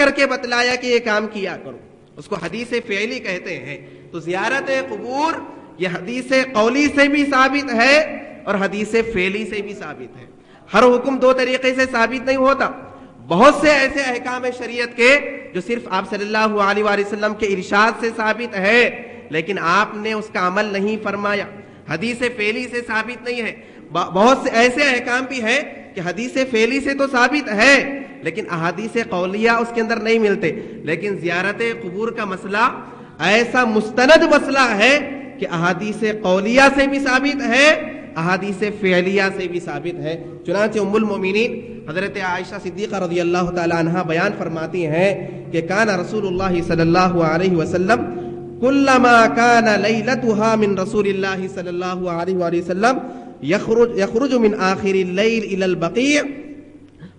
کر کے بتلایا کہ یہ کام کیا کرو، اس کو حدیث فعلی کہتے ہیں۔ تو زیارت قبور یہ حدیث قولی سے بھی ثابت ہے اور حدیث فعلی سے بھی ثابت ہے۔ ہر حکم دو طریقے سے ثابت نہیں ہوتا، بہت سے ایسے احکام شریعت کے جو صرف آپ صلی اللہ علیہ وآلہ وسلم کے ارشاد سے ثابت ہے لیکن آپ نے اس کا عمل نہیں فرمایا، حدیث فعلی سے ثابت نہیں ہے۔ بہت سے ایسے احکام بھی ہیں کہ حدیث فعلی سے تو ثابت ہے لیکن احادیث قولیہ اس کے اندر نہیں ملتے۔ لیکن زیارت قبور کا مسئلہ ایسا مستند مسئلہ ہے کہ احادیث قولیہ سے بھی ثابت ہے، احادیث فعلیہ سے بھی ثابت ہے۔ چنانچہ ام المؤمنین حضرت عائشہ صدیقہ رضی اللہ تعالی عنہا بیان فرماتی ہیں کہ کان رسول اللہ صلی اللہ علیہ وسلم کلما کان لیلتها من رسول اللہ صلی اللہ علیہ وآلہ وسلم یخرج من آخر اللیل الى البقیع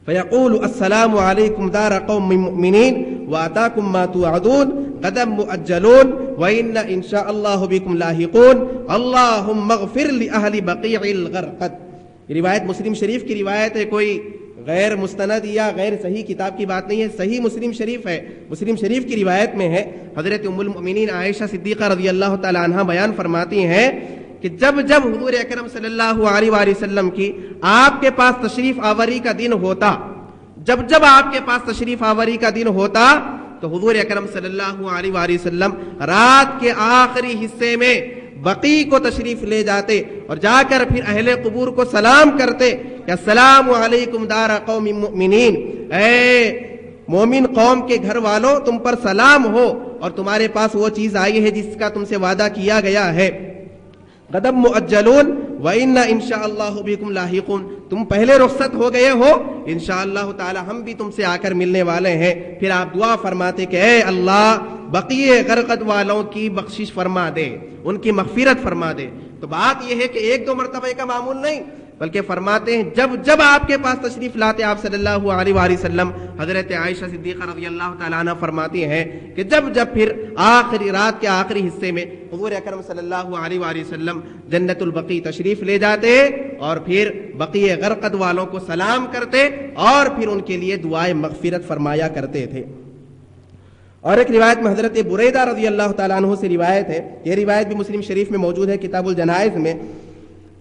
فیقول السلام علیکم دار قوم مؤمنین واتاکم ما توعدون غدا مؤجلون وإن إن شاء الله بكم لاحقون اللهم اغفر لأهل بقيع الغرقد۔ یہ روایت مسلم شریف کی روایت ہے، کوئی غیر مستند یا غیر صحیح کتاب کی بات نہیں ہے، صحیح مسلم شریف ہے۔ مسلم شریف کی روایت میں ہے، حضرت ام المؤمنین عائشہ صدیقہ رضی اللہ تعالی عنہا بیان فرماتی ہیں کہ جب جب حضور اکرم صلی اللہ علیہ وآلہ وسلم کی آپ کے پاس تشریف آوری کا دن ہوتا، جب جب آپ کے پاس تشریف آوری کا دن ہوتا تو حضور اکرم صلی اللہ علیہ وآلہ وسلم رات کے آخری حصے میں بقیع کو تشریف لے جاتے اور جا کر پھر اہل قبور کو سلام کرتے کہ السلام علیکم دار قوم مؤمنین، اے مومن قوم کے گھر والوں تم پر سلام ہو اور تمہارے پاس وہ چیز آئی ہے جس کا تم سے وعدہ کیا گیا ہے، غدم مؤجلون وَإِنَّ إِن شَاءَ اللَّهُ بِكُمْ لاحقون، تم پہلے رخصت ہو گئے ہو، انشاءاللہ تعالی ہم بھی تم سے آ کر ملنے والے ہیں۔ پھر آپ دعا فرماتے کہ اے اللہ بقیع غرقد والوں کی بخشش فرما دے، ان کی مغفرت فرما دے۔ تو بات یہ ہے کہ ایک دو مرتبہ کا معمول نہیں بلکہ فرماتے ہیں جب جب آپ کے پاس تشریف لاتے آپ صلی اللہ علیہ وآلہ وسلم، حضرت عائشہ صدیقہ رضی اللہ تعالیٰ عنہ فرماتی ہیں کہ جب جب پھر آخری رات کے آخری حصے میں حضور اکرم صلی اللہ علیہ وآلہ وسلم جنت البقیع تشریف لے جاتے اور پھر بقیع غرقد والوں کو سلام کرتے اور پھر ان کے لیے دعائے مغفرت فرمایا کرتے تھے۔ اور ایک روایت میں حضرت بریدہ رضی اللہ تعالیٰ عنہ سے روایت ہے، یہ روایت بھی مسلم شریف میں موجود ہے کتاب الجنائز میں۔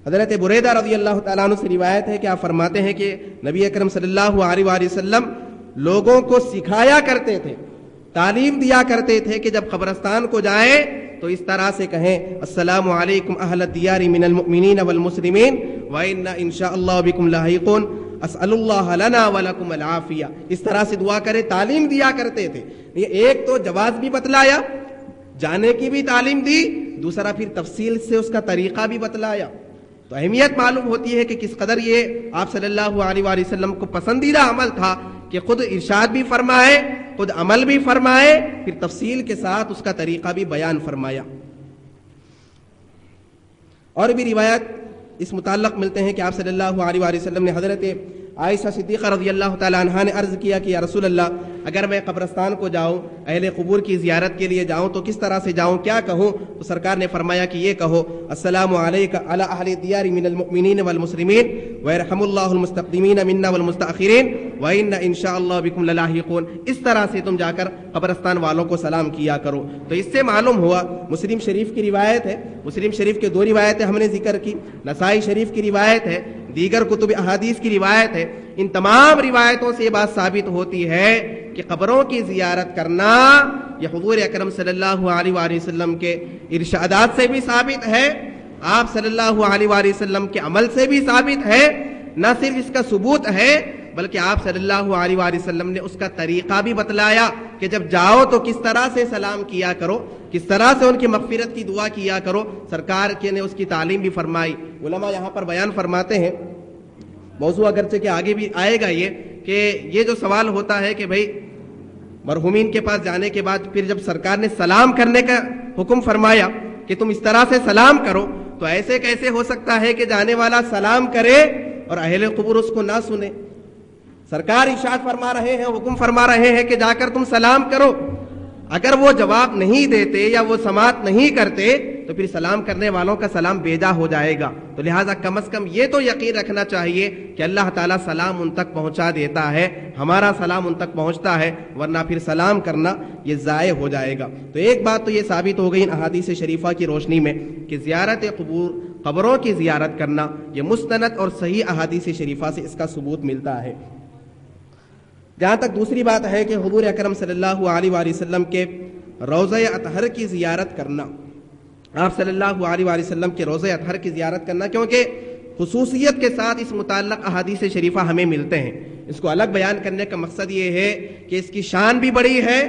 حضرت بریدہ رضی اللہ تعالیٰ عنہ سے روایت ہے کہ آپ فرماتے ہیں کہ نبی اکرم صلی اللہ علیہ وآلہ وسلم لوگوں کو سکھایا کرتے تھے، تعلیم دیا کرتے تھے کہ جب قبرستان کو جائیں تو اس طرح سے کہیں السلام علیکم اہل الدیار من المؤمنین والمسلمین وإن إن شاء اللہ بکم لاحقون اسأل اللہ لنا ولکم العافیہ، اس طرح سے دعا کرے، تعلیم دیا کرتے تھے۔ یہ ایک تو جواز بھی بتلایا، جانے کی بھی تعلیم دی، دوسرا پھر تفصیل سے اس کا طریقہ بھی بتلایا۔ تو اہمیت معلوم ہوتی ہے کہ کس قدر یہ آپ صلی اللہ علیہ وآلہ وسلم کو پسندیدہ عمل تھا کہ خود ارشاد بھی فرمائے، خود عمل بھی فرمائے، پھر تفصیل کے ساتھ اس کا طریقہ بھی بیان فرمایا۔ اور بھی روایت اس متعلق ملتے ہیں کہ آپ صلی اللہ علیہ وآلہ وسلم نے حضرت عائشہ صدیقہ رضی اللہ تعالی عنہا نے عرض کیا کہ یا رسول اللہ اگر میں قبرستان کو جاؤں، اہل قبور کی زیارت کے لیے جاؤں تو کس طرح سے جاؤں، کیا کہوں؟ تو سرکار نے فرمایا کہ یہ کہو السلام علیک علی اہل الدیار من المؤمنین والمسلمین ویرحم اللہ المستقدمین منا والمستاخرین وإن إن شاء اللہ بکم للاحقون۔ اس طرح سے تم جا کر قبرستان والوں کو سلام کیا کرو۔ تو اس سے معلوم ہوا، مسلم شریف کی روایت ہے، مسلم شریف کے دو روایتیں ہم نے ذکر کی، نسائی شریف کی روایت ہے، دیگر کتب احادیث کی روایت ہے۔ ان تمام روایتوں سے یہ بات ثابت ہوتی ہے کہ قبروں کی زیارت کرنا یہ حضور اکرم صلی اللہ علیہ وآلہ وسلم کے ارشادات سے بھی ثابت ہے، آپ صلی اللہ علیہ وآلہ وسلم کے عمل سے بھی ثابت ہے۔ نہ صرف اس کا ثبوت ہے بلکہ آپ صلی اللہ علیہ وآلہ وسلم نے اس کا طریقہ بھی بتلایا کہ جب جاؤ تو کس طرح سے سلام کیا کرو، کس طرح سے ان کی مغفرت کی دعا کیا کرو، سرکار کے نے اس کی تعلیم بھی فرمائی۔ علماء یہاں پر بیان فرماتے ہیں، موضوع اگرچہ کہ آگے بھی آئے گا یہ جو سوال ہوتا ہے کہ بھئی مرحومین کے پاس جانے کے بعد پھر جب سرکار نے سلام کرنے کا حکم فرمایا کہ تم اس طرح سے سلام کرو، تو ایسے کیسے ہو سکتا ہے کہ جانے والا سلام کرے اور اہل قبور اس کو نہ سنے؟ سرکار ارشاد فرما رہے ہیں، حکم فرما رہے ہیں کہ جا کر تم سلام کرو، اگر وہ جواب نہیں دیتے یا وہ سماعت نہیں کرتے تو پھر سلام کرنے والوں کا سلام بیجا ہو جائے گا. تو لہٰذا کم از کم یہ تو یقین رکھنا چاہیے کہ اللہ تعالیٰ سلام ان تک پہنچا دیتا ہے, ہمارا سلام ان تک پہنچتا ہے, ورنہ پھر سلام کرنا یہ ضائع ہو جائے گا. تو ایک بات تو یہ ثابت ہو گئی ان احادیث شریفہ کی روشنی میں کہ زیارت قبور, قبروں کی زیارت کرنا یہ مستند اور صحیح احادیث شریفہ سے اس کا ثبوت ملتا ہے. جہاں تک دوسری بات ہے کہ حضور اکرم صلی اللہ علیہ وآلہ وسلم کے روضہ اطہر کی زیارت کرنا, آپ صلی اللہ علیہ وآلہ وسلم کے روضہ اطہر کی زیارت کرنا, کیونکہ خصوصیت کے ساتھ اس متعلق احادیث شریفہ ہمیں ملتے ہیں. اس کو الگ بیان کرنے کا مقصد یہ ہے کہ اس کی شان بھی بڑی ہے,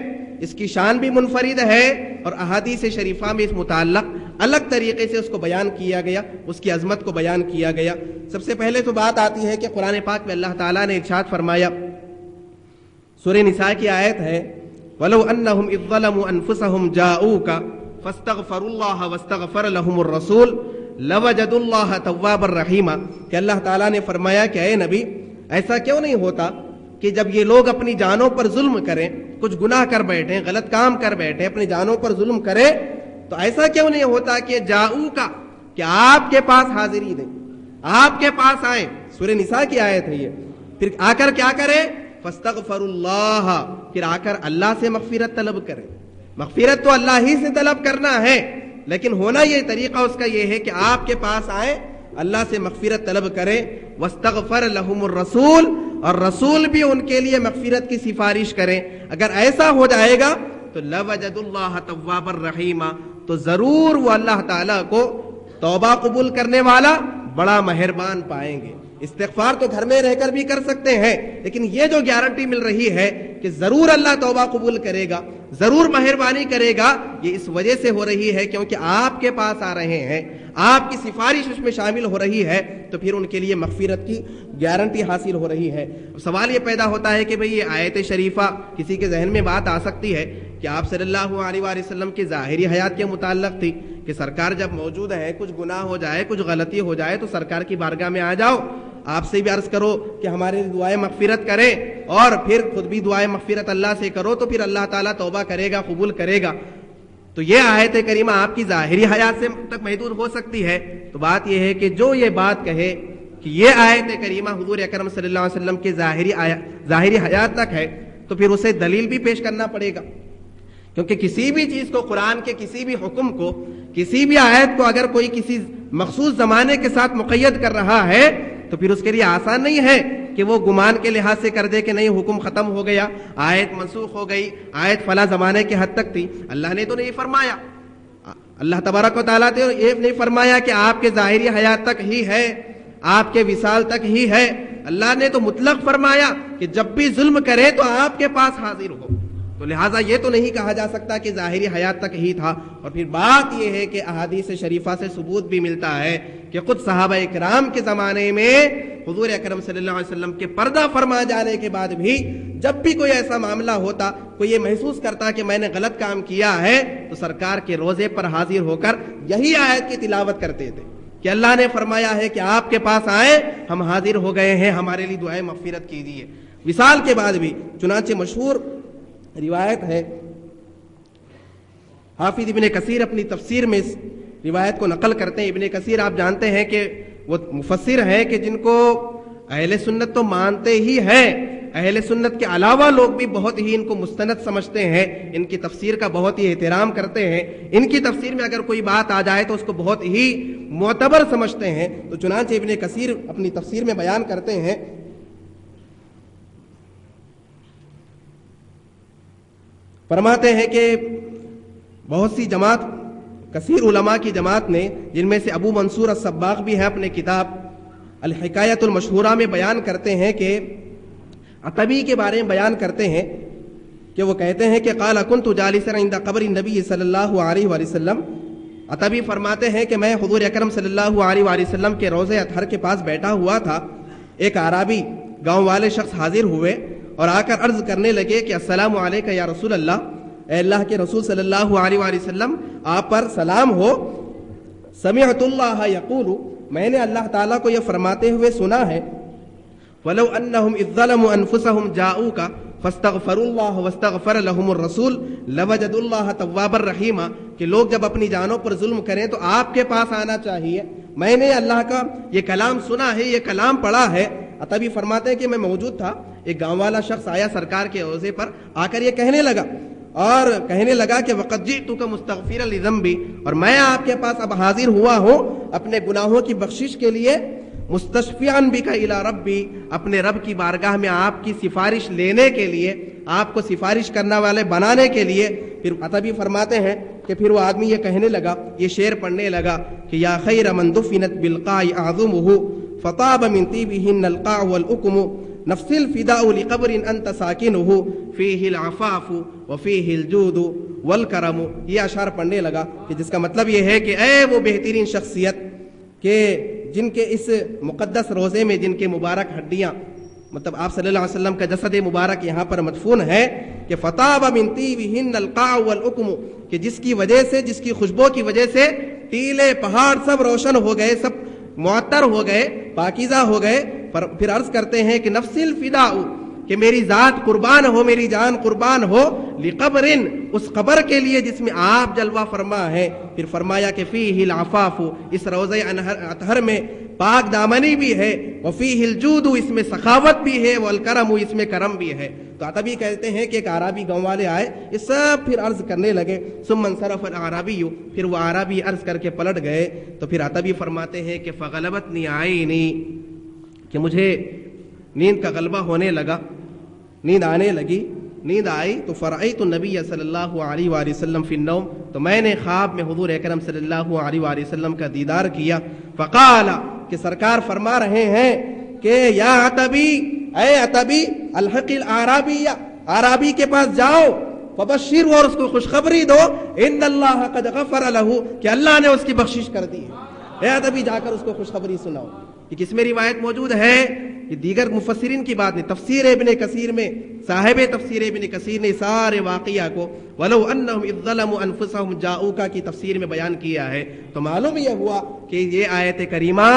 اس کی شان بھی منفرد ہے, اور احادیث شریفہ میں اس متعلق الگ طریقے سے اس کو بیان کیا گیا, اس کی عظمت کو بیان کیا گیا. سب سے پہلے تو بات آتی ہے کہ قرآن پاک میں اللہ تعالیٰ نے ارشاد فرمایا, سورہ نساء کی آیت ہے, وَلَوْ أَنَّهُمْ إِذ ظَّلَمُوا أَنفُسَهُمْ جَاءُوكَ فَاسْتَغْفَرُوا اللَّهَ وَاسْتَغْفَرَ لَهُمُ الرَّسُولُ لَوَجَدُوا اللَّهَ تَوَّابًا رَحِيمًا, کہ اللہ تعالیٰ نے فرمایا کہ اے نبی ایسا کیوں نہیں ہوتا کہ جب یہ لوگ اپنی جانوں پر ظلم کریں, کچھ گناہ کر بیٹھیں, غلط کام کر بیٹھیں, اپنی جانوں پر ظلم کریں, تو ایسا کیوں نہیں ہوتا کہ جاؤ کا, کہ آپ کے پاس حاضری دیں, آپ کے پاس آئیں. سورہ نساء کی آیت ہے یہ. پھر آ کر کیا کریں, فاستغفروا اللہ, پھر آ کر اللہ سے مغفرت طلب کریں. مغفرت تو اللہ ہی سے طلب کرنا ہے, لیکن ہونا یہ طریقہ اس کا یہ ہے کہ آپ کے پاس آئیں, اللہ سے مغفرت طلب کریں. واستغفر لہم الرسول, اور رسول بھی ان کے لیے مغفرت کی سفارش کریں. اگر ایسا ہو جائے گا تو لوجد اللہ توابا رحیما, تو ضرور وہ اللہ تعالیٰ کو توبہ قبول کرنے والا, بڑا مہربان پائیں گے. استغفار تو گھر میں رہ کر بھی کر سکتے ہیں, لیکن یہ جو گارنٹی مل رہی ہے کہ ضرور اللہ توبہ قبول کرے گا, ضرور مہربانی کرے گا, یہ اس وجہ سے ہو رہی ہے کیونکہ آپ کے پاس آ رہے ہیں, آپ کی سفارش اس میں شامل ہو رہی ہے, تو پھر ان کے لیے مغفرت کی گارنٹی حاصل ہو رہی ہے. سوال یہ پیدا ہوتا ہے کہ بھئی یہ آیت شریفہ, کسی کے ذہن میں بات آ سکتی ہے کہ آپ صلی اللہ علیہ وآلہ وسلم کی ظاہری حیات کے متعلق تھی کہ سرکار جب موجود ہے, کچھ گناہ ہو جائے, کچھ غلطی ہو جائے تو سرکار کی بارگاہ میں آ جاؤ, آپ سے بھی عرض کرو کہ ہمارے دعائیں مغفرت کریں, اور پھر خود بھی دعائیں مغفرت اللہ سے کرو, تو پھر اللہ تعالیٰ توبہ کرے گا, قبول کرے گا. تو یہ آیت کریمہ آپ کی ظاہری حیات سے تک محدود ہو سکتی ہے. تو بات یہ ہے کہ جو یہ بات کہے کہ یہ آیت کریمہ حضور اکرم صلی اللہ علیہ وسلم کے ظاہری حیات تک ہے, تو پھر اسے دلیل بھی پیش کرنا پڑے گا, کیونکہ کسی بھی چیز کو, قرآن کے کسی بھی حکم کو, کسی بھی آیت کو اگر کوئی کسی مخصوص زمانے کے ساتھ مقید کر رہا ہے تو پھر اس کے لیے آسان نہیں ہے کہ وہ گمان کے لحاظ سے کر دے کہ نہیں حکم ختم ہو گیا, آیت منسوخ ہو گئی, آیت فلاں زمانے کے حد تک تھی. اللہ نے تو نہیں فرمایا, اللہ تبارک و تعالیٰ نے یہ نہیں فرمایا کہ آپ کے ظاہری حیات تک ہی ہے, آپ کے وصال تک ہی ہے. اللہ نے تو مطلق فرمایا کہ جب بھی ظلم کرے تو آپ کے پاس حاضر ہو. تو لہٰذا یہ تو نہیں کہا جا سکتا کہ ظاہری حیات تک ہی تھا. اور پھر بات یہ ہے کہ احادیث شریفہ سے ثبوت بھی ملتا ہے کہ خود صحابہ اکرام کے زمانے میں حضور اکرم صلی اللہ علیہ وسلم کے پردہ فرما جانے کے بعد بھی جب بھی کوئی ایسا معاملہ ہوتا, کوئی یہ محسوس کرتا کہ میں نے غلط کام کیا ہے, تو سرکار کے روزے پر حاضر ہو کر یہی آیت کی تلاوت کرتے تھے کہ اللہ نے فرمایا ہے کہ آپ کے پاس آئے, ہم حاضر ہو گئے ہیں, ہمارے لیے دعائیں مغفرت کیجیے. وصال کے بعد بھی چنانچہ مشہور روایت ہے, حافظ ابن کثیر اپنی تفسیر میں اس روایت کو نقل کرتے ہیں. ابن کثیر آپ جانتے ہیں کہ وہ مفسر ہیں کہ جن کو اہل سنت تو مانتے ہی ہیں, اہل سنت کے علاوہ لوگ بھی بہت ہی ان کو مستند سمجھتے ہیں, ان کی تفسیر کا بہت ہی احترام کرتے ہیں. ان کی تفسیر میں اگر کوئی بات آ جائے تو اس کو بہت ہی معتبر سمجھتے ہیں. تو چنانچہ ابن کثیر اپنی تفسیر میں بیان کرتے ہیں, فرماتے ہیں کہ بہت سی جماعت, کثیر علماء کی جماعت نے, جن میں سے ابو منصور الصباغ بھی ہیں, اپنے کتاب الحکایت المشہورہ میں بیان کرتے ہیں کہ عتبی کے بارے میں بیان کرتے ہیں کہ وہ کہتے ہیں کہ قال كنت جالسا عند قبر النبی صلی اللہ علیہ وآلہ وسلم. عتبی فرماتے ہیں کہ میں حضور اکرم صلی اللہ علیہ وآلہ وسلم کے روضہ اطہر کے پاس بیٹھا ہوا تھا. ایک اعرابی گاؤں والے شخص حاضر ہوئے اور آ کر عرض کرنے لگے کہ السلام علیکم یا رسول اللہ, اے اللہ کے رسول صلی اللہ علیہ وآلہ وسلم آپ پر سلام ہو. سمعت اللہ یقول, میں نے اللہ تعالیٰ کو یہ فرماتے ہوئے سنا ہے, وَلَوْ أَنَّهُمْ إِذْ ظَلَمُوا أَنفُسَهُمْ جَاءُوكَ فاستغفروا اللہ واستغفر لهم الرسول لوجدوا اللہ توابا رحیما، کہ لوگ جب اپنی جانوں پر ظلم کریں تو آپ کے پاس آنا چاہیے. میں نے اللہ کا یہ کلام سنا ہے، یہ کلام پڑھا ہے. عطبی فرماتے ہیں کہ میں موجود تھا، ایک گاؤں والا شخص آیا سرکار کے عوضے پر، آ کر یہ کہنے لگا کہ وقد جئتک مستغفرا لذنبی، اور میں آپ کے پاس اب حاضر ہوا ہوں اپنے گناہوں کی بخشش کے لیے، مستشفعا بک الی ربی، اپنے رب کی بارگاہ میں آپ کی سفارش لینے کے لیے، آپ کو سفارش کرنے والے بنانے کے لیے. پھر عطبی فرماتے ہیں کہ پھر وہ آدمی یہ کہنے لگا، یہ شعر پڑھنے لگا کہ یا خیر من دفنت بالقاع اعظمه فطاب من طیبهن القاع والاکم نفس الفداء لقبر انت ساکنه فیہ العفاف وفیہ الجود والکرم. یہ اشعار پڑھنے لگا کہ جس کا مطلب یہ ہے کہ اے وہ بہترین شخصیت کہ جن کے اس مقدس روزے میں جن کے مبارک ہڈیاں، مطلب آپ صلی اللہ علیہ وسلم کا جسد مبارک یہاں پر مدفون ہے، کہ فطاب من طیبہن القاع والاکم، کہ جس کی وجہ سے، جس کی خوشبو کی وجہ سے ٹیلے پہاڑ سب روشن ہو گئے، سب معطر ہو گئے، پاکیزہ ہو گئے. پھر عرض کرتے ہیں کہ نفس الفداء، کہ میری ذات قربان ہو، میری جان قربان ہو، لقبر، اس قبر کے لیے جس میں آپ جلوہ فرما ہے. پھر فرمایا کہ فیہ العفاف، اس روضہ اطہر میں پاک دامنی بھی ہے، وفیہ الجود، اس میں سخاوت بھی ہے، والکرم، اس میں کرم بھی ہے. تو عطبی کہتے ہیں کہ ایک اعرابی گاؤں والے آئے، یہ سب پھر عرض کرنے لگے. ثم انصرف الاعرابی، پھر وہ اعرابی عرض کر کے پلٹ گئے. تو پھر عطبی فرماتے ہیں کہ فغلبتنی عینی، کہ مجھے نیند کا غلبہ ہونے لگا، نیند آنے لگی. نیند آئی تو فرأیت النبی صلی اللہ علیہ وآلہ وسلم فی النوم، تو میں نے خواب میں حضور اکرم صلی اللہ علیہ وآلہ وسلم کا دیدار کیا. فقال، کہ سرکار فرما رہے ہیں کہ یا عطبی، اے عطبی، الحق الاعرابی، اعرابی کے پاس جاؤ، فبشر، اور اس کو خوشخبری دو، ان اللہ قد غفر لہ، کہ اللہ نے اس کی بخشش کر دی ہے. اے عطبی جا کر اس کو خوشخبری سناؤ. کہ کس میں روایت موجود ہے، یہ دیگر مفسرین کی بات نہیں، تفسیر ابن کثیر میں صاحب تفسیر ابن کثیر نے سارے واقعہ کو ولو انہم اذ ظلموا انفسہم جاؤک کی تفسیر میں بیان کیا ہے. تو معلوم یہ ہوا کہ یہ آیت کریمہ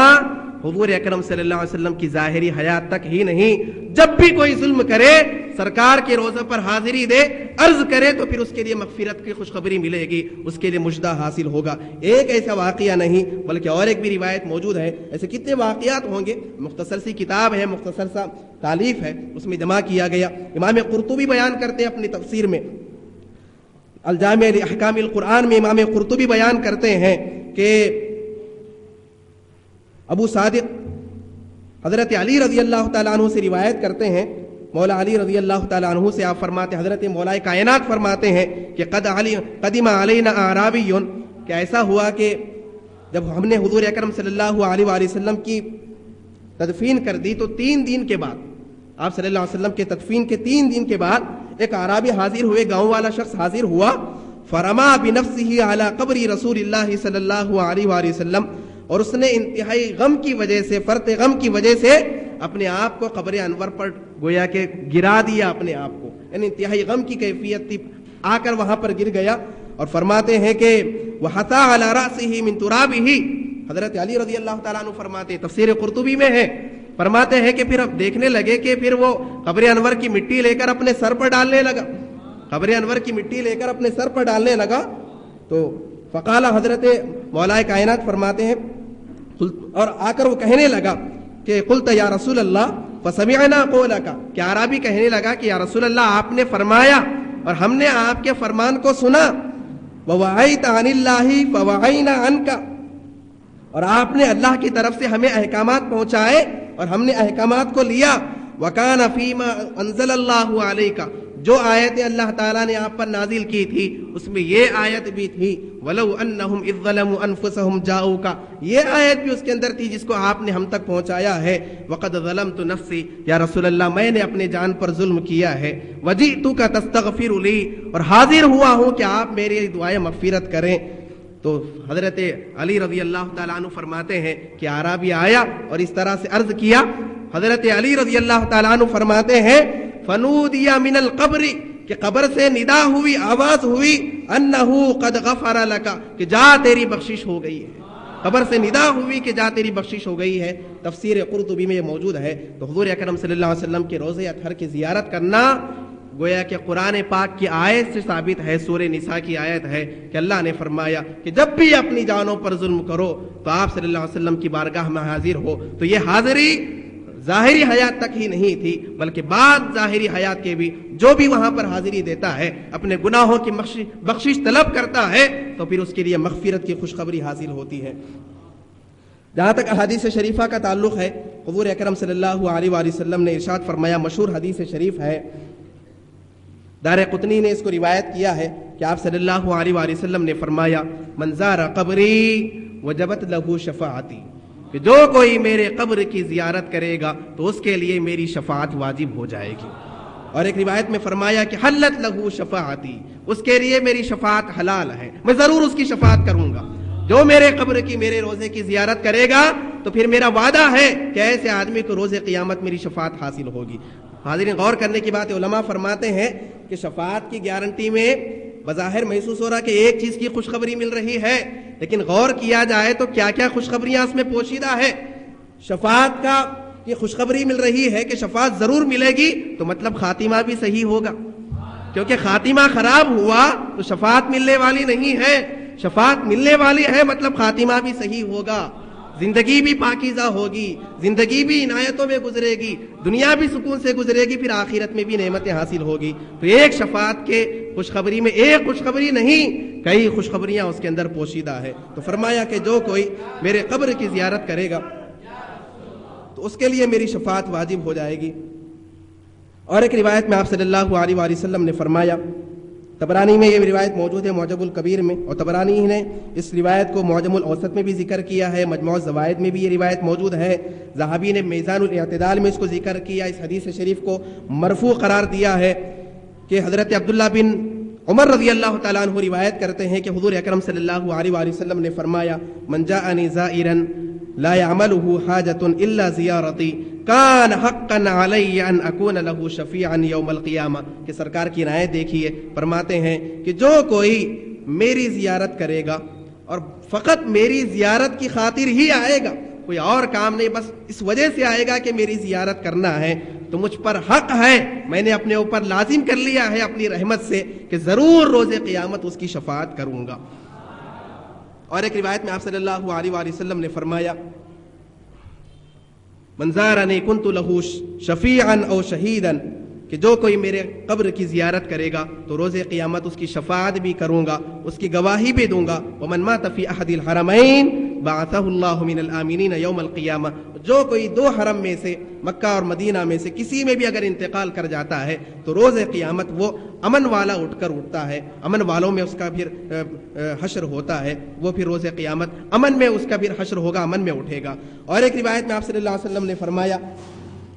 حضور اکرم صلی اللہ علیہ وسلم کی ظاہری حیات تک ہی نہیں، جب بھی کوئی ظلم کرے سرکار کے روزے پر حاضری دے، عرض کرے، تو پھر اس کے لیے مغفرت کی خوشخبری ملے گی، اس کے لیے مجدہ حاصل ہوگا. ایک ایسا واقعہ نہیں بلکہ اور ایک بھی روایت موجود ہے. ایسے کتنے واقعات ہوں گے، مختصر سی کتاب ہے، مختصر سا تالیف ہے، اس میں جمع کیا گیا. امام قرطبی بیان کرتے ہیں اپنی تفسیر میں، الجامع لاحکام القرآن میں امام قرطبی بیان کرتے ہیں کہ ابو صادق حضرت علی رضی اللہ تعالیٰ عنہ سے روایت کرتے ہیں، مولا علی رضی اللہ تعالیٰ عنہ سے آپ فرماتے ہیں، حضرت مولا کائنات فرماتے ہیں کہ قدم علینا اعرابی، کہ ایسا ہوا کہ جب ہم نے حضور اکرم صلی اللہ علیہ وآلہ وسلم کی تدفین کر دی تو 3 دن کے بعد، آپ صلی اللہ علیہ وسلم کے تدفین کے 3 دن کے بعد ایک اعرابی حاضر ہوئے، گاؤں والا شخص حاضر ہوا. فرما بنفسہ علی قبر رسول اللہ صلی اللہ علیہ وآلہ وسلم، اور اس نے انتہائی غم کی وجہ سے، فرط غم کی وجہ سے اپنے آپ کو قبر انور پر گویا کہ گرا دیا اپنے آپ کو، یعنی انتہائی غم کی کیفیت تھی، آ کر وہاں پر گر گیا. اور فرماتے ہیں کہ وحطا علی رأسہ من ترابہ، حضرت علی رضی اللہ تعالیٰ عنہ فرماتے ہیں، تفسیر قرطبی میں ہے، فرماتے ہیں کہ پھر اب دیکھنے لگے کہ پھر وہ قبر انور کی مٹی لے کر اپنے سر پر ڈالنے لگا، قبر انور کی مٹی لے کر اپنے سر پر ڈالنے لگا. تو فقال، حضرت مولا کائنات فرماتے ہیں، اور آ کر وہ کہنے لگا کہ قلت یا رسول اللہ فسمعنا قولک، کہ عربی کہنے لگا کہ یا رسول اللہ آپ نے فرمایا اور ہم نے آپ کے فرمان کو سنا، ووعیت عن اللہ فوعینا عنک، اور آپ نے اللہ کی طرف سے ہمیں احکامات پہنچائے اور ہم نے احکامات کو لیا. وکان فیما انزل اللہ علیک، جو آیت اللہ تعالیٰ نے آپ پر نازل کی تھی اس میں یہ آیت بھی تھی، ولو انہم اذ ظلموا انفسہم جاؤک، یہ آیت بھی اس کے اندر تھی جس کو آپ نے ہم تک پہنچایا ہے. وقد ظلمت نفسی، یا رسول اللہ میں نے اپنے جان پر ظلم کیا ہے. وجئتک تستغفر لی، اور حاضر ہوا ہوں کہ آپ میری دعائیں مغفرت کریں. تو حضرت علی رضی اللہ تعالیٰ عنہ فرماتے ہیں کہ اعرابی آیا اور اس طرح سے عرض کیا. حضرت علی رضی اللہ تعالیٰ عنہ فرماتے ہیں فنودیا من القبر، کہ قبر سے ندا ہوئی، آواز ہوئی، انہو قد غفر لک، کہ جا تیری بخشش ہو گئی ہے. قبر سے ندا ہوئی کہ جا تیری بخشش ہو گئی ہے. تفسیر قرطبی میں یہ موجود ہے. تو حضور اکرم صلی اللہ علیہ وسلم کے روضہ اطہر کی زیارت کرنا گویا کہ قرآن پاک کی آیت سے ثابت ہے، سورہ نساء کی آیت ہے کہ اللہ نے فرمایا کہ جب بھی اپنی جانوں پر ظلم کرو تو آپ صلی اللہ علیہ وسلم کی بارگاہ میں حاضر ہو۔ تو یہ حاضری ظاہری حیات تک ہی نہیں تھی بلکہ بعد ظاہری حیات کے بھی جو بھی وہاں پر حاضری دیتا ہے، اپنے گناہوں کی بخشش طلب کرتا ہے تو پھر اس کے لیے مغفرت کی خوشخبری حاصل ہوتی ہے۔ جہاں تک احادیث شریفہ کا تعلق ہے، حضور اکرم صلی اللہ علیہ وآلہ وسلم نے ارشاد فرمایا، مشہور حدیث شریف ہے، دار قطنی نے اس کو روایت کیا ہے کہ آپ صلی اللہ علیہ وآلہ وسلم نے فرمایا، من زار قبری وجبت لہ شفاعتی، کہ جو کوئی میرے قبر کی زیارت کرے گا تو اس کے لیے میری شفاعت واجب ہو جائے گی۔ اور ایک روایت میں فرمایا کہ حلت لہ شفاعتی، اس کے لیے میری شفاعت حلال ہے، میں ضرور اس کی شفاعت کروں گا۔ جو میرے قبر کی، میرے روزے کی زیارت کرے گا تو پھر میرا وعدہ ہے کہ ایسے آدمی کو روز قیامت میری شفاعت حاصل ہوگی۔ حاضرین، غور کرنے کی بات ہے، علماء فرماتے ہیں کہ شفاعت کی گارنٹی میں بظاہر محسوس ہو رہا کہ ایک چیز کی خوشخبری مل رہی ہے، لیکن غور کیا جائے تو کیا کیا خوشخبریاں اس میں پوشیدہ ہے۔ شفاعت کا یہ خوشخبری مل رہی ہے کہ شفاعت ضرور ملے گی، تو مطلب خاتمہ بھی صحیح ہوگا، کیونکہ خاتمہ خراب ہوا تو شفاعت ملنے والی نہیں ہے، شفاعت ملنے والی ہے مطلب خاتمہ بھی صحیح ہوگا، زندگی بھی پاکیزہ ہوگی، زندگی بھی عنایتوں میں گزرے گی، دنیا بھی سکون سے گزرے گی، پھر آخرت میں بھی نعمتیں حاصل ہوگی۔ تو ایک شفاعت کے خوشخبری میں ایک خوشخبری نہیں، کئی خوشخبریاں اس کے اندر پوشیدہ ہے۔ تو فرمایا کہ جو کوئی میرے قبر کی زیارت کرے گا تو اس کے لیے میری شفاعت واجب ہو جائے گی۔ اور ایک روایت میں آپ صلی اللہ علیہ وآلہ وسلم نے فرمایا، طبرانی میں یہ روایت موجود ہے معجم الکبیر میں، اور طبرانی نے اس روایت کو معجم الاوسط میں بھی ذکر کیا ہے، مجموع الزوائد میں بھی یہ روایت موجود ہے، ذہبی نے میزان الاعتدال میں اس کو ذکر کیا، اس حدیث شریف کو مرفوع قرار دیا ہے کہ حضرت عبداللہ بن عمر رضی اللہ تعالیٰ عنہ روایت کرتے ہیں کہ حضور اکرم صلی اللہ علیہ وآلہ وسلم نے فرمایا، من جاءنی زائرا لا يعمله حاجة الا زیارتی کان حقا علی ان اکون له شفیعا یوم القیامہ، کہ سرکار کی عنایت دیکھیے، فرماتے ہیں کہ جو کوئی میری زیارت کرے گا اور فقط میری زیارت کی خاطر ہی آئے گا، کوئی اور کام نہیں، بس اس وجہ سے آئے گا کہ میری زیارت کرنا ہے، تو مجھ پر حق ہے، میں نے اپنے اوپر لازم کر لیا ہے اپنی رحمت سے کہ ضرور روز قیامت اس کی شفاعت کروں گا۔ اور ایک روایت میں آپ صلی اللہ علیہ وآلہ وسلم نے فرمایا، من زارنی کنت لہ شفیعا او شہیدا، کہ جو کوئی میرے قبر کی زیارت کرے گا تو روز قیامت اس کی شفاعت بھی کروں گا، اس کی گواہی بھی دوں گا۔ ومن مات فی احد الحرمین بعثہ اللہ من الآمنین یوم القیامہ، جو کوئی دو حرم میں سے، مکہ اور مدینہ میں سے کسی میں بھی اگر انتقال کر جاتا ہے تو روز قیامت وہ امن والا اٹھتا ہے، امن والوں میں اس کا پھر حشر ہوتا ہے، وہ پھر روز قیامت امن میں اس کا پھر حشر ہوگا، امن میں اٹھے گا۔ اور ایک روایت میں آپ صلی اللہ علیہ وسلم نے فرمایا،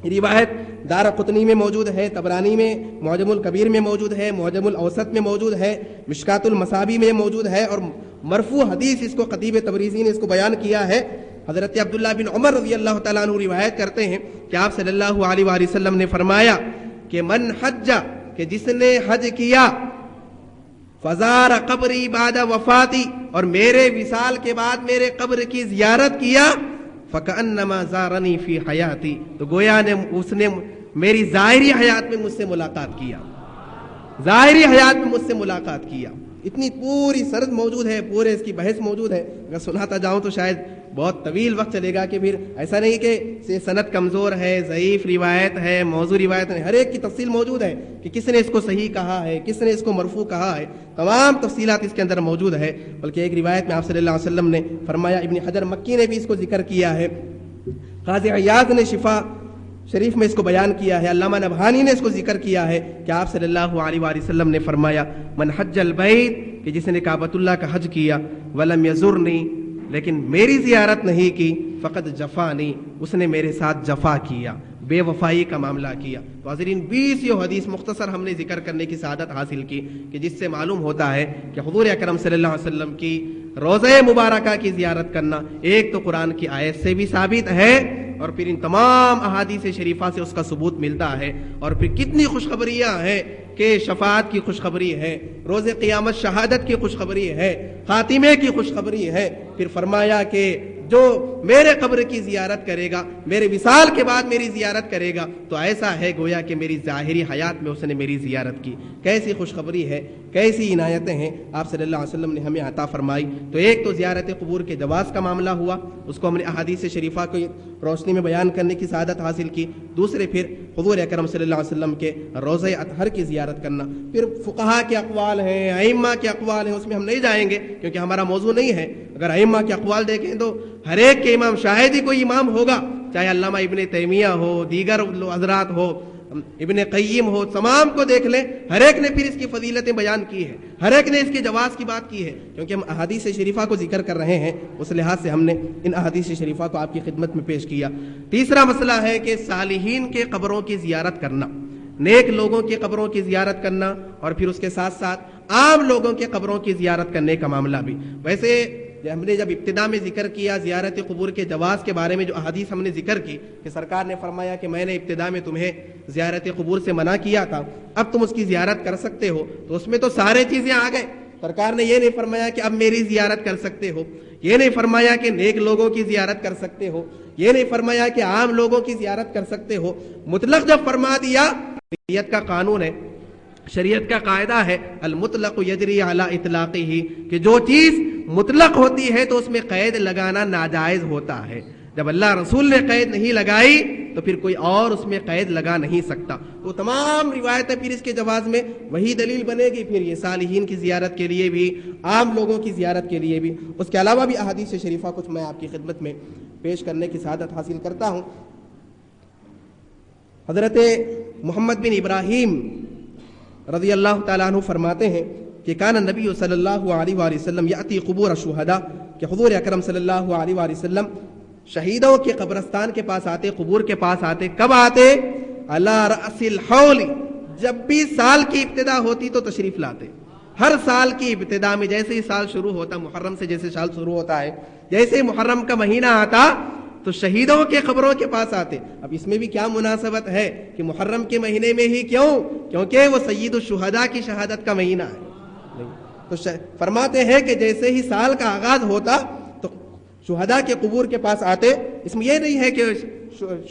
روایت دار قطنی میں موجود ہے، طبرانی میں معجم الکبیر میں موجود ہے، معجم الاوسط میں موجود ہے، مشکات المصابی میں موجود ہے، اور مرفوع حدیث اس کو خطیب تبریزی نے اس کو بیان کیا ہے۔ حضرت عبداللہ بن عمر رضی اللہ تعالیٰ عنہ روایت کرتے ہیں کہ آپ صلی اللہ علیہ وآلہ وسلم نے فرمایا کہ من حج، کہ جس نے حج کیا، فزار قبری بعد وفاتی، اور میرے وصال کے بعد میرے قبر کی زیارت کیا، فکأنما زارنی فی حیاتی، تو گویا اس نے میری ظاہری حیات میں مجھ سے ملاقات کیا، ظاہری حیات میں مجھ سے ملاقات کیا۔ اتنی پوری سرد موجود ہے، پورے اس کی بحث موجود ہے، اگر سناتا جاؤں تو شاید بہت طویل وقت چلے گا، کہ پھر ایسا نہیں کہ سند کمزور ہے، ضعیف روایت ہے، موضوع روایت ہے، ہر ایک کی تفصیل موجود ہے کہ کس نے اس کو صحیح کہا ہے، کس نے اس کو مرفوع کہا ہے، تمام تفصیلات اس کے اندر موجود ہے۔ بلکہ ایک روایت میں آپ صلی اللہ علیہ وسلم نے فرمایا، ابن حجر مکی نے بھی اس کو ذکر کیا ہے، قاضی عیاض نے شفا شریف میں اس کو بیان کیا ہے، علامہ نبہانی نے اس کو ذکر کیا ہے کہ آپ صلی اللہ علیہ وآلہ وسلم نے فرمایا، من حج البیت، کہ جس نے کعبۃ اللہ کا حج کیا، ولم یزرنی، لیکن میری زیارت نہیں کی، فقد جفانی، اس نے میرے ساتھ جفا کیا، بے وفائی کا معاملہ کیا۔ تو حضرین 20 یہ حدیث مختصر ہم نے ذکر کرنے کی سعادت حاصل کی، کہ جس سے معلوم ہوتا ہے کہ حضور اکرم صلی اللہ علیہ وسلم کی روضہ مبارکہ کی زیارت کرنا ایک تو قرآن کی آیت سے بھی ثابت ہے، اور پھر ان تمام احادیث شریفہ سے اس کا ثبوت ملتا ہے، اور پھر کتنی خوشخبریاں ہیں کہ شفاعت کی خوشخبری ہے، روز قیامت شہادت کی خوشخبری ہے، خاتمے کی خوشخبری ہے۔ پھر فرمایا کہ جو میرے قبر کی زیارت کرے گا، میرے وصال کے بعد میری زیارت کرے گا، تو ایسا ہے گویا کہ میری ظاہری حیات میں اس نے میری زیارت کی۔ کیسی خوشخبری ہے، کیسی عنایتیں ہیں آپ صلی اللہ علیہ وسلم نے ہمیں عطا فرمائی۔ تو ایک تو زیارت قبور کے جواز کا معاملہ ہوا، اس کو ہم نے احادیث شریفہ کی روشنی میں بیان کرنے کی سعادت حاصل کی۔ دوسرے پھر حضور اکرم صلی اللہ علیہ وسلم کے روضہ اطہر کی زیارت کرنا۔ پھر فقہا کے اقوال ہیں، ائمہ کے اقوال ہیں، اس میں ہم نہیں جائیں گے کیونکہ ہمارا موضوع نہیں ہے۔ اگر ائمہ کے اقوال دیکھیں تو ہر ایک کے امام، شاید ہی کوئی امام ہوگا، چاہے علامہ ابن تیمیہ ہو، دیگر حضرات ہو، ابن قیم ہو، تمام کو دیکھ لیں، ہر ایک نے پھر اس کی فضیلتیں بیان کی ہے، ہر ایک نے اس کے جواز کی بات کی ہے۔ کیونکہ ہم احادیث شریفہ کو ذکر کر رہے ہیں، اس لحاظ سے ہم نے ان احادیث شریفہ کو آپ کی خدمت میں پیش کیا۔ تیسرا مسئلہ ہے کہ صالحین کے قبروں کی زیارت کرنا، نیک لوگوں کی قبروں کی زیارت کرنا، اور پھر اس کے ساتھ ساتھ عام لوگوں کے قبروں کی زیارت کرنے کا معاملہ بھی۔ ویسے ہم نے جب ابتدا میں ذکر کیا زیارت قبور کے جواز کے بارے میں، جو احادیث ہم نے ذکر کی کہ سرکار نے فرمایا کہ میں نے ابتدا میں تمہیں زیارت قبور سے منع کیا تھا، اب تم اس کی زیارت کر سکتے ہو، تو اس میں تو سارے چیزیں آ گئے۔ سرکار نے یہ نہیں فرمایا کہ اب میری زیارت کر سکتے ہو، یہ نہیں فرمایا کہ نیک لوگوں کی زیارت کر سکتے ہو، یہ نہیں فرمایا کہ عام لوگوں کی زیارت کر سکتے ہو۔ مطلق جب فرما دیا، شریعت کا قانون ہے، شریعت کا قاعدہ ہے المطلق یجری علی اطلاقہ، کہ جو چیز مطلق ہوتی ہے تو اس میں قید لگانا ناجائز ہوتا ہے۔ جب اللہ رسول نے قید نہیں لگائی تو پھر کوئی اور اس میں قید لگا نہیں سکتا۔ تو تمام روایتیں پھر اس کے جواز میں وہی دلیل بنے گی، پھر یہ صالحین کی زیارت کے لیے بھی، عام لوگوں کی زیارت کے لیے بھی۔ اس کے علاوہ بھی احادیث شریفہ کچھ میں آپ کی خدمت میں پیش کرنے کی سعادت حاصل کرتا ہوں۔ حضرت محمد بن ابراہیم رضی اللہ تعالیٰ عنہ فرماتے ہیں کہ کان نبی صلی اللہ علیہ وآلہ وسلم یأتی قبور الشہداء، کہ حضور اکرم صلی اللہ علیہ وآلہ وسلم شہیدوں کے قبرستان کے پاس آتے، قبور کے پاس آتے۔ کب آتے؟ علی رأس الحول، جب بھی سال کی ابتدا ہوتی تو تشریف لاتے۔ ہر سال کی ابتدا میں، جیسے ہی سال شروع ہوتا، محرم سے جیسے سال شروع ہوتا ہے، جیسے ہی محرم کا مہینہ آتا تو شہیدوں کے قبروں کے پاس آتے۔ اب اس میں بھی کیا مناسبت ہے کہ محرم کے مہینے میں ہی کیوں؟ کیونکہ وہ سید الشہداء کی شہادت کا مہینہ ہے۔ تو فرماتے ہیں کہ جیسے ہی سال کا آغاز ہوتا تو شہداء کے قبور کے پاس آتے۔ اس میں یہ نہیں ہے کہ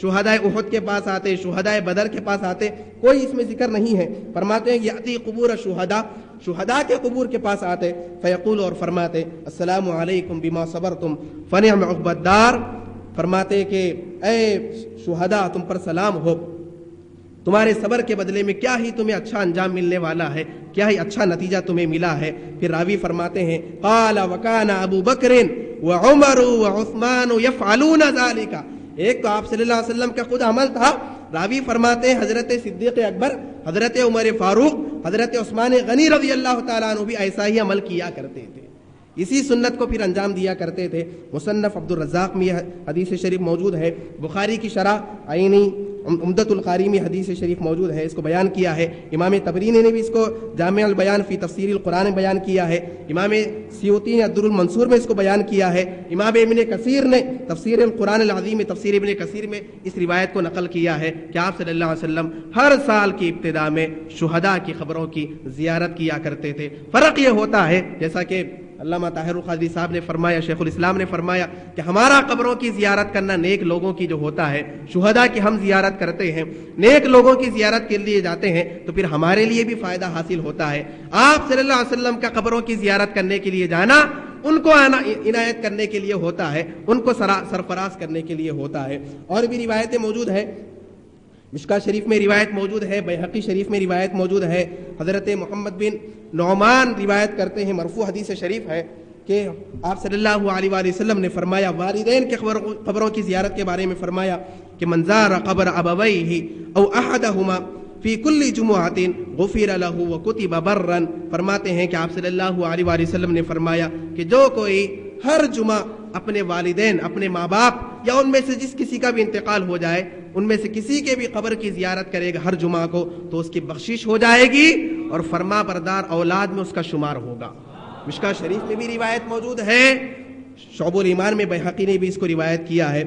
شہداء احد کے پاس آتے، شہداء بدر کے پاس آتے، کوئی اس میں ذکر نہیں ہے۔ فرماتے ہیں یأتی قبور الشہداء، شہداء کے قبور کے پاس آتے، فیقول، اور فرماتے السلام علیکم بما صبرتم فنعم عقبی الدار، فرماتے کہ اے شہداء تم پر سلام ہو، تمہارے صبر کے بدلے میں کیا ہی تمہیں اچھا انجام ملنے والا ہے، کیا ہی اچھا نتیجہ تمہیں ملا ہے۔ پھر راوی فرماتے ہیں قال وکان ابو بکر وعمر وعثمان یفعلون ذلک، ایک تو آپ صلی اللہ علیہ وسلم کا خود عمل تھا۔ راوی فرماتے ہیں حضرت صدیق اکبر، حضرت عمر فاروق، حضرت عثمان غنی رضی اللہ تعالیٰ عنہ بھی ایسا ہی عمل کیا کرتے تھے، اسی سنت کو پھر انجام دیا کرتے تھے۔ مصنف عبد الرزاق میں حدیث شریف موجود ہے، بخاری کی شرح عینی عمدۃ القاری میں حدیث شریف موجود ہے، اس کو بیان کیا ہے۔ امام طبرینی نے بھی اس کو جامع البیان فی تفسیر القرآن میں بیان کیا ہے، امام سیوطی نے الدر المنصور میں اس کو بیان کیا ہے، امام ابن کثیر نے تفسیر القرآن العظیم میں تفسیر ابن کثیر میں اس روایت کو نقل کیا ہے کہ آپ صلی اللہ علیہ وسلم ہر سال کی ابتدا میں شہداء کی قبروں کی زیارت کیا کرتے تھے۔ فرق یہ ہوتا ہے، جیسا کہ علامہ طاہر القادری صاحب نے فرمایا، شیخ الاسلام نے فرمایا کہ ہمارا قبروں کی زیارت کرنا نیک لوگوں کی جو ہوتا ہے، شہداء کی ہم زیارت کرتے ہیں، نیک لوگوں کی زیارت کے لیے جاتے ہیں تو پھر ہمارے لیے بھی فائدہ حاصل ہوتا ہے۔ آپ صلی اللہ علیہ وسلم کا قبروں کی زیارت کرنے کے لیے جانا ان کو عنایت کرنے کے لیے ہوتا ہے، ان کو سرفراز کرنے کے لیے ہوتا ہے۔ اور بھی روایتیں موجود ہیں، مشکاہ شریف میں روایت موجود ہے، بیہقی شریف میں روایت موجود ہے، حضرت محمد بن نعمان روایت کرتے ہیں، مرفوع حدیث شریف ہے کہ آپ صلی اللہ علیہ وآلہ وسلم نے فرمایا، والدین کے قبروں کی زیارت کے بارے میں فرمایا کہ من زار قبر ابویہ او احدہما فی کل جمعۃ غفر لہ وکتب برا، فرماتے ہیں کہ آپ صلی اللہ علیہ وآلہ وسلم نے فرمایا کہ جو کوئی ہر جمعہ اپنے والدین، اپنے ماں باپ یا ان میں سے جس کسی کا بھی انتقال ہو جائے، ان میں سے کسی کے بھی قبر کی زیارت کرے گا ہر جمعہ کو تو اس کی بخشش ہو جائے گی اور فرما بردار اولاد میں اس کا شمار ہوگا۔ مشکاہ شریف میں بھی روایت موجود ہے، شعب الایمان میں بیہقی نے بھی اس کو روایت کیا ہے۔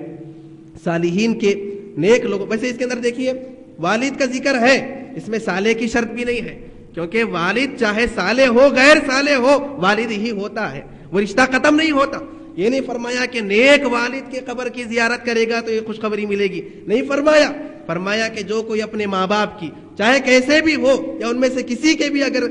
صالحین کے نیک لوگوں، ویسے اس کے اندر دیکھیے والد کا ذکر ہے، اس میں صالح کی شرط بھی نہیں ہے، کیونکہ والد چاہے صالح ہو غیر صالح ہو والد ہی ہوتا ہے، وہ رشتہ ختم نہیں ہوتا۔ یہ نہیں فرمایا کہ نیک والد کے قبر کی زیارت کرے گا تو یہ خوشخبری ملے گی، نہیں فرمایا۔ فرمایا کہ جو کوئی اپنے ماں باپ کی چاہے کیسے بھی ہو یا ان میں سے کسی کے بھی اگر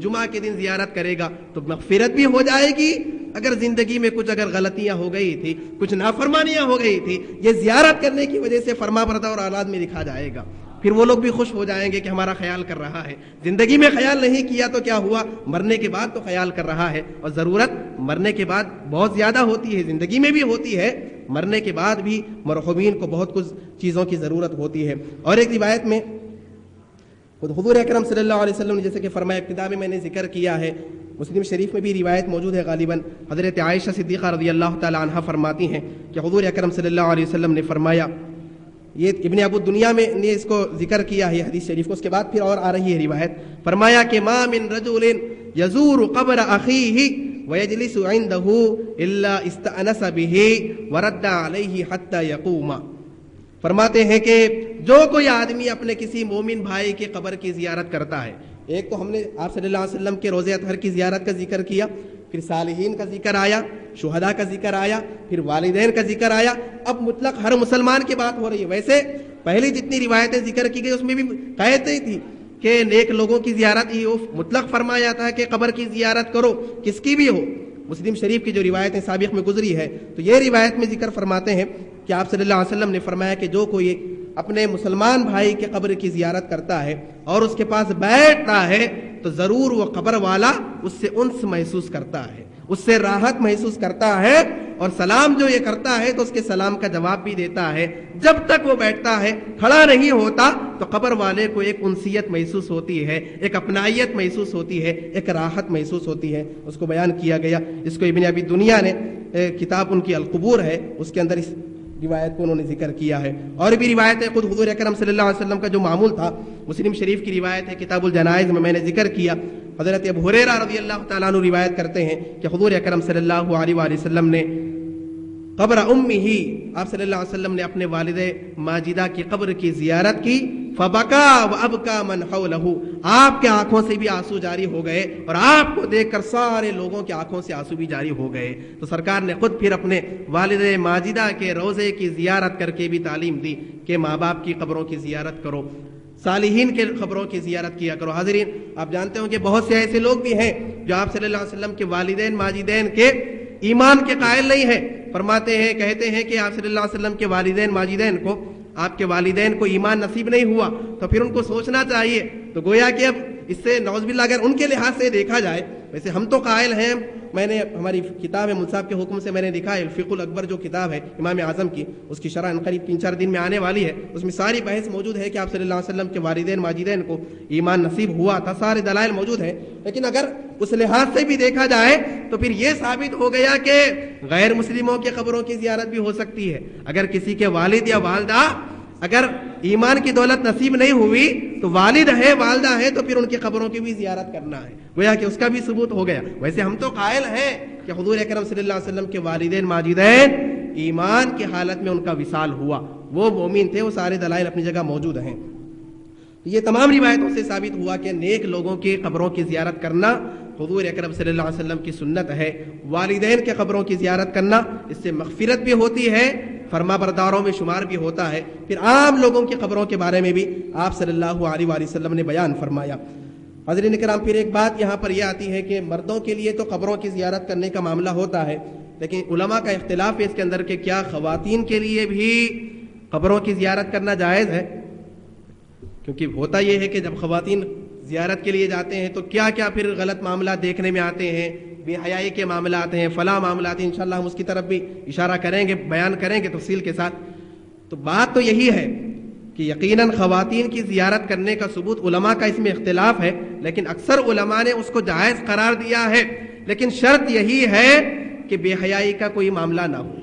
جمعہ کے دن زیارت کرے گا تو مغفرت بھی ہو جائے گی، اگر زندگی میں کچھ اگر غلطیاں ہو گئی تھی، کچھ نافرمانیاں ہو گئی تھی، یہ زیارت کرنے کی وجہ سے فرما بردار اور اولاد میں لکھا جائے گا۔ پھر وہ لوگ بھی خوش ہو جائیں گے کہ ہمارا خیال کر رہا ہے، زندگی میں خیال نہیں کیا تو کیا ہوا، مرنے کے بعد تو خیال کر رہا ہے، اور ضرورت مرنے کے بعد بہت زیادہ ہوتی ہے، زندگی میں بھی ہوتی ہے، مرنے کے بعد بھی مرحومین کو بہت کچھ چیزوں کی ضرورت ہوتی ہے۔ اور ایک روایت میں خود حضور اکرم صلی اللہ علیہ وسلم نے جیسے کہ فرمایا، ابتدا میں نے ذکر کیا ہے، مسلم شریف میں بھی روایت موجود ہے، غالباً حضرت عائشہ صدیقہ رضی اللہ تعالی عنہا فرماتی ہیں کہ حضور اکرم صلی اللہ علیہ وسلم نے فرمایا، یہ ابن ابو دنیا میں نے اس کو ذکر کیا ہے حدیث شریف کو، اس کے بعد پھر اور آ رہی ہے روایت، فرمایا کہ ما من رجل یزور قبر اخیہ ویجلس عنده الا استأنس به ورد علیہ حتی یقوم۔ فرماتے ہیں کہ جو کوئی آدمی اپنے کسی مومن بھائی کے قبر کی زیارت کرتا ہے، ایک تو ہم نے آپ صلی اللہ علیہ وسلم کے روضہ اطہر کی زیارت کا ذکر کیا، پھر صالحین کا ذکر آیا، شہداء کا ذکر آیا، پھر والدین کا ذکر آیا، اب مطلق ہر مسلمان کی بات ہو رہی ہے۔ ویسے پہلی جتنی روایتیں ذکر کی گئی اس میں بھی قید نہیں تھی کہ نیک لوگوں کی زیارت ہی ہو، مطلق فرمایا تھا کہ قبر کی زیارت کرو، کس کی بھی ہو۔ مسلم شریف کی جو روایتیں سابق میں گزری ہے تو یہ روایت میں ذکر فرماتے ہیں کہ آپ صلی اللہ علیہ وسلم نے فرمایا کہ جو کوئی اپنے مسلمان بھائی کے قبر کی زیارت کرتا ہے اور اس کے پاس بیٹھتا ہے تو ضرور وہ قبر والا اس سے انس محسوس کرتا ہے، اس سے راحت محسوس کرتا ہے، اور سلام جو یہ کرتا ہے تو اس کے سلام کا جواب بھی دیتا ہے۔ جب تک وہ بیٹھتا ہے، کھڑا نہیں ہوتا، تو قبر والے کو ایک انسیت محسوس ہوتی ہے، ایک اپنائیت محسوس ہوتی ہے، ایک راحت محسوس ہوتی ہے۔ اس کو بیان کیا گیا، اس کو ابن ابی دنیا نے کتاب ان کی القبور ہے اس کے اندر اس روایت کو انہوں نے ذکر کیا ہے۔ اور بھی روایت ہے، خود حضور اکرم صلی اللہ علیہ وسلم کا جو معمول تھا، مسلم شریف کی روایت ہے، کتاب الجنائز میں نے ذکر کیا، حضرت ابو ہریرہ رضی اللہ تعالیٰ عنہ روایت کرتے ہیں کہ حضور اکرم صلی اللہ علیہ وآلہ وسلم نے قبر امہ، آپ صلی اللہ علیہ وسلم نے اپنے والد ماجدہ کی قبر کی زیارت کی، فبکا وابکا من حولہ، آپ کے آنکھوں سے بھی آنسو جاری ہو گئے اور آپ کو دیکھ کر سارے لوگوں کے آنکھوں سے آنسو بھی جاری ہو گئے۔ تو سرکار نے خود پھر اپنے والد ماجدہ کے روضے کی زیارت کر کے بھی تعلیم دی کہ ماں باپ کی قبروں کی زیارت کرو، صالحین کے قبروں کی زیارت کیا کرو۔ حاضرین، آپ جانتے ہوں کہ بہت سے ایسے لوگ بھی ہیں جو آپ صلی اللہ علیہ وسلم کے والدین ماجدین کے ایمان کے قائل نہیں ہیں، فرماتے ہیں، کہتے ہیں کہ آپ صلی اللہ علیہ وسلم کے والدین ماجدین کو، آپ کے والدین کو ایمان نصیب نہیں ہوا تو پھر ان کو سوچنا چاہیے۔ تو گویا کہ اب اس سے نعوذ باللہ اگر ان کے لحاظ سے دیکھا جائے، ویسے ہم تو قائل ہیں، میں نے ہماری کتاب ہے مصعب کے حکم سے میں نے لکھا ہے الفقہ الاکبر جو کتاب ہے امام اعظم کی، اس کی شرح قریب 3-4 دن میں آنے والی ہے، اس میں ساری بحث موجود ہے کہ آپ صلی اللہ علیہ وسلم کے والدین ماجدین کو ایمان نصیب ہوا تھا، سارے دلائل موجود ہیں۔ لیکن اگر اس لحاظ سے بھی دیکھا جائے تو پھر یہ ثابت ہو گیا کہ غیر مسلموں کے قبروں کی زیارت بھی ہو سکتی ہے۔ اگر کسی کے والد یا والدہ اگر ایمان کی دولت نصیب نہیں ہوئی تو والد ہے والدہ ہے تو پھر ان کی قبروں کی بھی زیارت کرنا ہے، گویا کہ اس کا بھی ثبوت ہو گیا۔ ویسے ہم تو قائل ہیں کہ حضور اکرم صلی اللہ علیہ وسلم کے والدین ماجدین ایمان کی حالت میں ان کا وصال ہوا، وہ مومن تھے، وہ سارے دلائل اپنی جگہ موجود ہیں۔ یہ تمام روایتوں سے ثابت ہوا کہ نیک لوگوں کی قبروں کی زیارت کرنا حضور اکرم صلی اللہ علیہ وسلم کی سنت ہے۔ والدین کے قبروں کی زیارت کرنا، اس سے مغفرت بھی ہوتی ہے، فرما برداروں میں شمار بھی ہوتا ہے۔ پھر عام لوگوں کی قبروں کے بارے میں بھی آپ صلی اللہ علیہ وآلہ وسلم نے بیان فرمایا۔ حضرین کرام، پھر ایک بات یہاں پر یہ آتی ہے کہ مردوں کے لیے تو قبروں کی زیارت کرنے کا معاملہ ہوتا ہے، لیکن علماء کا اختلاف ہے اس کے اندر کہ کیا خواتین کے لیے بھی قبروں کی زیارت کرنا جائز ہے؟ کیونکہ ہوتا یہ ہے کہ جب خواتین زیارت کے لیے جاتے ہیں تو کیا کیا پھر غلط معاملات دیکھنے میں آتے ہیں، بے حیائی کے معاملات ہیں، فلاں معاملات ہیں، انشاءاللہ ہم اس کی طرف بھی اشارہ کریں گے، بیان کریں گے تفصیل کے ساتھ۔ تو بات تو یہی ہے کہ یقیناً خواتین کی زیارت کرنے کا ثبوت، علماء کا اس میں اختلاف ہے، لیکن اکثر علماء نے اس کو جائز قرار دیا ہے، لیکن شرط یہی ہے کہ بے حیائی کا کوئی معاملہ نہ ہو۔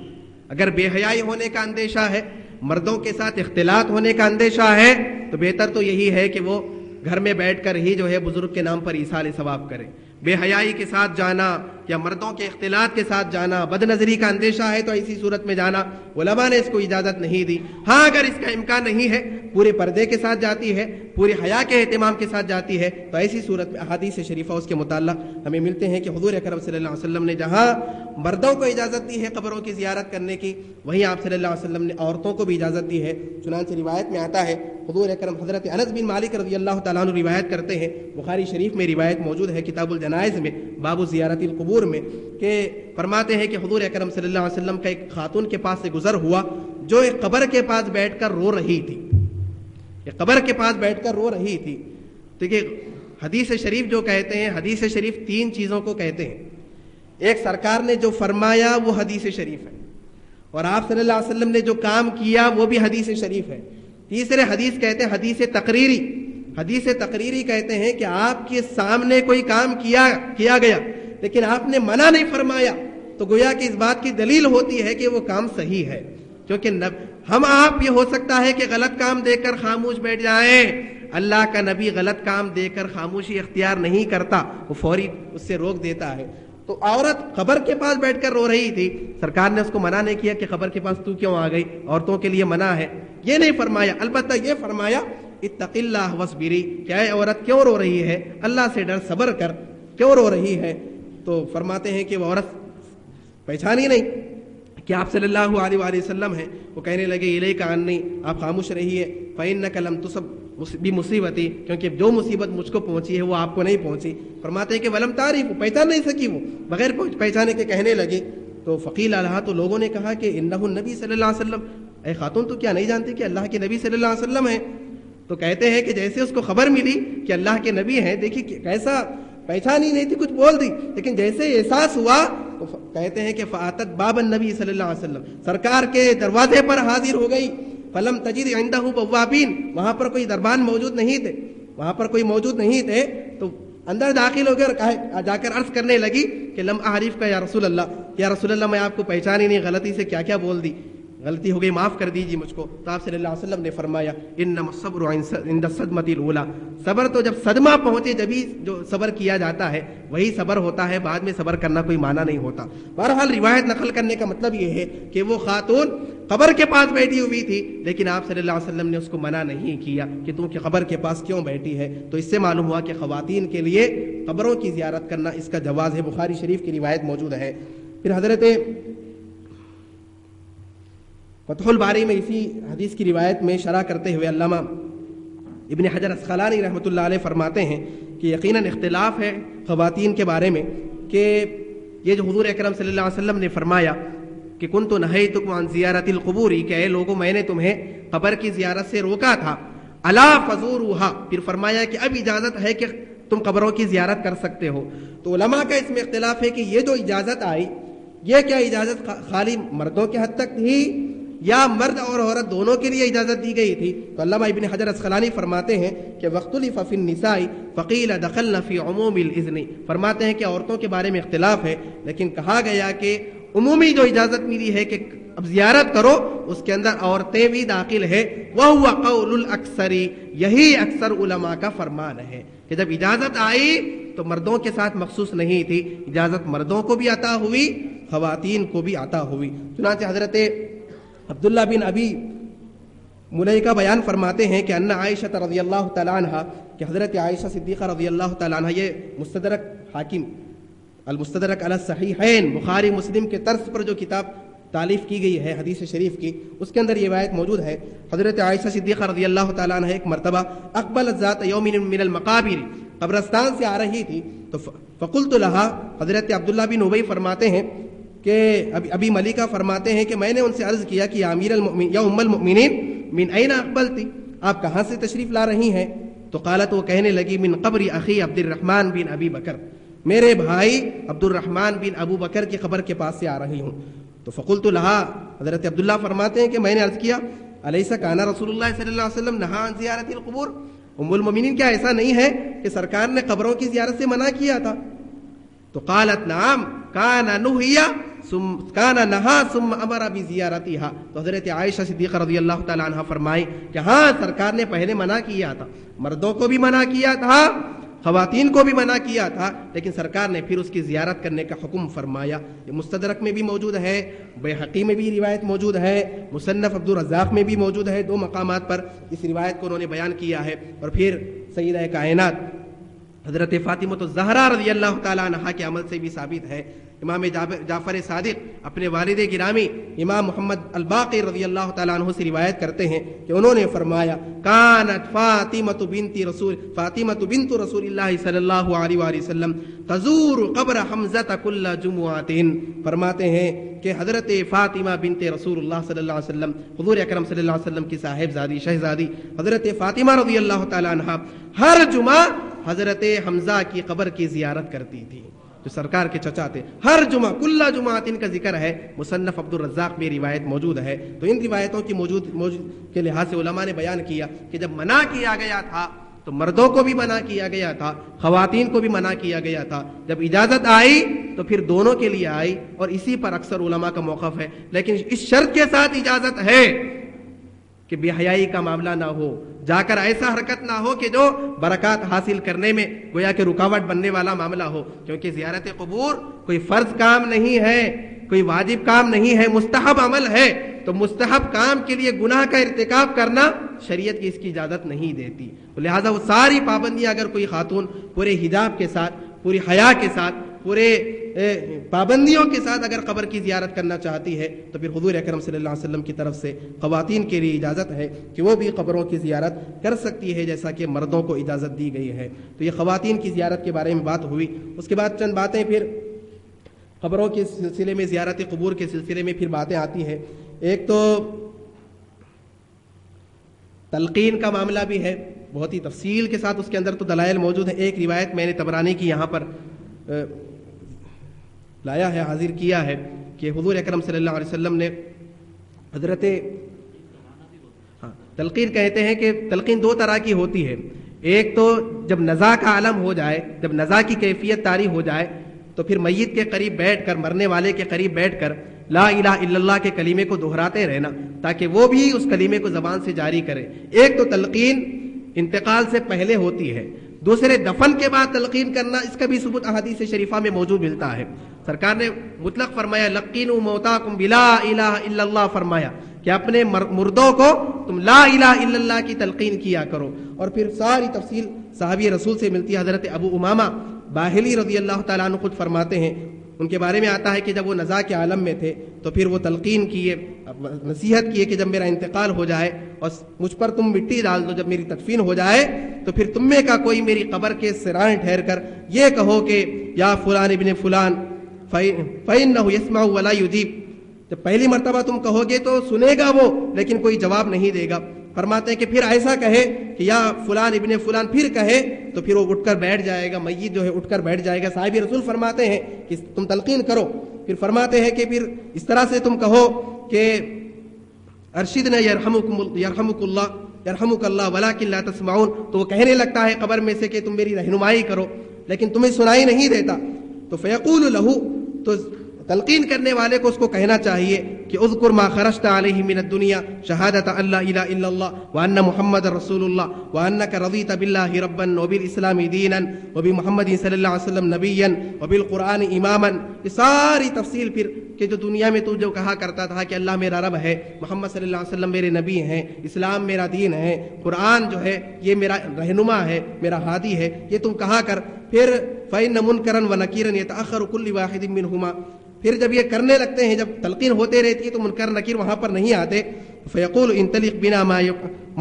اگر بے حیائی ہونے کا اندیشہ ہے، مردوں کے ساتھ اختلاط ہونے کا اندیشہ ہے، تو بہتر تو یہی ہے کہ وہ گھر میں بیٹھ کر ہی جو ہے بزرگ کے نام پر ایصال ثواب کرے۔ بے حیائی کے ساتھ جانا، یا مردوں کے اختلاط کے ساتھ جانا، بد نظری کا اندیشہ ہے تو ایسی صورت میں جانا، علماء نے اس کو اجازت نہیں دی۔ ہاں اگر اس کا امکان نہیں ہے، پورے پردے کے ساتھ جاتی ہے، پورے حیا کے اہتمام کے ساتھ جاتی ہے، تو ایسی صورت میں احادیث شریفہ اس کے متعلق ہمیں ملتے ہیں کہ حضور اکرم صلی اللہ علیہ وسلم نے جہاں مردوں کو اجازت دی ہے قبروں کی زیارت کرنے کی، وہیں آپ صلی اللہ علیہ وسلم نے عورتوں کو بھی اجازت دی ہے۔ چنانچہ روایت میں آتا ہے، حضور اکرم حضرت انس بن مالک رضی اللہ تعالیٰ عنہ روایت کرتے ہیں، بخاری شریف میں روایت موجود ہے کتاب الجنائز میں باب زیارت القبور میں، کہ فرماتے ہیں کہ حضور اکرم صلی اللہ علیہ وسلم کا ایک خاتون کے پاس سے گزر ہوا جو ایک قبر کے پاس بیٹھ کر رو رہی تھی، ایک قبر کے پاس بیٹھ کر رو رہی تھی۔ دیکھیے حدیث شریف جو کہتے ہیں، حدیث شریف تین چیزوں کو کہتے ہیں، ایک سرکار نے جو فرمایا وہ حدیث شریف ہے، اور آپ صلی اللہ علیہ وسلم نے جو کام کیا وہ بھی حدیث شریف ہے۔ تیسرے حدیث کہتے ہیں حدیث تقریری، حدیث تقریری کہتے ہیں کہ آپ کے سامنے کوئی کام کیا گیا لیکن آپ نے منع نہیں فرمایا، تو گویا کہ اس بات کی دلیل ہوتی ہے کہ وہ کام صحیح ہے، کیونکہ ہم آپ یہ ہو سکتا ہے کہ غلط کام دیکھ کر خاموش بیٹھ جائیں، اللہ کا نبی غلط کام دیکھ کر خاموشی اختیار نہیں کرتا، وہ فوری اس سے روک دیتا ہے۔ تو عورت قبر کے پاس بیٹھ کر رو رہی تھی، سرکار نے اس کو منع نہیں کیا کہ قبر کے پاس تو کیوں آ گئی، عورتوں کے لیے منع ہے، یہ نہیں فرمایا، البتہ یہ فرمایا اتق اللہ واصبری، کیا ہے عورت کیوں رو رہی ہے، اللہ سے ڈر، صبر کر، کیوں رو رہی ہے؟ تو فرماتے ہیں کہ وہ عورت پہچانی نہیں کہ آپ صلی اللہ علیہ وآلہ وسلم ہیں، وہ کہنے لگے الیک عنی، آپ خاموش رہیے، فإنک لم تصب بمصیبتی، کیونکہ جو مصیبت مجھ کو پہنچی ہے وہ آپ کو نہیں پہنچی۔ فرماتے ہیں کہ ولم تعریف، پہچان نہیں سکی، وہ بغیر پہچانے کے کہنے لگی۔ تو فقیل لها، تو لوگوں نے کہا کہ انہ النبی صلی اللہ علیہ وسلم، اے خاتون تو کیا نہیں جانتی کہ اللہ کے نبی صلی اللہ علیہ وسلم ہیں؟ تو کہتے ہیں کہ جیسے اس کو خبر ملی کہ اللہ کے نبی ہیں، دیکھیے کیسا، پہچان ہی نہیں تھی، کچھ بول دی، لیکن جیسے احساس ہوا تو کہتے ہیں کہ فاتت باب النبی صلی اللہ علیہ وسلم، سرکار کے دروازے پر حاضر ہو گئی، فلم تجد عندہ بوابین، وہاں پر کوئی دربان موجود نہیں تھے، وہاں پر کوئی موجود نہیں تھے، تو اندر داخل ہو گئے اور جا کر عرض کرنے لگی کہ لم اعرف کا یا رسول اللہ، یا رسول اللہ میں آپ کو پہچان ہی نہیں، غلطی سے کیا کیا بول دی، غلطی ہو گئی، معاف کر دیجیے مجھ کو۔ تو آپ صلی اللہ علیہ وسلم نے فرمایا انما الصبر عند الصدمة الاولى، صبر تو جب صدمہ پہنچے جبھی جو صبر کیا جاتا ہے وہی صبر ہوتا ہے، بعد میں صبر کرنا کوئی معنی نہیں ہوتا۔ بہرحال روایت نقل کرنے کا مطلب یہ ہے کہ وہ خاتون قبر کے پاس بیٹھی ہوئی تھی، لیکن آپ صلی اللہ علیہ وسلم نے اس کو منع نہیں کیا کہ تم کہ قبر کے پاس کیوں بیٹھی ہے۔ تو اس سے معلوم ہوا کہ خواتین کے لیے قبروں کی زیارت کرنا اس کا جواز ہے، بخاری شریف کی روایت موجود ہے۔ پھر حضرت فتح الباری میں اسی حدیث کی روایت میں شرح کرتے ہوئے علامہ ابن حجر اسقلانی رحمۃ اللہ علیہ فرماتے ہیں کہ یقیناً اختلاف ہے خواتین کے بارے میں، کہ یہ جو حضور اکرم صلی اللہ علیہ وسلم نے فرمایا کہ کنت نہیتکم عن زیارت القبور، کہ اے لوگوں میں نے تمہیں قبر کی زیارت سے روکا تھا، الا فزوروها، پھر فرمایا کہ اب اجازت ہے کہ تم قبروں کی زیارت کر سکتے ہو۔ تو علماء کا اس میں اختلاف ہے کہ یہ جو اجازت آئی، یہ کیا اجازت خالی مردوں کے حد تک تھی یا مرد اور عورت دونوں کے لیے اجازت دی گئی تھی؟ تو علامہ ابن حجر اسقلانی فرماتے ہیں کہ واختلف فی النساء فقیل دخلن فی عموم الاذن، فرماتے ہیں کہ عورتوں کے بارے میں اختلاف ہے، لیکن کہا گیا کہ عمومی جو اجازت ملی ہے کہ اب زیارت کرو اس کے اندر عورتیں بھی داخل ہے، وہو قول الاکثر، یہی اکثر علماء کا فرمان ہے کہ جب اجازت آئی تو مردوں کے ساتھ مخصوص نہیں تھی، اجازت مردوں کو بھی عطا ہوئی، خواتین کو بھی عطا ہوئی۔ چنانچہ حضرت عبداللہ بن ابی ملیکہ بیان فرماتے ہیں کہ ان عائشہ رضی اللہ تعالیٰ عنہ، کہ حضرت عائشہ صدیقہ رضی اللہ تعالیٰ عنہ، یہ مستدرک حاکم المستدرک علی الصحیحین، بخاری مسلم کے طرز پر جو کتاب تالیف کی گئی ہے حدیث شریف کی، اس کے اندر یہ روایت موجود ہے، حضرت عائشہ صدیقہ رضی اللہ تعالیٰ عنہ ایک مرتبہ اقبلت ذات یوم من المقابر، قبرستان سے آ رہی تھی، تو فقلت لها، حضرت عبداللہ بن ابی فرماتے ہیں کہ ابی ملیکہ فرماتے ہیں کہ میں نے ان سے عرض کیا کہ امیر المؤمنین یا ام المؤمنین من این اقبلتی، آپ کہاں سے تشریف لا رہی ہیں؟ تو قالت، وہ کہنے لگی من قبر اخی عبد الرحمن بن ابی بکر، میرے بھائی عبد الرحمن بن ابو بکر کی قبر کے پاس سے آ رہی ہوں۔ تو فقلت لها، حضرت عبداللہ فرماتے ہیں کہ میں نے عرض کیا الیس کان رسول اللہ صلی اللہ علیہ وسلم نہا عن زیارت القبور، ام المؤمنین کیا ایسا نہیں ہے کہ سرکار نے قبروں کی زیارت سے منع کیا تھا؟ تو قالت نعم کان نہیا کان نہا ثم امر بزیارتها، تو حضرت عائشہ صدیقہ رضی اللہ تعالی عنہ فرمائی کہ ہاں سرکار نے پہلے منع کیا تھا، مردوں کو بھی منع کیا تھا، خواتین کو بھی منع کیا تھا، لیکن سرکار نے پھر اس کی زیارت کرنے کا حکم فرمایا۔ یہ مستدرک میں بھی موجود ہے، بیہقی میں بھی روایت موجود ہے، مصنف عبدالرزاق میں بھی موجود ہے، 2 مقامات پر اس روایت کو انہوں نے بیان کیا ہے۔ اور پھر سیدہ کائنات حضرت فاطمہ الزہرا رضی اللہ تعالیٰ عنہا کے عمل سے بھی ثابت ہے۔ امام جعفر صادق اپنے والد گرامی امام محمد الباقر رضی اللہ تعالیٰ عنہ سے روایت کرتے ہیں کہ انہوں نے فرمایا کانت فاطمۃ بنت رسول اللہ صلی اللہ علیہ وآلہ وسلم تزور قبر حمزہ کل جمعۃ، فرماتے ہیں کہ حضرت فاطمہ بنت رسول اللہ صلی اللہ علیہ وسلم، حضور اکرم صلی اللہ علیہ وسلم کی صاحبزادی شہزادی حضرت فاطمہ رضی اللہ تعالیٰ عنہا ہر جمعہ حضرت حمزہ کی قبر کی زیارت کرتی تھی، جو سرکار کے چچا تھے۔ ہر جمعہ کل جمعات ان کا ذکر ہے، مصنف عبدالرزاق میں روایت موجود ہے۔ تو ان روایتوں کی موجود کے لحاظ سے علماء نے بیان کیا کہ جب منع کیا گیا تھا تو مردوں کو بھی منع کیا گیا تھا، خواتین کو بھی منع کیا گیا تھا، جب اجازت آئی تو پھر دونوں کے لیے آئی، اور اسی پر اکثر علماء کا موقف ہے۔ لیکن اس شرط کے ساتھ اجازت ہے کہ بے حیائی کا معاملہ نہ ہو، جا کر ایسا حرکت نہ ہو کہ جو برکات حاصل کرنے میں گویا کہ رکاوٹ بننے والا معاملہ ہو، کیونکہ زیارت قبور کوئی فرض کام نہیں ہے، کوئی واجب کام نہیں ہے، مستحب عمل ہے۔ تو مستحب کام کے لیے گناہ کا ارتکاب کرنا شریعت کی اس کی اجازت نہیں دیتی، لہٰذا وہ ساری پابندیاں اگر کوئی خاتون پورے حجاب کے ساتھ، پوری حیا کے ساتھ، پورے پابندیوں کے ساتھ اگر قبر کی زیارت کرنا چاہتی ہے تو پھر حضور اکرم صلی اللہ علیہ وسلم کی طرف سے خواتین کے لیے اجازت ہے کہ وہ بھی قبروں کی زیارت کر سکتی ہے، جیسا کہ مردوں کو اجازت دی گئی ہے۔ تو یہ خواتین کی زیارت کے بارے میں بات ہوئی۔ اس کے بعد چند باتیں پھر قبروں کے سلسلے میں، زیارت قبور کے سلسلے میں پھر باتیں آتی ہیں۔ ایک تو تلقین کا معاملہ بھی ہے، بہت ہی تفصیل کے ساتھ اس کے اندر تو دلائل موجود ہیں۔ ایک روایت میں نے طبرانی کی یہاں پر لایا ہے، حاضر کیا ہے کہ حضور اکرم صلی اللہ علیہ وسلم نے حضرت تلقین کہتے ہیں کہ تلقین 2 طرح کی ہوتی ہے۔ ایک تو جب نزا کا عالم ہو جائے، جب نزا کی کیفیت طاری ہو جائے تو پھر میت کے قریب بیٹھ کر، مرنے والے کے قریب بیٹھ کر لا الہ الا اللہ کے کلمے کو دہراتے رہنا تاکہ وہ بھی اس کلمے کو زبان سے جاری کرے۔ ایک تو تلقین انتقال سے پہلے ہوتی ہے، دوسرے دفن کے بعد تلقین کرنا، اس کا بھی ثبوت احادیث شریفہ میں موجود ملتا ہے۔ سرکار نے مطلق فرمایا لقینوا موتاکم بلا الہ الا اللہ، فرمایا کہ اپنے مردوں کو تم لا الہ الا اللہ کی تلقین کیا کرو۔ اور پھر ساری تفصیل صحابی رسول سے ملتی ہے۔ حضرت ابو امامہ باہلی رضی اللہ تعالیٰ عنہ خود فرماتے ہیں، ان کے بارے میں آتا ہے کہ جب وہ نزا کے عالم میں تھے تو پھر وہ تلقین کیے، نصیحت کیے کہ جب میرا انتقال ہو جائے اور مجھ پر تم مٹی ڈال دو، جب میری تدفین ہو جائے تو پھر تم میں کا کوئی میری قبر کے سرائیں ٹھہر کر یہ کہو کہ یا فلان ابن فلان فإنہ یسمع ولا یجیب، جب پہلی مرتبہ تم کہو گے تو سنے گا وہ، لیکن کوئی جواب نہیں دے گا۔ فرماتے ہیں کہ پھر ایسا کہے کہ یا فلان ابن فلان، پھر کہے تو پھر وہ اٹھ کر بیٹھ جائے گا، میت جو ہے اٹھ کر بیٹھ جائے گا۔ صاحب رسول فرماتے ہیں کہ تم تلقین کرو، پھر فرماتے ہیں کہ پھر اس طرح سے تم کہو کہ ارشدنا یرحمک اللہ ولکن لا تسمعون، تو وہ کہنے لگتا ہے قبر میں سے کہ تم میری رہنمائی کرو، لیکن تمہیں سنائی نہیں دیتا۔ تو فیقول لہ، تو تلقین کرنے والے کو اس کو کہنا چاہیے کہ اذکر ما خرجت علیہ من الدنیا شہادت ان لا الہ الا اللہ وان محمد رسول اللہ وانک رضیت باللہ ربا وبالاسلام دینا وبمحمد صلی اللہ علیہ وسلم نبیا وبالقرآن اماما۔ یہ ساری تفصیل پھر کہ جو دنیا میں تو جو کہا کرتا تھا کہ اللہ میرا رب ہے، محمد صلی اللہ علیہ وسلم میرے نبی ہیں، اسلام میرا دین ہے، قرآن جو ہے یہ میرا رہنما ہے، میرا ہادی ہے، یہ تم کہا کر۔ پھر فإن منکرا ونکیرا یتأخر کل واحد منہما، پھر جب یہ کرنے لگتے ہیں، جب تلقین ہوتے رہتی ہے تو منکر نکیر وہاں پر نہیں آتے۔ فیقول انطلق بنا ما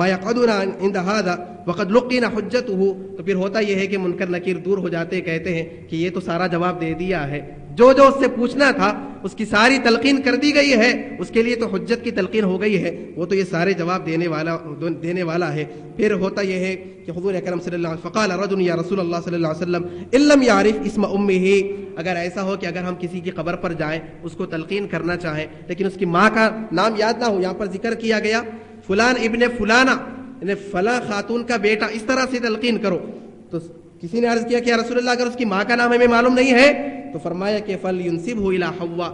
یقعدنا عند هذا وقد لقینا حجته، تو پھر ہوتا یہ ہے کہ منکر نکیر دور ہو جاتے، کہتے ہیں کہ یہ تو سارا جواب دے دیا ہے، جو جو اس سے پوچھنا تھا اس کی ساری تلقین کر دی گئی ہے، اس کے لیے تو حجت کی تلقین ہو گئی ہے، وہ تو یہ سارے جواب دینے والا ہے۔ پھر ہوتا یہ ہے کہ حضور اکرم صلی اللہ علیہ وسلم فقال رجل یا رسول اللہ صلی اللہ علیہ وسلم ان لم یعرف اسم امہ، اگر ایسا ہو کہ اگر ہم کسی کی قبر پر جائیں، اس کو تلقین کرنا چاہیں لیکن اس کی ماں کا نام یاد نہ ہو، یہاں پر ذکر کیا گیا فلان ابن فلانہ، یعنی فلاں خاتون کا بیٹا، اس طرح سے تلقین کرو۔ تو کسی نے عرض کیا کہ یا رسول اللہ اگر اس کی ماں کا نام ہمیں معلوم نہیں ہے، تو فرمایا کہ فَلْيُنْسِبْهُ إِلَىٰ حَوَّا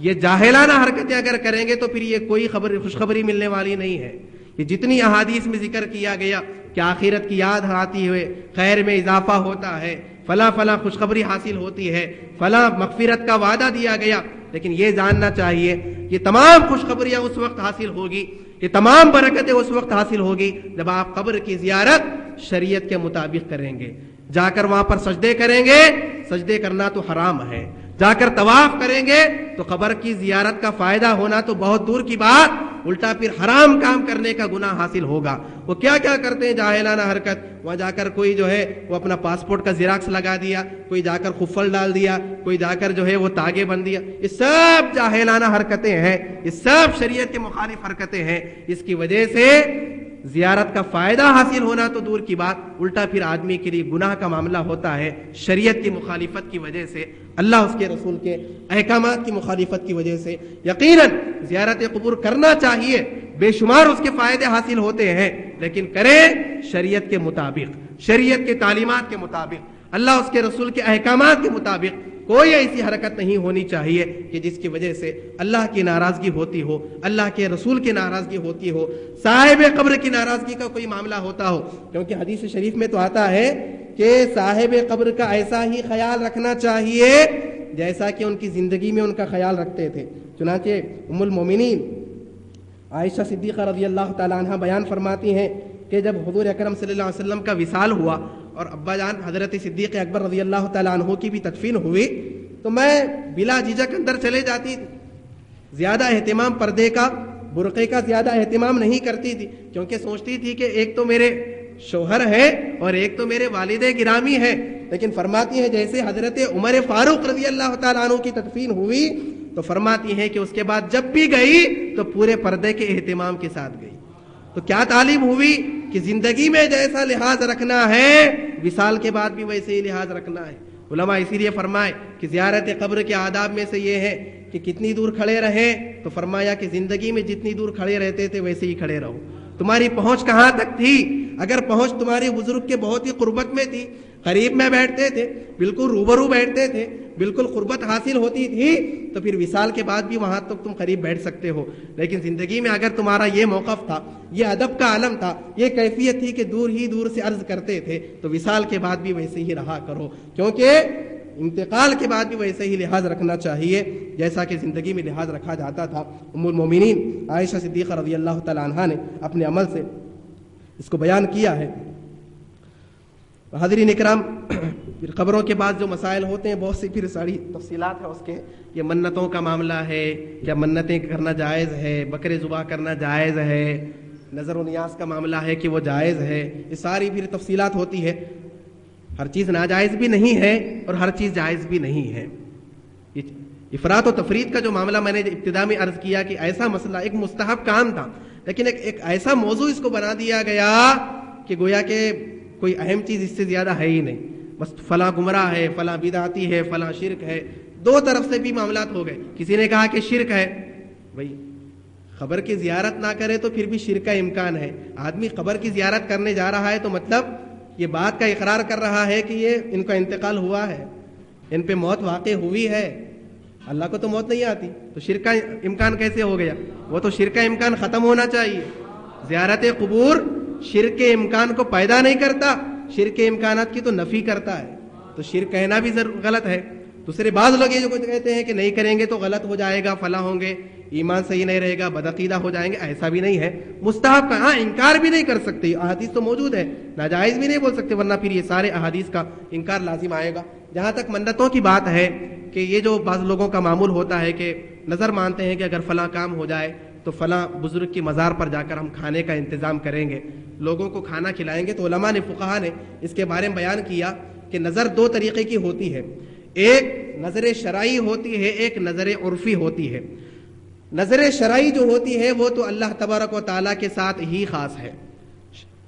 یہ جاہلانہ حرکتیں اگر کریں گے تو پھر یہ کوئی خوشخبری ملنے والی نہیں ہے. یہ جتنی احادیث میں ذکر کیا گیا کہ آخرت کی یاد آتی ہوئے خیر میں اضافہ ہوتا ہے، فلاں فلاں خوشخبری حاصل ہوتی ہے، فلاں مغفرت کا وعدہ دیا گیا، لیکن یہ جاننا چاہیے یہ تمام خوشخبریاں اس وقت حاصل ہوگی، یہ تمام برکتیں اس وقت حاصل ہوگی جب آپ قبر کی زیارت شریعت کے مطابق کریں گے. جا کر وہاں پر سجدے کریں گے، سجدے کرنا تو حرام ہے. جا کر طواف کریں گے تو قبر کی زیارت کا فائدہ ہونا تو بہت دور کی بات، الٹا پھر حرام کام کرنے کا گناہ حاصل ہوگا. وہ کیا کیا کرتے ہیں جاہلانہ حرکت، وہاں جا کر کوئی جو ہے وہ اپنا پاسپورٹ کا زیراکس لگا دیا، کوئی جا کر خفل ڈال دیا، کوئی جا کر جو ہے وہ تاگے بن دیا. یہ سب جاہلانہ حرکتیں ہیں، یہ سب شریعت کے مخالف حرکتیں ہیں. اس کی وجہ سے زیارت کا فائدہ حاصل ہونا تو دور کی بات، الٹا پھر آدمی کے لیے گناہ کا معاملہ ہوتا ہے. شریعت کی مخالفت کی وجہ سے، اللہ اس کے رسول کے احکامات کی مخالفت کی وجہ سے. یقیناً زیارت قبور کرنا چاہیے، بے شمار اس کے فائدے حاصل ہوتے ہیں، لیکن کریں شریعت کے مطابق، شریعت کے تعلیمات کے مطابق، اللہ اس کے رسول کے احکامات کے مطابق. کوئی ایسی حرکت نہیں ہونی چاہیے کہ جس کی وجہ سے اللہ کی ناراضگی ہوتی ہو، اللہ کے رسول کی ناراضگی ہوتی ہو، صاحب قبر کی ناراضگی کا کوئی معاملہ ہوتا ہو. کیونکہ حدیث شریف میں تو آتا ہے کہ صاحب قبر کا ایسا ہی خیال رکھنا چاہیے جیسا کہ ان کی زندگی میں ان کا خیال رکھتے تھے. چنانچہ ام المومنین عائشہ صدیقہ رضی اللہ تعالیٰ عنہ بیان فرماتی ہیں کہ جب حضور اکرم صلی اللہ علیہ وسلم کا وصال ہوا اور ابا جان حضرت صدیق اکبر رضی اللہ تعالیٰ عنہ کی بھی تدفین ہوئی تو میں بلا جھجک اندر چلے جاتی تھی. زیادہ اہتمام پردے کا، برقعے کا زیادہ اہتمام نہیں کرتی تھی، کیونکہ سوچتی تھی کہ ایک تو میرے شوہر ہے اور ایک تو میرے والد گرامی ہے. لیکن فرماتی ہیں جیسے حضرت عمر فاروق رضی اللہ تعالیٰ عنہ کی تدفین ہوئی تو فرماتی ہیں کہ اس کے بعد جب بھی گئی تو پورے پردے کے اہتمام کے ساتھ گئی. تو کیا تعلیم ہوئی کہ زندگی میں جیسا لحاظ رکھنا ہے وصال کے بعد بھی ویسے ہی لحاظ رکھنا ہے. علماء اسی لیے فرمائے کہ زیارت قبر کے آداب میں سے یہ ہے کہ کتنی دور کھڑے رہیں، تو فرمایا کہ زندگی میں جتنی دور کھڑے رہتے تھے ویسے ہی کھڑے رہو. تمہاری پہنچ کہاں تک تھی؟ اگر پہنچ تمہاری بزرگ کے بہت ہی قربت میں تھی، قریب میں بیٹھتے تھے، بالکل روبرو بیٹھتے تھے، بالکل قربت حاصل ہوتی تھی، تو پھر وصال کے بعد بھی وہاں تک تم قریب بیٹھ سکتے ہو. لیکن زندگی میں اگر تمہارا یہ موقف تھا، یہ ادب کا عالم تھا، یہ کیفیت تھی کہ دور ہی دور سے عرض کرتے تھے، تو وصال کے بعد بھی ویسے ہی رہا کرو، کیونکہ انتقال کے بعد بھی ویسے ہی لحاظ رکھنا چاہیے جیسا کہ زندگی میں لحاظ رکھا جاتا تھا. ام المومنین عائشہ صدیقہ رضی اللہ تعالیٰ عنہا نے اپنے عمل سے اس کو بیان کیا ہے. حاضرین اکرام، پھر قبروں کے بعد جو مسائل ہوتے ہیں بہت سی پھر ساری تفصیلات ہیں اس کے. یہ منتوں کا معاملہ ہے، کیا منتیں کرنا جائز ہے، بکرے ذبح کرنا جائز ہے، نظر و نیاز کا معاملہ ہے کہ وہ جائز ہے، یہ ساری پھر تفصیلات ہوتی ہے. ہر چیز ناجائز بھی نہیں ہے اور ہر چیز جائز بھی نہیں ہے. افراط و تفرید کا جو معاملہ میں نے ابتدا میں عرض کیا کہ ایسا مسئلہ ایک مستحب کام تھا، لیکن ایک ایسا موضوع اس کو بنا دیا گیا کہ گویا کہ کوئی اہم چیز اس سے زیادہ ہے ہی نہیں. بس فلاں گمراہ ہے، فلاں بدعتی ہے، فلاں شرک ہے، دو طرف سے بھی معاملات ہو گئے. کسی نے کہا کہ شرک ہے، بھائی قبر کی زیارت نہ کرے تو پھر بھی شرک کا امکان ہے. آدمی قبر کی زیارت کرنے جا رہا ہے تو مطلب یہ بات کا اقرار کر رہا ہے کہ یہ ان کا انتقال ہوا ہے، ان پہ موت واقع ہوئی ہے. اللہ کو تو موت نہیں آتی، تو شرک کا امکان کیسے ہو گیا؟ وہ تو شرک کا امکان ختم ہونا چاہیے. زیارت قبور شرک کے امکان کو پیدا نہیں کرتا، شرک کے امکانات کی تو نفی کرتا ہے. تو شرک کہنا بھی غلط ہے. دوسرے بعض لوگ یہ جو کہتے ہیں کہ نہیں کریں گے تو غلط ہو جائے گا، فلاں ہوں گے، ایمان صحیح نہیں رہے گا، بدعقیدہ ہو جائیں گے. ایسا بھی نہیں ہے. مستحب کا ہاں انکار بھی نہیں کر سکتے، احادیث تو موجود ہے، ناجائز بھی نہیں بول سکتے، ورنہ پھر یہ سارے احادیث کا انکار لازم آئے گا. جہاں تک منتوں کی بات ہے کہ یہ جو بعض لوگوں کا معمول ہوتا ہے کہ نظر مانتے ہیں کہ اگر فلاں کام ہو جائے تو فلاں بزرگ کی مزار پر جا کر ہم کھانے کا انتظام کریں گے، لوگوں کو کھانا کھلائیں گے. تو علماء نے، فقہا نے اس کے بارے میں بیان کیا کہ نظر دو طریقے کی ہوتی ہے. ایک نظر شرعی ہوتی ہے، ایک نظر عرفی ہوتی ہے. نظر شرعی جو ہوتی ہے وہ تو اللہ تبارک و تعالیٰ کے ساتھ ہی خاص ہے.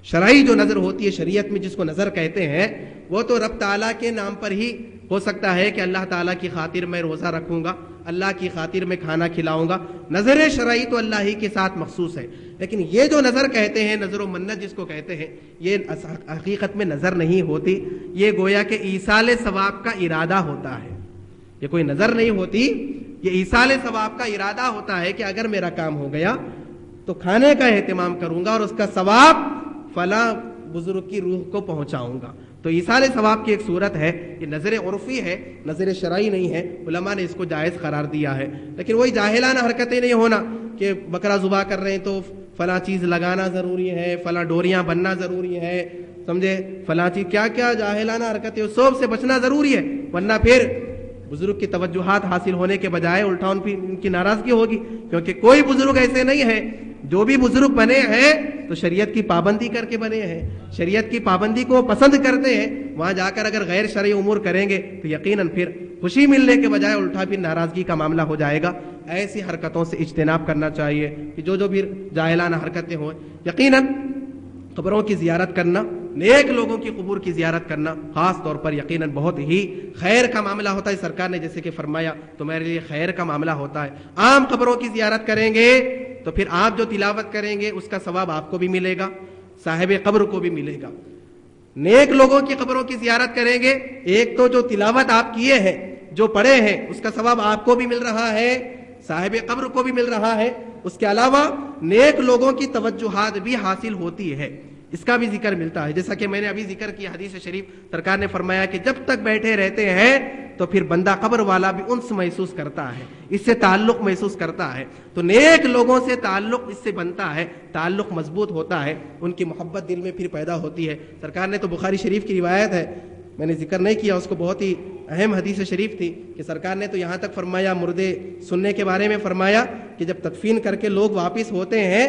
شرعی جو نظر ہوتی ہے شریعت میں جس کو نظر کہتے ہیں، وہ تو رب تعالیٰ کے نام پر ہی ہو سکتا ہے کہ اللہ تعالیٰ کی خاطر میں روزہ رکھوں گا، اللہ کی خاطر میں کھانا کھلاؤں گا. نظر شرعی تو اللہ ہی کے ساتھ مخصوص ہے. لیکن یہ جو نظر کہتے ہیں، نظر و منت جس کو کہتے ہیں، یہ حقیقت میں نظر نہیں ہوتی، یہ گویا کہ ایصال ثواب کا ارادہ ہوتا ہے. یہ کوئی نظر نہیں ہوتی، یہ ایصال ثواب کا ارادہ ہوتا ہے کہ اگر میرا کام ہو گیا تو کھانے کا اہتمام کروں گا اور اس کا ثواب فلاں بزرگ کی روح کو پہنچاؤں گا. تو ایصال ثواب کی ایک صورت ہے. یہ نظر عرفی ہے, نظر شرعی نہیں ہے. علماء نے اس کو جائز قرار دیا ہے. لیکن وہی جاہلانہ حرکتیں نہیں ہونا کہ بکرا ذبح کر رہے ہیں تو فلاں چیز لگانا ضروری ہے, فلاں ڈوریاں بننا ضروری ہے, سمجھے, فلاں چیز کیا کیا جاہلانہ حرکتیں, اس سب سے بچنا ضروری ہے. ورنہ پھر بزرگ کی توجہات حاصل ہونے کے بجائے الٹا ان کی ناراضگی ہوگی. کیونکہ کوئی بزرگ ایسے نہیں ہے, جو بھی بزرگ بنے ہیں تو شریعت کی پابندی کر کے بنے ہیں, شریعت کی پابندی کو پسند کرتے ہیں. وہاں جا کر اگر غیر شرعی امور کریں گے تو یقیناً پھر خوشی ملنے کے بجائے الٹا پھر ناراضگی کا معاملہ ہو جائے گا. ایسی حرکتوں سے اجتناب کرنا چاہیے کہ جو بھی جاہلانہ حرکتیں ہوں. یقیناً قبروں کی زیارت کرنا, نیک لوگوں کی قبور کی زیارت کرنا خاص طور پر یقیناً بہت ہی خیر کا معاملہ ہوتا ہے. سرکار نے جیسے کہ فرمایا تمہارے لیے خیر کا معاملہ ہوتا ہے. عام قبروں کی زیارت کریں گے تو پھر آپ جو تلاوت کریں گے اس کا ثواب آپ کو بھی ملے گا, صاحب قبر کو بھی ملے گا. نیک لوگوں کی قبروں کی زیارت کریں گے, ایک تو جو تلاوت آپ کیے ہیں, جو پڑھے ہیں, اس کا ثواب آپ کو بھی مل رہا ہے, صاحب قبر کو بھی مل رہا ہے. اس کے علاوہ نیک لوگوں کی توجہات بھی حاصل ہوتی ہے, اس کا بھی ذکر ملتا ہے. جیسا کہ میں نے ابھی ذکر کیا حدیث شریف, سرکار نے فرمایا کہ جب تک بیٹھے رہتے ہیں تو پھر بندہ قبر والا بھی انس محسوس کرتا ہے, اس سے تعلق محسوس کرتا ہے. تو نیک لوگوں سے تعلق اس سے بنتا ہے, تعلق مضبوط ہوتا ہے, ان کی محبت دل میں پھر پیدا ہوتی ہے. سرکار نے تو بخاری شریف کی روایت ہے, میں نے ذکر نہیں کیا, اس کو بہت ہی اہم حدیث شریف تھی کہ سرکار نے تو یہاں تک فرمایا, مردے سننے کے بارے میں فرمایا کہ جب تدفین کر کے لوگ واپس ہوتے ہیں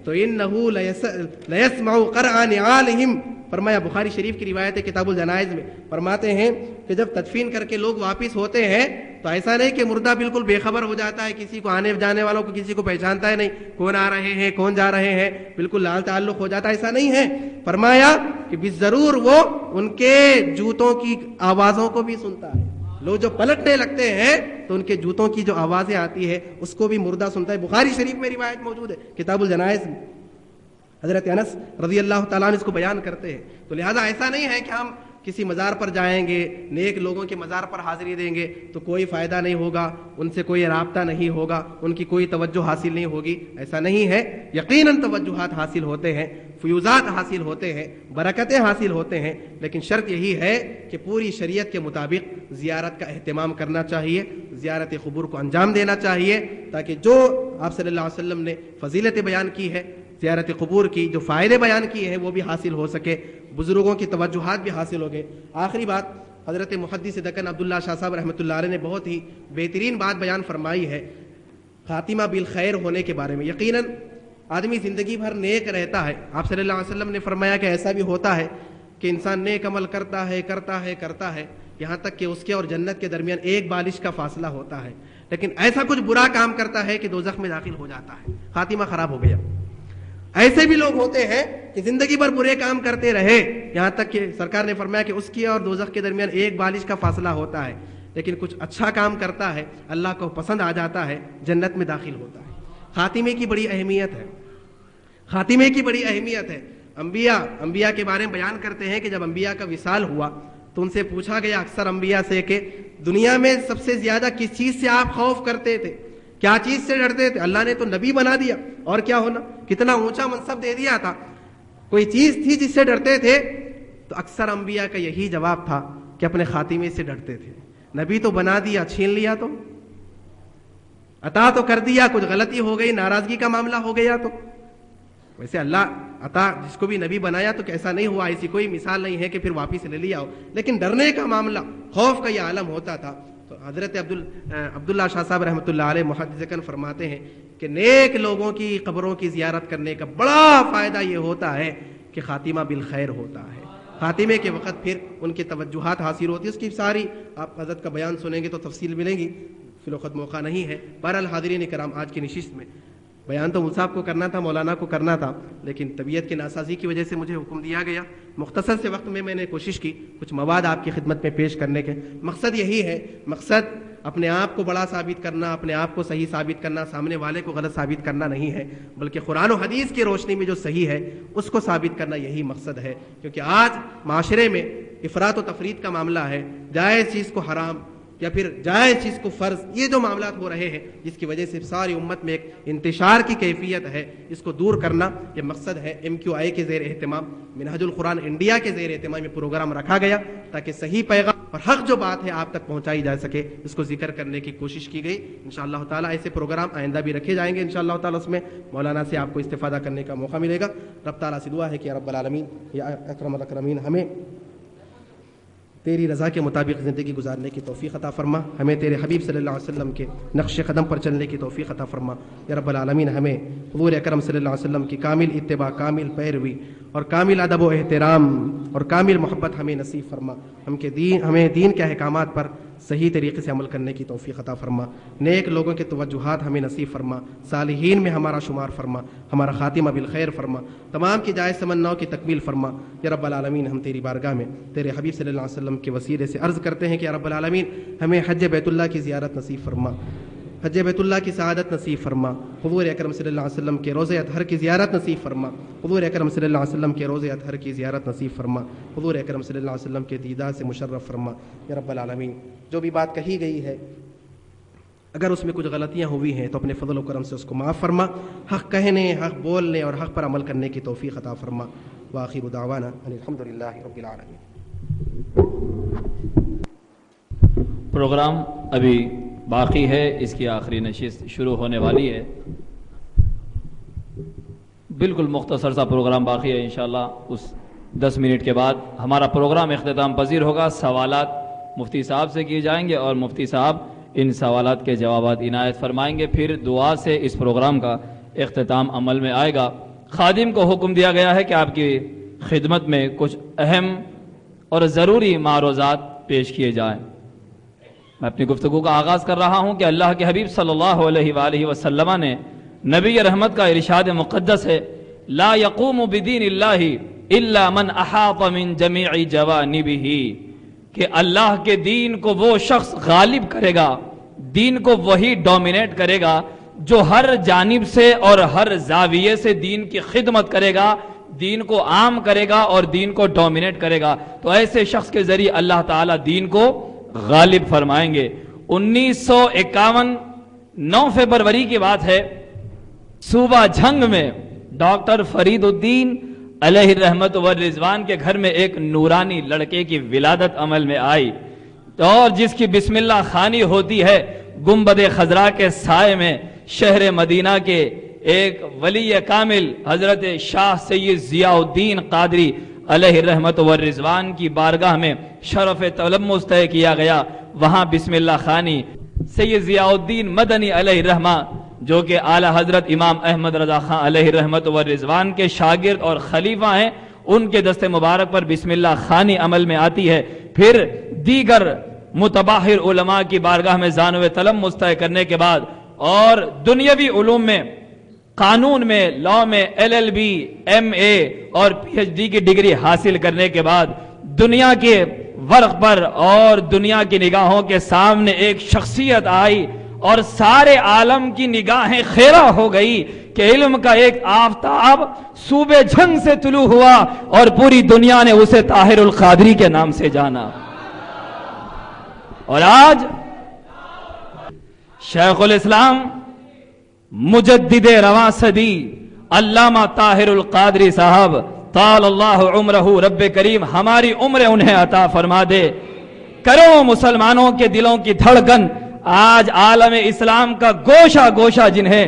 تو انہو لیسمع قرع نعالہم, فرمایا بخاری شریف کی روایت ہے کتاب الجنائز میں, فرماتے ہیں کہ جب تدفین کر کے لوگ واپس ہوتے ہیں تو ایسا نہیں کہ مردہ بالکل بے خبر ہو جاتا ہے, کسی کو آنے جانے والوں کو کسی کو پہچانتا ہے نہیں, کون آ رہے ہیں کون جا رہے ہیں, بالکل لال تعلق ہو جاتا ہے, ایسا نہیں ہے. فرمایا کہ بالضرور وہ ان کے جوتوں کی آوازوں کو بھی سنتا ہے. لوگ جو پلٹنے لگتے ہیں تو ان کے جوتوں کی جو آوازیں آتی ہے اس کو بھی مردہ سنتا ہے. بخاری شریف میں روایت موجود ہے کتاب الجنائز میں, حضرت انس رضی اللہ تعالیٰ عنہ اس کو بیان کرتے ہیں. تو لہذا ایسا نہیں ہے کہ ہم کسی مزار پر جائیں گے, نیک لوگوں کے مزار پر حاضری دیں گے تو کوئی فائدہ نہیں ہوگا, ان سے کوئی رابطہ نہیں ہوگا, ان کی کوئی توجہ حاصل نہیں ہوگی. ایسا نہیں ہے, یقیناً توجہات حاصل ہوتے ہیں, فیوزات حاصل ہوتے ہیں, برکتیں حاصل ہوتے ہیں. لیکن شرط یہی ہے کہ پوری شریعت کے مطابق زیارت کا اہتمام کرنا چاہیے, زیارت قبور کو انجام دینا چاہیے, تاکہ جو آپ صلی اللہ علیہ وسلم نے فضیلت بیان کی ہے زیارت قبور کی, جو فائدے بیان کیے ہیں وہ بھی حاصل ہو سکے, بزرگوں کی توجہات بھی حاصل ہو گئے. آخری بات, حضرت محدث دکن عبداللہ شاہ صاحب رحمۃ اللہ علیہ نے بہت ہی بہترین بات بیان فرمائی ہے خاتمہ بالخیر ہونے کے بارے میں. یقیناً آدمی زندگی بھر نیک رہتا ہے. آپ صلی اللہ علیہ وسلم نے فرمایا کہ ایسا بھی ہوتا ہے کہ انسان نیک عمل کرتا ہے کرتا ہے کرتا ہے یہاں تک کہ اس کے اور جنت کے درمیان ایک بالش کا فاصلہ ہوتا ہے, لیکن ایسا کچھ برا کام کرتا ہے کہ دوزخ میں داخل ہو جاتا ہے, خاتمہ خراب ہو گیا. ایسے بھی لوگ ہوتے ہیں کہ زندگی بھر برے کام کرتے رہے, یہاں تک کہ سرکار نے فرمایا کہ اس کی اور دوزخ کے درمیان ایک بالش کا فاصلہ ہوتا ہے, لیکن کچھ اچھا کام کرتا ہے, اللہ کو پسند آ جاتا ہے, جنت میں داخل ہوتا ہے. خاتمے کی بڑی اہمیت ہے, خاتمے کی بڑی اہمیت ہے. انبیاء کے بارے میں بیان کرتے ہیں کہ جب انبیاء کا وصال ہوا تو ان سے پوچھا گیا اکثر انبیاء سے کہ دنیا میں سب سے زیادہ کس چیز سے آپ خوف کرتے تھے, کیا چیز سے ڈرتے تھے؟ اللہ نے تو نبی بنا دیا, اور کیا ہونا, کتنا اونچا منصب دے دیا تھا, کوئی چیز تھی جس سے ڈرتے تھے؟ تو اکثر انبیاء کا یہی جواب تھا کہ اپنے خاتمے سے ڈرتے تھے. نبی تو بنا دیا, چھین لیا تو, عطا تو کر دیا, کچھ غلطی ہو گئی, ناراضگی کا معاملہ ہو گیا تو. ویسے اللہ عطا جس کو بھی نبی بنایا تو ایسا نہیں ہوا, ایسی کوئی مثال نہیں ہے کہ پھر واپس لے لیا ہو, لیکن ڈرنے کا معاملہ, خوف کا یہ عالم ہوتا تھا. تو حضرت عبداللہ شاہ صاحب رحمۃ اللہ علیہ محدث فرماتے ہیں کہ نیک لوگوں کی قبروں کی زیارت کرنے کا بڑا فائدہ یہ ہوتا ہے کہ خاتمہ بالخیر ہوتا ہے. خاتمے کے وقت پھر ان کی توجہات حاصل ہوتی ہے. اس کی ساری آپ حضرت کا بیان سنیں گے تو تفصیل ملے گی, فی الوقت موقع نہیں ہے. بہرحال حاضرین کرام, آج کی نشست میں بیان تو مصعب کو کرنا تھا, مولانا کو کرنا تھا, لیکن طبیعت کی ناسازی کی وجہ سے مجھے حکم دیا گیا. مختصر سے وقت میں نے کوشش کی کچھ مواد آپ کی خدمت میں پیش کرنے کے. مقصد یہی ہے, مقصد اپنے آپ کو بڑا ثابت کرنا, اپنے آپ کو صحیح ثابت کرنا, سامنے والے کو غلط ثابت کرنا نہیں ہے, بلکہ قرآن و حدیث کی روشنی میں جو صحیح ہے اس کو ثابت کرنا, یہی مقصد ہے. کیونکہ آج معاشرے میں افراط و تفریط کا معاملہ ہے, جائز چیز کو حرام, یا پھر جائز چیز کو فرض، یہ جو معاملات ہو رہے ہیں جس کی وجہ سے ساری امت میں ایک انتشار کی کیفیت ہے، اس کو دور کرنا یہ مقصد ہے۔ MQI کے زیر اہتمام، منہاج القرآن انڈیا کے زیر اہتمام یہ پروگرام رکھا گیا تاکہ صحیح پیغام اور حق جو بات ہے آپ تک پہنچائی جا سکے، اس کو ذکر کرنے کی کوشش کی گئی۔ انشاءاللہ تعالیٰ ایسے پروگرام آئندہ بھی رکھے جائیں گے انشاءاللہ تعالیٰ، اس میں مولانا سے آپ کو استفادہ کرنے کا موقع ملے گا۔ رب تعالیٰ سے دعا ہے کہ رب العالمین یا اکرم الاکرمین ہمیں تیری رضا کے مطابق زندگی گزارنے کی توفیق عطا فرما، ہمیں تیرے حبیب صلی اللہ علیہ وسلم کے نقش قدم پر چلنے کی توفیق عطا فرما یا رب العالمین، ہمیں حضور اکرم صلی اللہ علیہ وسلم کی کامل اتباع، کامل پیروی اور کامل ادب و احترام اور کامل محبت ہمیں نصیب فرما، ہمیں دین کے احکامات پر صحیح طریقے سے عمل کرنے کی توفیق عطا فرما، نیک لوگوں کے توجہات ہمیں نصیب فرما، صالحین میں ہمارا شمار فرما، ہمارا خاتمہ بالخیر فرما، تمام کی جائز تمناؤں کی تکمیل فرما یا رب العالمین۔ ہم تیری بارگاہ میں تیرے حبیب صلی اللہ علیہ وسلم کے وسیلے سے عرض کرتے ہیں کہ یا رب العالمین ہمیں حج بیت اللہ کی زیارت نصیب فرما، حج بیت اللہ کی سعادت نصیب فرما، حضور اکرم صلی اللہ علیہ وسلم کے روضہ اطہر کی زیارت نصیب فرما، حضور اکرم صلی اللہ علیہ وسلم کے روضہ اطہر کی زیارت نصیب فرما، حضور اکرم صلی اللہ علیہ وسلم کے دیدار سے مشرف فرما یا رب العالمین۔ جو بھی بات کہی گئی ہے اگر اس میں کچھ غلطیاں ہوئی ہیں تو اپنے فضل و کرم سے اس کو معاف فرما، حق کہنے، حق بولنے اور حق پر عمل کرنے کی توفیق عطا فرما۔ وآخر دعوانا ان الحمدللہ رب العالمین۔ پروگرام ابھی باقی ہے، اس کی آخری نشست شروع ہونے والی ہے، بالکل مختصر سا پروگرام باقی ہے۔ انشاءاللہ اس 10 منٹ کے بعد ہمارا پروگرام اختتام پذیر ہوگا، سوالات مفتی صاحب سے کیے جائیں گے اور مفتی صاحب ان سوالات کے جوابات عنایت فرمائیں گے، پھر دعا سے اس پروگرام کا اختتام عمل میں آئے گا۔ خادم کو حکم دیا گیا ہے کہ آپ کی خدمت میں کچھ اہم اور ضروری معروضات پیش کیے جائیں۔ میں اپنی گفتگو کا آغاز کر رہا ہوں کہ اللہ کے حبیب صلی اللہ علیہ وآلہ وسلم نے نبی رحمت کا ارشاد مقدس ہے، لا یقوم بدین اللہ الا من احاط من جمیع جوانبہ، کہ اللہ کے دین کو وہ شخص غالب کرے گا، دین کو وہی ڈومینیٹ کرے گا جو ہر جانب سے اور ہر زاویے سے دین کی خدمت کرے گا، دین کو عام کرے گا اور دین کو ڈومینیٹ کرے گا۔ تو ایسے شخص کے ذریعے اللہ تعالیٰ دین کو غالب فرمائیں گے۔ 1951 9 فروری کی بات ہے، صوبہ جھنگ میں ڈاکٹر فرید الدین علیہ الرحمت والرضوان کے گھر میں ایک نورانی لڑکے کی ولادت عمل میں آئی، اور جس کی بسم اللہ خوانی ہوتی ہے گنبد خضرا کے سائے میں شہر مدینہ کے ایک ولی کامل حضرت شاہ سید ضیاء الدین قادری علیہ الرحمت والرضوان کی بارگاہ میں شرف تلمس طے کیا گیا۔ وہاں بسم اللہ خوانی سید ضیاء الدین مدنی علیہ الرحمہ، جو کہ اعلی حضرت امام احمد رضا خان علیہ الرحمت والرضوان کے شاگرد اور خلیفہ ہیں، ان کے دست مبارک پر بسم اللہ خوانی عمل میں آتی ہے۔ پھر دیگر متباہر علماء کی بارگاہ میں زانو تلمس طے کرنے کے بعد اور دنیاوی علوم میں، قانون میں، لاء میں LLB MA اور PhD کی ڈگری حاصل کرنے کے بعد دنیا کے ورق پر اور دنیا کی نگاہوں کے سامنے ایک شخصیت آئی اور سارے عالم کی نگاہیں خیرہ ہو گئی کہ علم کا ایک آفتاب صوبے جھنگ سے طلوع ہوا اور پوری دنیا نے اسے طاہر القادری کے نام سے جانا۔ اور آج شیخ الاسلام مجدد رواں صدی علامہ طاہر القادری صاحب طال اللہ عمرہ، رب کریم ہماری عمر انہیں عطا فرما دے۔ کروڑوں مسلمانوں کے دلوں کی دھڑکن آج عالم اسلام کا گوشہ گوشہ جنہیں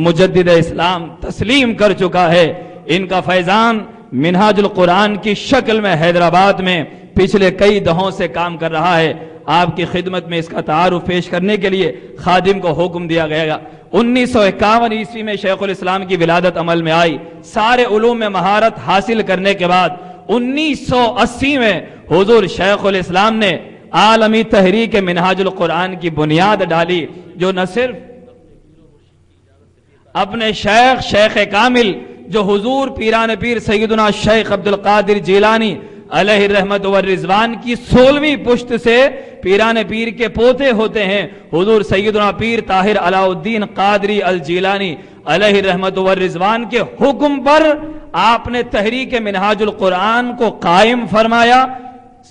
مجدد اسلام تسلیم کر چکا ہے، ان کا فیضان منہاج القرآن کی شکل میں حیدرآباد میں پچھلے کئی دہوں سے کام کر رہا ہے۔ آپ کی خدمت میں اس کا تعارف پیش کرنے کے لیے خادم کو حکم دیا گیا۔ 1951 عیسوی میں شیخ الاسلام کی ولادت عمل میں آئی۔ سارے علوم میں مہارت حاصل کرنے کے بعد 1980 میں حضور شیخ الاسلام نے عالمی تحریک منہاج القرآن کی بنیاد ڈالی، جو نہ صرف اپنے شیخ کامل جو حضور پیران پیر سیدنا شیخ عبدالقادر جیلانی علیہ الرحمت والرضوان کی 16ویں پشت سے پیران پیر کے پوتے ہوتے ہیں، حضور سیدنا پیر طاہر علاء الدین قادری الجیلانی علیہ الرحمت والرضوان کے حکم پر آپ نے تحریک منہاج القرآن کو قائم فرمایا۔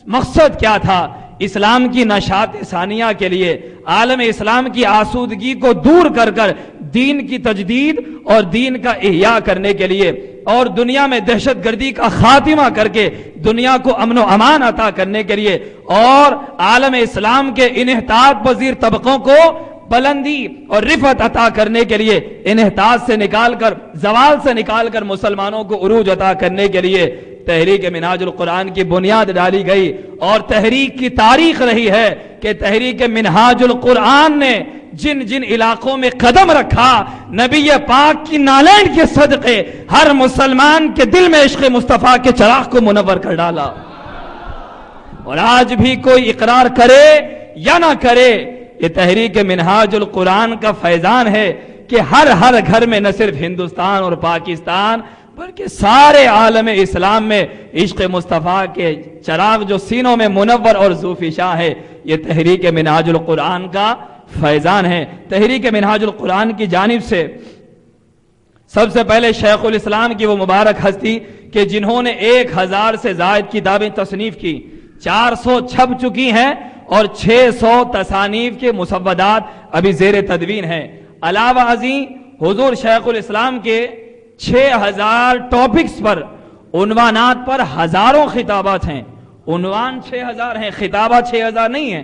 مقصد کیا تھا؟ اسلام کی نشاط ثانیہ کے لیے، عالم اسلام کی آسودگی کو دور کر کر دین کی تجدید اور دین کا احیاء کرنے کے لیے، اور دنیا میں دہشت گردی کا خاتمہ کر کے دنیا کو امن و امان عطا کرنے کے لیے، اور عالم اسلام کے انحطاط پذیر طبقوں کو بلندی اور رفعت عطا کرنے کے لیے، انحطاط سے نکال کر، زوال سے نکال کر مسلمانوں کو عروج عطا کرنے کے لیے تحریک منہاج القرآن کی بنیاد ڈالی گئی۔ اور تحریک کی تاریخ رہی ہے کہ تحریک منہاج القرآن نے جن جن علاقوں میں قدم رکھا، نبی پاک کی نالین کے صدقے ہر مسلمان کے دل میں عشق مصطفیٰ کے چراغ کو منور کر ڈالا۔ اور آج بھی کوئی اقرار کرے یا نہ کرے، یہ تحریک منہاج القرآن کا فیضان ہے کہ ہر گھر میں نہ صرف ہندوستان اور پاکستان بلکہ سارے عالم اسلام میں عشق مصطفیٰ کے چراغ جو سینوں میں منور اور ذوفشاں ہے، یہ تحریک منہاج القرآن کا فیضان ہے۔ تحریک منہاج القرآن کی جانب سے سب سے پہلے شیخ الاسلام کی وہ مبارک ہستی کہ جنہوں نے 1000 سے زائد کتابیں تصنیف کی، 400 چھپ چکی ہیں اور 600 تصانیف کے مسودات ابھی زیر تدوین ہیں۔ علاوہ ازیں حضور شیخ الاسلام کے 6000 ٹاپکس پر، عنوانات پر ہزاروں خطابات ہیں۔ عنوان 6000 ہیں، خطابات 6000 نہیں ہیں۔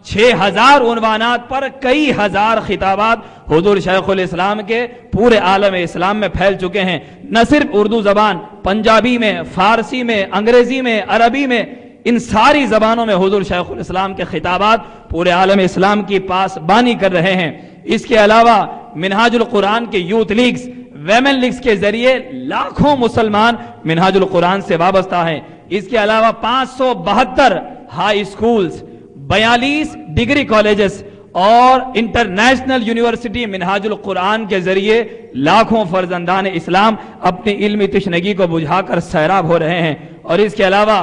6000 عنوانات پر کئی ہزار خطابات حضور شیخ الاسلام کے پورے عالم اسلام میں پھیل چکے ہیں۔ نہ صرف اردو زبان، پنجابی میں، فارسی میں، انگریزی میں، عربی میں، ان ساری زبانوں میں حضور شیخ الاسلام کے خطابات پورے عالم اسلام کی پاسبانی کر رہے ہیں۔ اس کے علاوہ منہاج القرآن کے یوتھ لیگز، ویمن لیگز کے ذریعے لاکھوں مسلمان منہاج القرآن سے وابستہ ہیں۔ اس کے علاوہ 572 ہائی اسکولز، 42 ڈگری کالجز اور انٹرنیشنل یونیورسٹی منہاج القرآن کے ذریعے لاکھوں فرزندان اسلام اپنی علمی تشنگی کو بجھا کر سیراب ہو رہے ہیں۔ اور اس کے علاوہ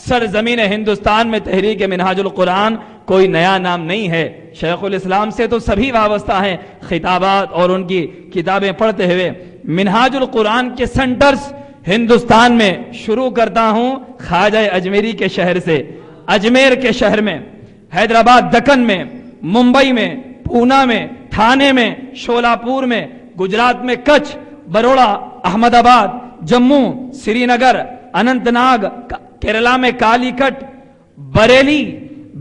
سرزمین ہندوستان میں تحریک منہاج القرآن کوئی نیا نام نہیں ہے، شیخ الاسلام سے تو سبھی وابستہ ہیں خطابات اور ان کی کتابیں پڑھتے ہوئے۔ منہاج القرآن کے سنٹرز ہندوستان میں شروع کرتا ہوں خواجہ اجمیری کے شہر سے، اجمیر کے شہر میں، حیدرآباد دکن میں، ممبئی میں، پونا میں، تھانے میں، شولاپور میں، گجرات میں کچھ، بروڑا، احمد آباد، جموں، سری نگر، اننت ناگ، کیرلا میں کالی کٹ، بریلی،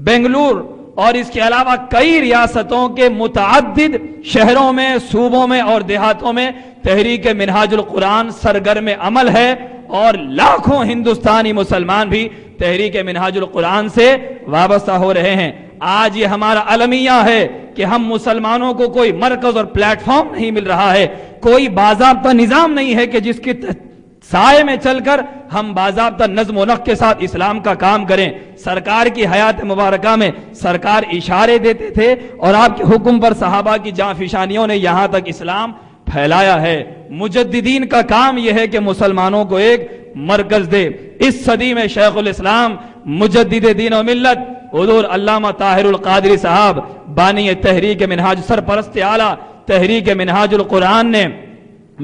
بنگلور اور اس کے علاوہ کئی ریاستوں کے متعدد شہروں میں، صوبوں میں اور دیہاتوں میں تحریک منہاج القرآن سرگرم عمل ہے، اور لاکھوں ہندوستانی مسلمان بھی تحریک منہاج القرآن سے وابستہ ہو رہے ہیں۔ آج یہ ہمارا المیہ ہے کہ ہم مسلمانوں کو کوئی مرکز اور پلیٹ فارم نہیں مل رہا ہے، کوئی باضابطہ نظام نہیں ہے کہ جس کی سائے میں چل کر ہم باضابطہ نظم و نسق کے ساتھ اسلام کا کام کریں۔ سرکار کی حیات مبارکہ میں سرکار اشارے دیتے تھے اور آپ کے حکم پر صحابہ کی جاں فشانیوں نے یہاں تک اسلام پھیلایا ہے۔ مجددین کا کام یہ ہے کہ مسلمانوں کو ایک مرکز دے۔ اس صدی میں شیخ الاسلام مجدد دین و ملت حضور علامہ طاہر القادری صاحب بانی تحریک منہاج، سرپرست اعلیٰ تحریک منہاج القرآن نے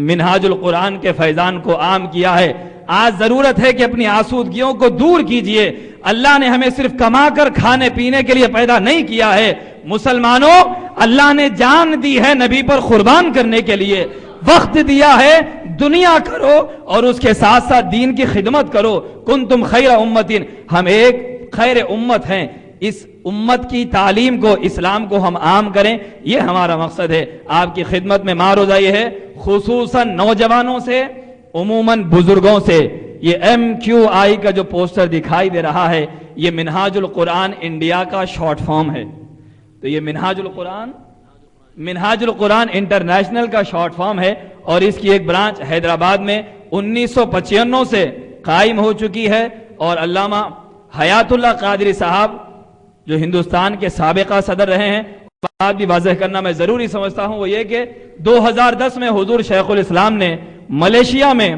منہاج القرآن کے فیضان کو عام کیا ہے۔ آج ضرورت ہے کہ اپنی آسودگیوں کو دور کیجئے۔ اللہ نے ہمیں صرف کما کر کھانے پینے کے لیے پیدا نہیں کیا ہے، مسلمانوں اللہ نے جان دی ہے نبی پر قربان کرنے کے لیے، وقت دیا ہے دنیا کرو اور اس کے ساتھ ساتھ دین کی خدمت کرو۔ کنتم خیر امت، ہم ایک خیر امت ہیں، اس امت کی تعلیم کو، اسلام کو ہم عام کریں، یہ ہمارا مقصد ہے۔ آپ کی خدمت میں معروضہ یہ ہے، خصوصاً نوجوانوں سے، عموماً بزرگوں سے، یہ MQI کا جو پوسٹر دکھائی دے رہا ہے یہ منہاج القرآن انڈیا کا شارٹ فارم ہے۔ تو یہ منہاج القرآن انٹرنیشنل کا شارٹ فارم ہے اور اس کی ایک برانچ حیدرآباد میں 1995 سے قائم ہو چکی ہے، اور علامہ حیات اللہ قادری صاحب جو ہندوستان کے سابقہ صدر رہے ہیں، بات بھی واضح کرنا میں ضروری سمجھتا ہوں، وہ یہ کہ 2010 میں حضور شیخ الاسلام نے ملیشیا میں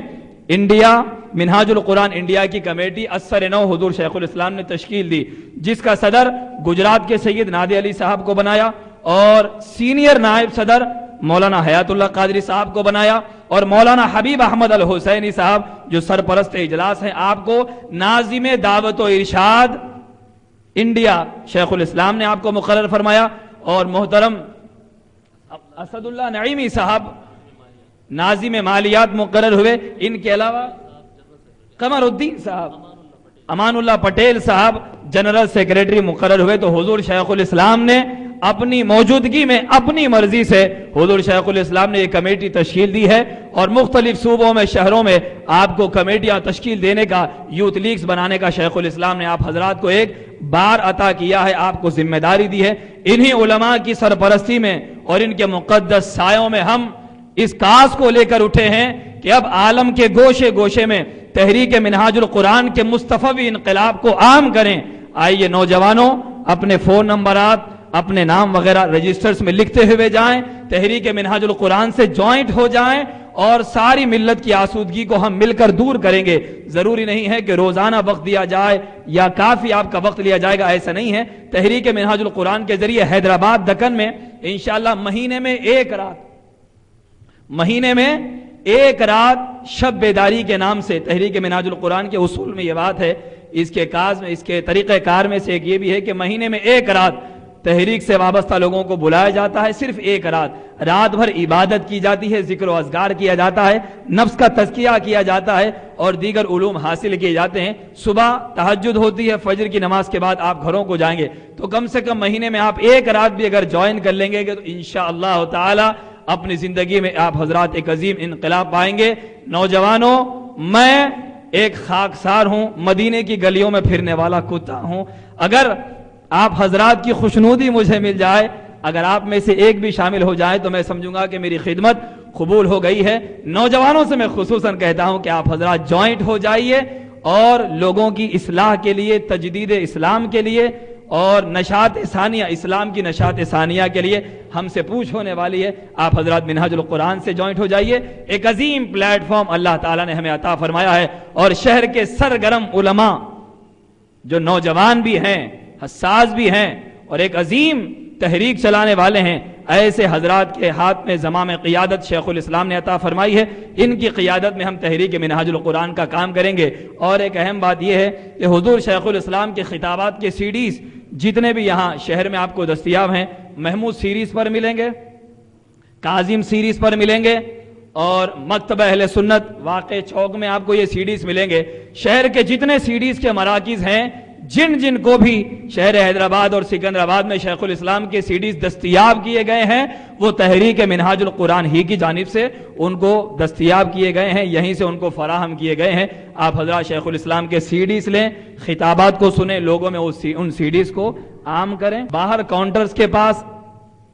انڈیا منہاج القرآن انڈیا کی کمیٹی اثر نو حضور شیخ الاسلام نے تشکیل دی، جس کا صدر گجرات کے سید نادی علی صاحب کو بنایا اور سینئر نائب صدر مولانا حیات اللہ قادری صاحب کو بنایا، اور مولانا حبیب احمد الحسینی صاحب جو سرپرست اجلاس ہیں، آپ کو ناظم دعوت و ارشاد انڈیا شیخ الاسلام نے آپ کو مقرر فرمایا، اور محترم اسد اللہ نعیمی صاحب ناظم مالیات مقرر ہوئے، ان کے علاوہ قمر الدین صاحب، امان اللہ پٹیل صاحب جنرل سیکریٹری مقرر ہوئے۔ تو حضور شیخ الاسلام نے اپنی موجودگی میں اپنی مرضی سے حضور شیخ الاسلام نے یہ کمیٹی تشکیل دی ہے، اور مختلف صوبوں میں شہروں میں آپ کو کمیٹیاں تشکیل دینے کا، یوتھ لیگز بنانے کا شیخ الاسلام نے آپ حضرات کو ایک بار عطا کیا ہے، آپ کو ذمہ داری دی ہے۔ انہی علماء کی سرپرستی میں اور ان کے مقدس سایوں میں ہم اس کاس کو لے کر اٹھے ہیں کہ اب عالم کے گوشے گوشے میں تحریک منہاج القرآن کے مصطفی انقلاب کو عام کریں۔ آئیے نوجوانوں، اپنے فون نمبرات، اپنے نام وغیرہ رجسٹرز میں لکھتے ہوئے جائیں، تحریک منہاج القرآن سے جوائنٹ ہو جائیں، اور ساری ملت کی آسودگی کو ہم مل کر دور کریں گے۔ ضروری نہیں ہے کہ روزانہ وقت دیا جائے یا کافی آپ کا وقت لیا جائے گا، ایسا نہیں ہے۔ تحریک منہاج القرآن کے ذریعے حیدرآباد دکن میں انشاءاللہ مہینے میں ایک رات شب بیداری کے نام سے، تحریک منہاج القرآن کے اصول میں یہ بات ہے، اس کے طریقہ کار میں سے ایک یہ بھی ہے کہ مہینے میں ایک رات تحریک سے وابستہ لوگوں کو بلایا جاتا ہے، صرف ایک رات بھر عبادت کی جاتی ہے، ذکر و اذکار کیا جاتا ہے، نفس کا تزکیہ کیا جاتا ہے، اور دیگر علوم حاصل کیے جاتے ہیں۔ صبح تہجد ہوتی ہے، فجر کی نماز کے بعد آپ گھروں کو جائیں گے، تو کم سے کم مہینے میں آپ ایک رات بھی اگر جوائن کر لیں گے تو انشاءاللہ تعالی اپنی زندگی میں آپ حضرات ایک عظیم انقلاب پائیں گے۔ نوجوانوں، میں ایک خاکسار ہوں، مدینے کی گلیوں میں پھرنے والا کتا ہوں۔ اگر آپ حضرات کی خوشنودی مجھے مل جائے، اگر آپ میں سے ایک بھی شامل ہو جائے تو میں سمجھوں گا کہ میری خدمت قبول ہو گئی ہے۔ نوجوانوں سے میں خصوصاً کہتا ہوں کہ آپ حضرات جوائنٹ ہو جائیے، اور لوگوں کی اصلاح کے لیے، تجدید اسلام کے لیے، اور نشاط ثانیہ، اسلام کی نشاط ثانیہ کے لیے ہم سے پوچھ ہونے والی ہے۔ آپ حضرات منہاج القرآن سے جوائنٹ ہو جائیے۔ ایک عظیم پلیٹ فارم اللہ تعالیٰ نے ہمیں عطا فرمایا ہے، اور شہر کے سرگرم علماء جو نوجوان بھی ہیں، حساس بھی ہیں، اور ایک عظیم تحریک چلانے والے ہیں، ایسے حضرات کے ہاتھ میں زمام قیادت شیخ الاسلام نے عطا فرمائی ہے۔ ان کی قیادت میں ہم تحریک منہاج القرآن کا کام کریں گے۔ اور ایک اہم بات یہ ہے کہ حضور شیخ الاسلام کے خطابات کے CDs جتنے بھی یہاں شہر میں آپ کو دستیاب ہیں، محمود سیریز پر ملیں گے، کاظم سیریز پر ملیں گے، اور مکتبہ اہل سنت واقع چوک میں آپ کو یہ CDs ملیں گے۔ شہر کے جتنے CDs کے مراکز ہیں، جن کو بھی شہر حیدرآباد اور سکندرآباد میں شیخ الاسلام کے CDs دستیاب کیے گئے ہیں، وہ تحریک منہاج القرآن ہی کی جانب سے ان کو دستیاب کیے گئے ہیں، یہیں سے ان کو فراہم کیے گئے ہیں۔ آپ حضرات شیخ الاسلام کے CDs لیں، خطابات کو سنیں، لوگوں میں ان CDs کو عام کریں۔ باہر کاؤنٹرز کے پاس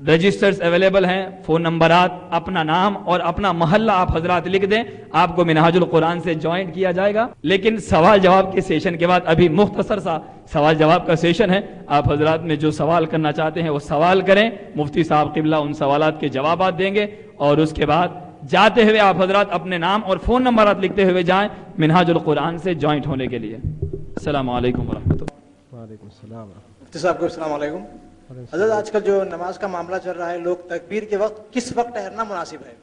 رجسٹرز اویلیبل ہیں، فون نمبرات، اپنا نام اور اپنا محلہ آپ حضرات لکھ دیں، آپ کو منہاج القرآن سے جوائنٹ کیا جائے گا۔ لیکن سوال جواب کے سیشن کے بعد ابھی مختصر سا سوال جواب کا سیشن ہے، آپ حضرات میں جو سوال کرنا چاہتے ہیں وہ سوال کریں، مفتی صاحب قبلہ ان سوالات کے جوابات دیں گے، اور اس کے بعد جاتے ہوئے آپ حضرات اپنے نام اور فون نمبرات لکھتے ہوئے جائیں منہاج القرآن سے جوائنٹ ہونے کے لیے۔ السلام علیکم ورحمۃ اللہ۔ وعلیکم السلام۔ مفتی صاحب کو السلام علیکم۔ حضرت آج کل جو نماز کا معاملہ چل رہا ہے، لوگ تکبیر کے وقت کس وقت ٹھہرنا مناسب ہے؟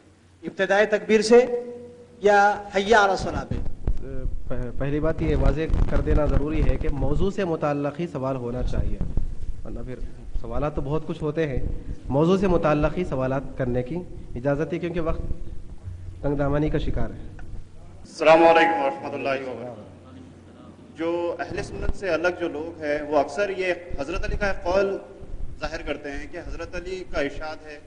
ابتدائی تکبیر سے یا حی علی الصلاۃ پہ؟ پہلی بات یہ واضح کر دینا ضروری ہے کہ موضوع سے متعلق ہی سوال ہونا چاہیے، ورنہ پھر سوالات تو بہت کچھ ہوتے ہیں، موضوع سے متعلق ہی سوالات کرنے کی اجازت ہے، کیونکہ وقت تنگ دامانی کا شکار ہے۔ السلام علیکم ورحمۃ اللہ وبرکاتہ۔ جو اہل سنت سے الگ جو لوگ ہیں وہ اکثر یہ حضرت علی کا قول ظاہر کرتے ہیں کہ حضرت علی کا ارشاد ہے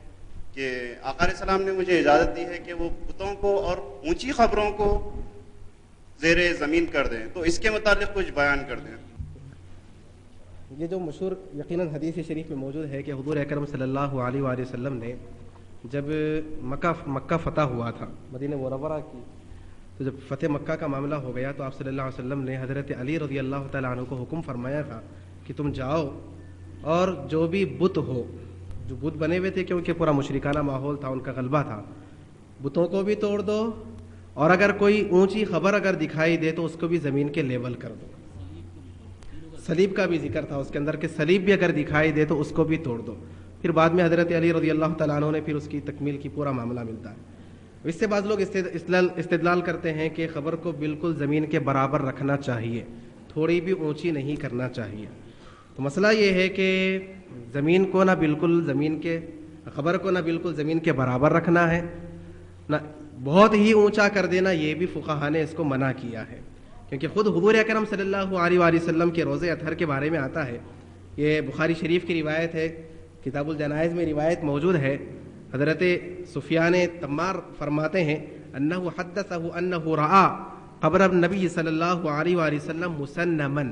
کہ آقا علیہ السلام نے مجھے اجازت دی ہے کہ وہ بتوں کو اور اونچی خبروں کو زیر زمین کر دیں، تو اس کے متعلق کچھ بیان کر دیں۔ یہ جو مشہور یقیناً حدیث شریف میں موجود ہے کہ حضور اکرم صلی اللہ علیہ وآلہ وسلم نے جب مکہ فتح ہوا تھا، مدینہ منورہ کی، تو جب فتح مکہ کا معاملہ ہو گیا تو آپ صلی اللہ علیہ وسلم نے حضرت علی رضی اللہ تعالیٰ عنہ کو حکم فرمایا تھا کہ تم جاؤ اور جو بھی بت ہو، جو بت بنے ہوئے تھے کیونکہ پورا مشرکانہ ماحول تھا، ان کا غلبہ تھا، بتوں کو بھی توڑ دو، اور اگر کوئی اونچی خبر اگر دکھائی دے تو اس کو بھی زمین کے لیول کر دو۔ صلیب کا بھی ذکر تھا اس کے اندر کہ صلیب بھی اگر دکھائی دے تو اس کو بھی توڑ دو۔ پھر بعد میں حضرت علی رضی اللہ تعالیٰ عنہ نے پھر اس کی تکمیل کی، پورا معاملہ ملتا ہے۔ اس سے بعض لوگ استدلال کرتے ہیں کہ خبر کو بالکل زمین کے برابر رکھنا چاہیے، تھوڑی بھی اونچی نہیں کرنا چاہیے۔ تو مسئلہ یہ ہے کہ زمین کو نہ بالکل زمین کے قبر کو نہ بالکل زمین کے برابر رکھنا ہے، نہ بہت ہی اونچا کر دینا، یہ بھی فقہا نے اس کو منع کیا ہے، کیونکہ خود حضور اکرم صلی اللہ علیہ وآلہ وسلم کے روضہ اطہر کے بارے میں آتا ہے، یہ بخاری شریف کی روایت ہے، کتاب الجنائز میں روایت موجود ہے، حضرت سفیان تمار فرماتے ہیں انہ حدثہ انہ رعا قبر النبی صلی اللہ علیہ وآلہ وسلم مسنمن،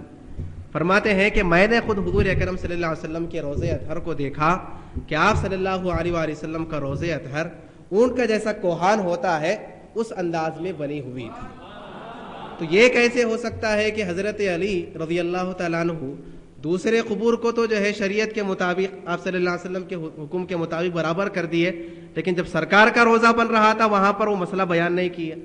فرماتے ہیں کہ میں نے خود حضور اکرم صلی اللہ علیہ وسلم کے روضہ اطہر کو دیکھا کہ آپ صلی اللہ علیہ وآلہ وسلم کا روضہ اطہر اونٹ کا جیسا کوہان ہوتا ہے اس انداز میں بنی ہوئی تھی۔ تو یہ کیسے ہو سکتا ہے کہ حضرت علی رضی اللہ تعالیٰ عنہ دوسرے قبور کو تو جو ہے شریعت کے مطابق آپ صلی اللہ علیہ وسلم کے حکم کے مطابق برابر کر دیے، لیکن جب سرکار کا روزہ بن رہا تھا وہاں پر وہ مسئلہ بیان نہیں کیا؟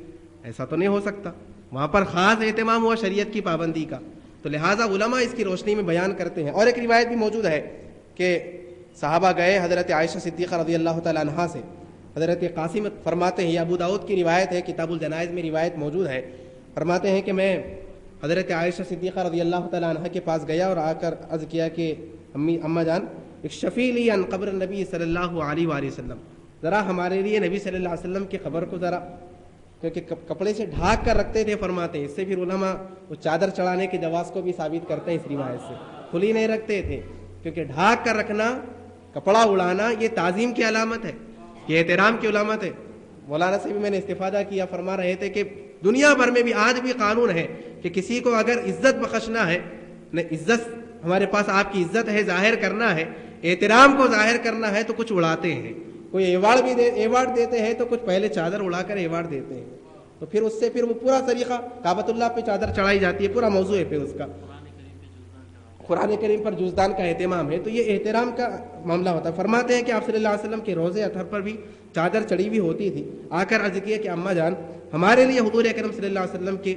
ایسا تو نہیں ہو سکتا، وہاں پر خاص اہتمام ہوا شریعت کی پابندی کا، تو لہٰذا علماء اس کی روشنی میں بیان کرتے ہیں۔ اور ایک روایت بھی موجود ہے کہ صحابہ گئے حضرت عائشہ صدیقہ رضی اللہ تعالیٰ عنہا سے، حضرت قاسم فرماتے ہیں، یہ ابو داؤد کی روایت ہے، کتاب الجنائز میں روایت موجود ہے، فرماتے ہیں کہ میں حضرت عائشہ صدیقہ رضی اللہ تعالیٰ عنہ کے پاس گیا اور آ کر عرض کیا کہ اماں جان اکشفی لی عن قبر النبی صلی اللہ علیہ وآلہ وسلم، ذرا ہمارے لیے نبی صلی اللہ علیہ وسلم کی قبر کو ذرا، کیونکہ کپڑے سے ڈھانک کر رکھتے تھے فرماتے ہیں، اس سے پھر علماء وہ چادر چڑھانے کے جواز کو بھی ثابت کرتے ہیں اس روایت سے، کھلی نہیں رکھتے تھے، کیونکہ ڈھانک کر رکھنا، کپڑا اڑانا یہ تعظیم کی علامت ہے، یہ احترام کی علامت ہے۔ مولانا سے بھی میں نے استفادہ کیا، فرما رہے تھے کہ دنیا بھر میں بھی آج بھی قانون ہے کہ کسی کو اگر عزت بخشنا ہے، عزت ہمارے پاس آپ کی عزت ہے ظاہر کرنا ہے، احترام کو ظاہر کرنا ہے تو کچھ اڑاتے ہیں، کوئی ایوارڈ دیتے ہیں تو کچھ پہلے چادر اڑا کر ایوارڈ دیتے ہیں، تو پھر اس سے پھر وہ پورا طریقہ کعبۃ اللہ پہ چادر چڑھائی جاتی ہے، پورا موضوع ہے پھر اس کا، قرآن کریم پر جزدان کا اہتمام ہے، تو یہ احترام کا معاملہ ہوتا ہے۔ فرماتے ہیں کہ آپ صلی اللہ علیہ وسلم کے روضہ اطہر پر بھی چادر چڑھی ہوئی ہوتی تھی، آ کر عرض کیا کہ اماں جان ہمارے لیے حضور اکرم صلی اللہ علیہ وسلم کی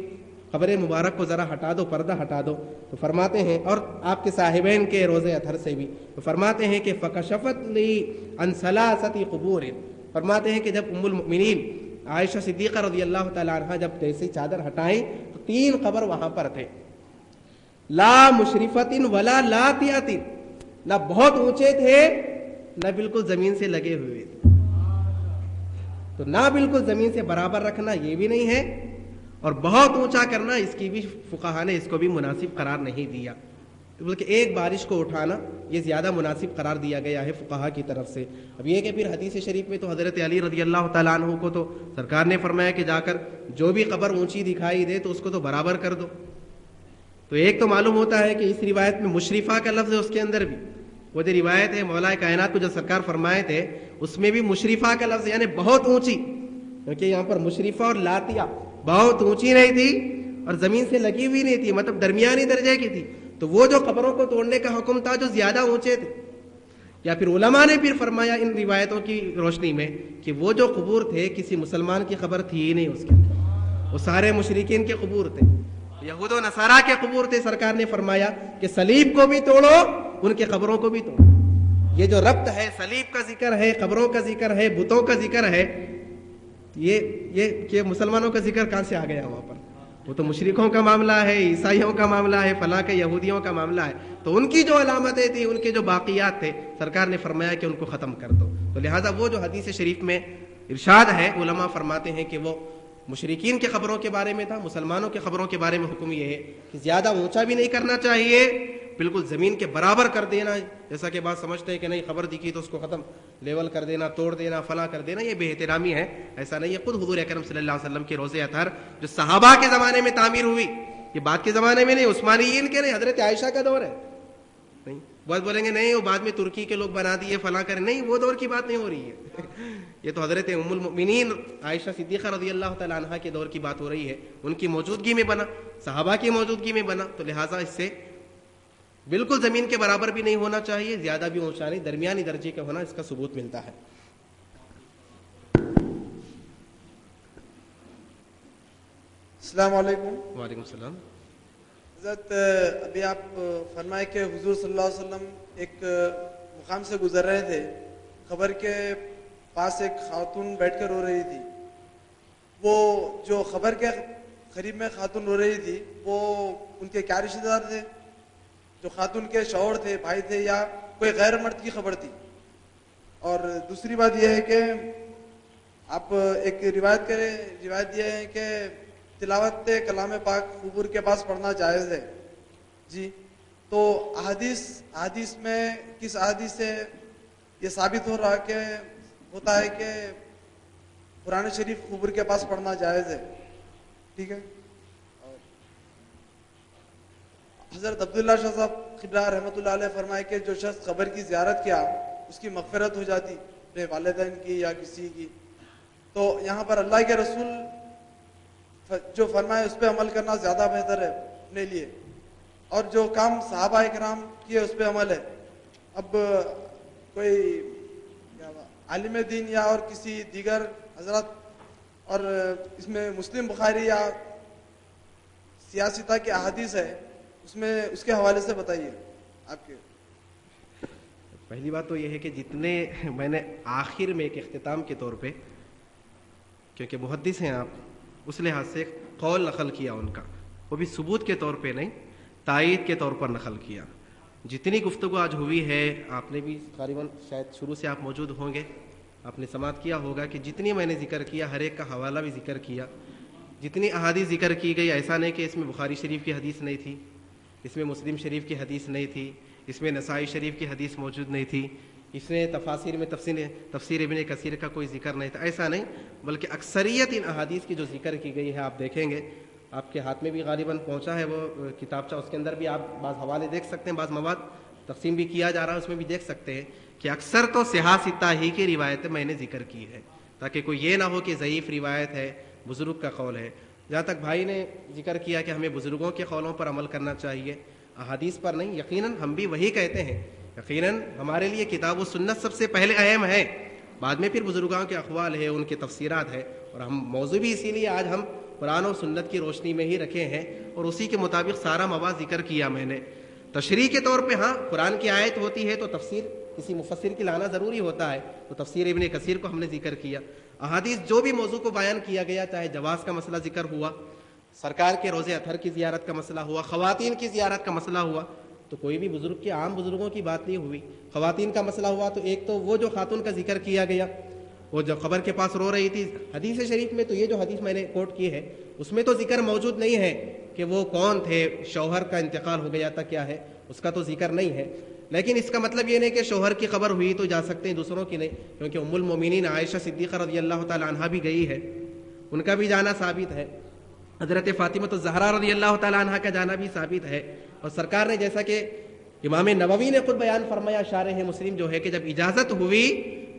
قبر مبارک کو ذرا ہٹا دو، پردہ ہٹا دو، تو فرماتے ہیں، اور آپ کے صاحبین کے روضہ اطہر سے بھی، تو فرماتے ہیں کہ فکشفت لی عن ثلاثۃ قبور، فرماتے ہیں کہ جب ام المؤمنین عائشہ صدیقہ رضی اللہ تعالیٰ عنہ جب جیسے چادر ہٹائیں تو 3 قبر وہاں پر تھے، لا مشرفت ولا لاتیۃ، نہ بہت اونچے تھے نہ بالکل زمین سے لگے ہوئے تھے، تو نہ بالکل زمین سے برابر رکھنا یہ بھی نہیں ہے، اور بہت اونچا کرنا اس کی بھی فقہا نے اس کو بھی مناسب قرار نہیں دیا، بلکہ ایک بارش کو اٹھانا یہ زیادہ مناسب قرار دیا گیا ہے فقہا کی طرف سے۔ اب یہ کہ پھر حدیث شریف میں تو حضرت علی رضی اللہ تعالیٰ عنہ کو تو سرکار نے فرمایا کہ جا کر جو بھی قبر اونچی دکھائی دے تو اس کو تو برابر کر دو، تو ایک تو معلوم ہوتا ہے کہ اس روایت میں مشرفہ کا لفظ ہے، اس کے اندر بھی وہ جو روایت ہے مولا کائنات کو جو سرکار فرمائے تھے اس میں بھی مشرفہ کا لفظ یعنی بہت اونچی، کیونکہ یہاں پر مشرفہ اور لاتیہ بہت اونچی نہیں تھی اور زمین سے لگی ہوئی نہیں تھی، مطلب درمیانی درجے کی تھی، تو وہ جو قبروں کو توڑنے کا حکم تھا جو زیادہ اونچے تھے، یا پھر علماء نے پھر فرمایا ان روایتوں کی روشنی میں کہ وہ جو قبور تھے کسی مسلمان کی قبر تھی ہی نہیں اس کے اندر، وہ سارے مشرکین کے قبور تھے، یہود و نصارہ کے قبور تھے۔ سرکار نے فرمایا کہ صلیب کو بھی توڑو ان کے قبروں کو بھی توڑو۔ یہ جو ربط ہے، صلیب کا ذکر ہے، قبروں کا ذکر ہے، بتوں کا ذکر ہے، یہ مسلمانوں کا ذکر کہاں سے آ گیا وہاں پر؟ وہ تو مشرکوں کا معاملہ ہے، عیسائیوں کا معاملہ ہے، فلاں کے یہودیوں کا معاملہ ہے، تو ان کی جو علامتیں تھیں، ان کے جو باقیات تھے، سرکار نے فرمایا کہ ان کو ختم کر دو۔ تو لہٰذا وہ جو حدیث شریف میں ارشاد ہے، علماء فرماتے ہیں کہ وہ مشرکین کے قبروں کے بارے میں تھا، مسلمانوں کے قبروں کے بارے میں حکم یہ ہے کہ زیادہ اونچا بھی نہیں کرنا چاہیے، بالکل زمین کے برابر کر دینا، جیسا کہ بات سمجھتے ہیں کہ نہیں خبر دکھی تو اس کو ختم لیول کر دینا، توڑ دینا، فلاں کر دینا، یہ بے احترامی ہے، ایسا نہیں ہے۔ خود حضور اکرم صلی اللہ علیہ وسلم کے روضہ اطہر جو صحابہ کے زمانے میں تعمیر ہوئی، یہ بعد کے زمانے میں نہیں، عثمانیین کے نہیں، حضرت عائشہ کا دور ہے، نہیں بہت بولیں گے نہیں وہ بعد میں ترکی کے لوگ بنا دیے فلاں کریں، نہیں وہ دور کی بات نہیں ہو رہی ہے، یہ تو حضرت ام المؤمنین عائشہ صدیقہ رضی اللہ تعالیٰ عنہا کے دور کی بات ہو رہی ہے، ان کی موجودگی میں بنا، صحابہ کی موجودگی میں بنا، تو لہٰذا اس سے بالکل زمین کے برابر بھی نہیں ہونا چاہیے، زیادہ بھی اونچا نہیں، درمیانی درجے کا ہونا، اس کا ثبوت ملتا ہے۔ السلام علیکم۔ وعلیکم السلام۔ حضرت ابھی آپ فرمائے کہ حضور صلی اللہ علیہ وسلم ایک مقام سے گزر رہے تھے، قبر کے پاس ایک خاتون بیٹھ کر رو رہی تھی، وہ جو قبر کے قریب میں خاتون رو رہی تھی وہ ان کے کیا رشتہ دار تھے جو خاتون کے شوہر تھے, بھائی تھے, یا کوئی غیر مرد کی خبر تھی. اور دوسری بات یہ ہے کہ آپ ایک روایت یہ ہے کہ تلاوت کلام پاک قبور کے پاس پڑھنا جائز ہے. جی, تو احادیث میں کس احادیث سے یہ ثابت ہوتا ہے کہ قرآن شریف قبور کے پاس پڑھنا جائز ہے؟ ٹھیک ہے. حضرت عبداللہ شاہ صاحب قبلہ رحمۃ اللہ علیہ فرمائے کہ جو شخص قبر کی زیارت کیا اس کی مغفرت ہو جاتی, اپنے والدین کی یا کسی کی. تو یہاں پر اللہ کے رسول جو فرمائے اس پہ عمل کرنا زیادہ بہتر ہے اپنے لیے, اور جو کام صحابہ کرام کیے اس پہ عمل ہے. اب کوئی عالم دین یا اور کسی دیگر حضرات, اور اس میں مسلم بخاری یا سیاستہ کے احادیث ہے, اس میں اس کے حوالے سے بتائیے آپ کے. پہلی بات تو یہ ہے کہ جتنے میں نے آخر میں ایک اختتام کے طور پہ, کیونکہ محدث ہیں آپ, اس لحاظ سے قول نقل کیا ان کا, وہ بھی ثبوت کے طور پہ نہیں, تائید کے طور پر نقل کیا. جتنی گفتگو آج ہوئی ہے, آپ نے بھی غالباً شاید شروع سے آپ موجود ہوں گے, آپ نے سماعت کیا ہوگا کہ جتنی میں نے ذکر کیا ہر ایک کا حوالہ بھی ذکر کیا. جتنی احادیث ذکر کی گئی, ایسا نہیں کہ اس میں بخاری شریف کی حدیث نہیں تھی, اس میں مسلم شریف کی حدیث نہیں تھی, اس میں نسائی شریف کی حدیث موجود نہیں تھی, اس میں تفاسیر میں تفسیر ابن کثیر کا کوئی ذکر نہیں تھا. ایسا نہیں, بلکہ اکثریت ان احادیث کی جو ذکر کی گئی ہے آپ دیکھیں گے, آپ کے ہاتھ میں بھی غالباً پہنچا ہے وہ کتابچہ, اس کے اندر بھی آپ بعض حوالے دیکھ سکتے ہیں, بعض مواد تقسیم بھی کیا جا رہا ہے, اس میں بھی دیکھ سکتے ہیں کہ اکثر تو صحاح ستہ ہی کی روایتیں میں نے ذکر کی ہے, تاکہ کوئی یہ نہ ہو کہ ضعیف روایت ہے, بزرگ کا قول ہے. جہاں تک بھائی نے ذکر کیا کہ ہمیں بزرگوں کے قولوں پر عمل کرنا چاہیے, احادیث پر نہیں, یقیناً ہم بھی وہی کہتے ہیں. یقیناً ہمارے لیے کتاب و سنت سب سے پہلے اہم ہے, بعد میں پھر بزرگوں کے اقوال ہے, ان کے تفسیرات ہے. اور ہم موضوع بھی اسی لیے آج ہم قرآن و سنت کی روشنی میں ہی رکھے ہیں, اور اسی کے مطابق سارا مواد ذکر کیا میں نے. تشریح کے طور پہ ہاں, قرآن کی آیت ہوتی ہے تو تفسیر کسی مفسر کی لانا ضروری ہوتا ہے, تو تفسیر ابن کثیر کو ہم نے ذکر کیا. احادیث جو بھی موضوع کو بیان کیا گیا, چاہے جواز کا مسئلہ ذکر ہوا, سرکار کے روزے اطہر کی زیارت کا مسئلہ ہوا, خواتین کی زیارت کا مسئلہ ہوا, تو کوئی بھی بزرگ کے عام بزرگوں کی بات نہیں ہوئی. خواتین کا مسئلہ ہوا تو ایک تو وہ جو خاتون کا ذکر کیا گیا, وہ جب قبر کے پاس رو رہی تھی, حدیث شریف میں تو یہ جو حدیث میں نے کوٹ کی ہے اس میں تو ذکر موجود نہیں ہے کہ وہ کون تھے, شوہر کا انتقال ہو گیا تھا کیا ہے, اس کا تو ذکر نہیں ہے. لیکن اس کا مطلب یہ نہیں کہ شوہر کی خبر ہوئی تو جا سکتے ہیں, دوسروں کی نہیں, کیونکہ ام المومنین عائشہ صدیقہ رضی اللہ تعالی عنہا بھی گئی ہے, ان کا بھی جانا ثابت ہے. حضرت فاطمہ الزہرا رضی اللہ تعالی عنہا کا جانا بھی ثابت ہے. اور سرکار نے, جیسا کہ امام نووی نے خود بیان فرمایا, شارح مسلم جو ہے, کہ جب اجازت ہوئی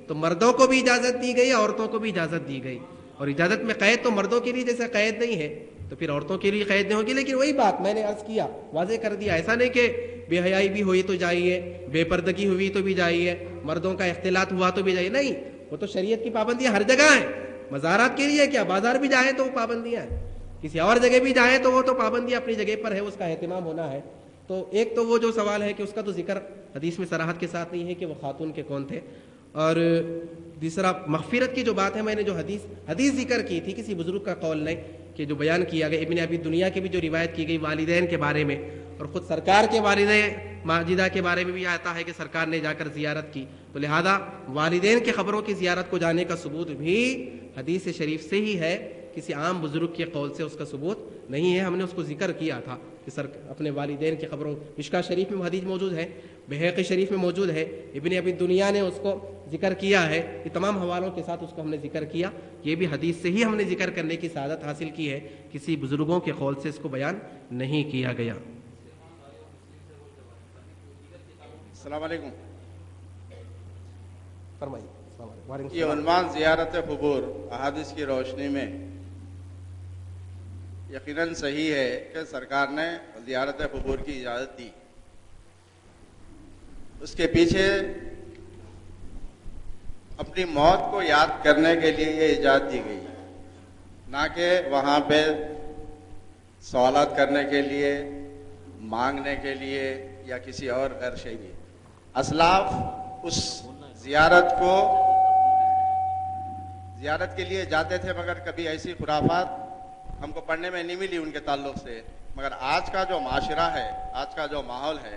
تو مردوں کو بھی اجازت دی گئی, عورتوں کو بھی اجازت دی گئی. اور اجازت میں قید تو مردوں کے لیے جیسے قید نہیں ہے تو پھر عورتوں کے لیے قید نہیں ہوگی. لیکن وہی بات میں نے عرض کیا, واضح کر دیا, ایسا نہیں کہ بے حیائی بھی ہوئی تو جائیے, بے پردگی ہوئی تو بھی جائیے, مردوں کا اختلاط ہوا تو بھی جائیے, نہیں, وہ تو شریعت کی پابندیاں ہر جگہ ہیں. مزارات کے لیے کیا, بازار بھی جائیں تو وہ پابندیاں ہیں, کسی اور جگہ بھی جائیں تو وہ تو پابندیاں اپنی جگہ پر ہے, اس کا اہتمام ہونا ہے. تو ایک تو وہ جو سوال ہے کہ اس کا تو ذکر حدیث میں صراحت کے ساتھ نہیں ہے کہ وہ خاتون کے کون تھے. اور دوسرا مغفرت کی جو بات ہے, میں نے جو حدیث ذکر کی تھی, کسی بزرگ کا قول نہیں, کہ جو بیان کیا گیا ابن ابی دنیا کی بھی جو روایت کی گئی والدین کے بارے میں, اور خود سرکار کے والدین ماجدہ کے بارے میں بھی آتا ہے کہ سرکار نے جا کر زیارت کی, تو لہذا والدین کی خبروں کی زیارت کو جانے کا ثبوت بھی حدیث شریف سے ہی ہے, کسی عام بزرگ کے قول سے اس کا ثبوت نہیں ہے. ہم نے اس کو ذکر کیا تھا کہ اپنے والدین کی خبروں, مشکا شریف میں حدیث موجود ہے, بہقی شریف میں موجود ہے, ابن ابی دنیا نے اس کو ذکر کیا ہے. یہ تمام حوالوں کے ساتھ اس کو ہم نے ذکر کیا. یہ بھی حدیث سے ہی ہم نے ذکر کرنے کی سعادت حاصل کی ہے, کسی بزرگوں کے قول سے اس کو بیان نہیں کیا گیا. السلام علیکم. فرمائیے. یہ عنوان زیارت قبور احادیث کی روشنی میں یقیناً صحیح ہے کہ سرکار نے زیارت قبور کی اجازت دی. اس کے پیچھے اپنی موت کو یاد کرنے کے لیے یہ اجازت دی گئی, نہ کہ وہاں پہ سوالات کرنے کے لیے, مانگنے کے لیے یا کسی اور غیر شے کے. اسلاف اس زیارت کے لیے جاتے تھے, مگر کبھی ایسی خرافات ہم کو پڑھنے میں نہیں ملی ان کے تعلق سے. مگر آج کا جو معاشرہ ہے, آج کا جو ماحول ہے,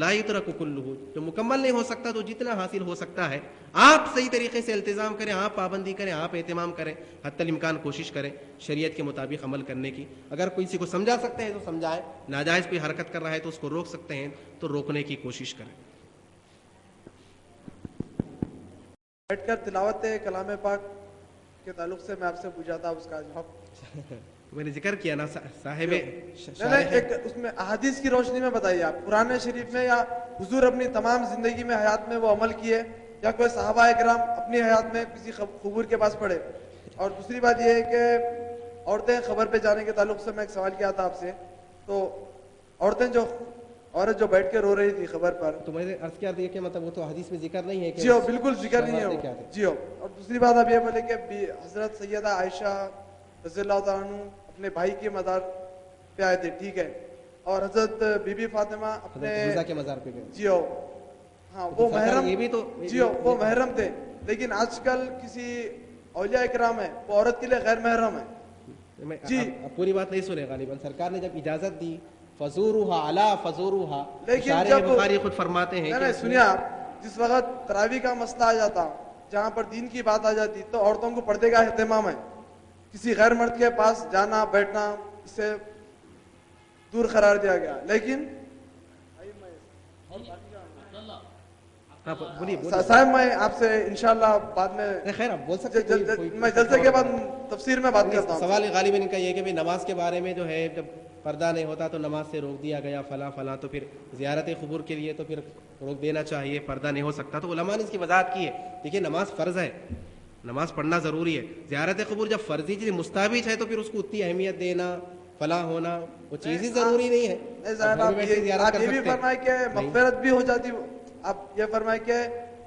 لا یدرک کلہ، جو مکمل نہیں ہو سکتا تو جتنا حاصل ہو سکتا ہے آپ صحیح طریقے سے التزام کریں، آپ پابندی کریں، آپ اہتمام کریں، حتی الامکان کوشش کریں شریعت کے مطابق عمل کرنے کی۔ اگر کسی کو سمجھا سکتے ہیں تو سمجھائیں، ناجائز کوئی حرکت کر رہا ہے تو اس کو روک سکتے ہیں تو روکنے کی کوشش کریں۔ بیٹھ کر تلاوت کلام پاک کے تعلق سے میں آپ سے پوچھا تھا، اس کا جواب میں نے ذکر کیا نا صاحب نہیں، ایک اس میں احادیث کی روشنی میں بتائیے آپ، قرآن شریف میں یا حضور اپنی تمام زندگی میں حیات میں وہ عمل کیے، یا کوئی صحابہ کرام اپنی حیات میں کسی قبور کے پاس پڑھے؟ اور دوسری بات یہ ہے کہ عورتیں قبر پہ جانے کے تعلق سے میں ایک سوال کیا تھا آپ سے، تو عورت جو بیٹھ کے رو رہی تھی قبر پر، تو میں نے عرض کیا دیا کہ مطلب وہ تو حدیث میں ذکر نہیں ہے کہ جی ہو، بالکل ذکر نہیں ہے وہ، جی ہو۔ اور دوسری بات آپ یہ بولے کہ حضرت سیدہ عائشہ رضی اللہ تعالیٰ عنہ اپنے بھائی کے مزار پہ آئے تھے، ٹھیک ہے، اور حضرت بی بی فاطمہ اپنے حمزہ کے مزار پہ گئے، جی ہو، ہاں وہ محرم، یہ بھی تو جی ہو وہ محرم تھے، لیکن آج کل کسی اولیاء اکرام ہے وہ عورت کے لیے غیر محرم ہے۔ جی اب پوری بات نہیں سنے غالباً، سرکار نے جب اجازت دی فزوروہا الا فزوروہا، لیکن شارح جب بخاری خود فرماتے ہیں نہیں سنیے آپ، جس وقت تراویح کا مسئلہ آ جاتا، جہاں پر دین کی بات آ جاتی، تو عورتوں کو پردے کا اہتمام ہے، کسی غیر مرد کے پاس جانا بیٹھنا اس سے دور قرار دیا گیا۔ لیکن صاحب میں آپ سے انشاءاللہ بعد میں خیر آپ بول سکتے ہیں، میں جلسے کے بعد تفسیر میں بات کرتا ہوں۔ سوال غالباً ان کا یہ کہ بھئی نماز کے بارے میں جو ہے جب پردہ نہیں ہوتا تو نماز سے روک دیا گیا فلاں فلاں، تو پھر زیارت قبور کے لیے تو پھر روک دینا چاہیے، پردہ نہیں ہو سکتا، تو علماء نے اس کی وضاحت کی ہے۔ دیکھیے نماز فرض ہے، نماز پڑھنا ضروری ہے، زیارت قبور جب فرضی چیز مستحب ہے تو پھر اس کو اتنی اہمیت دینا، فلاں ہونا، وہ چیز ہی ضروری نہیں ہے۔ آپ یہ بھی فرمائے کہ مغفرت بھی ہو جاتی، آپ یہ فرمائے کہ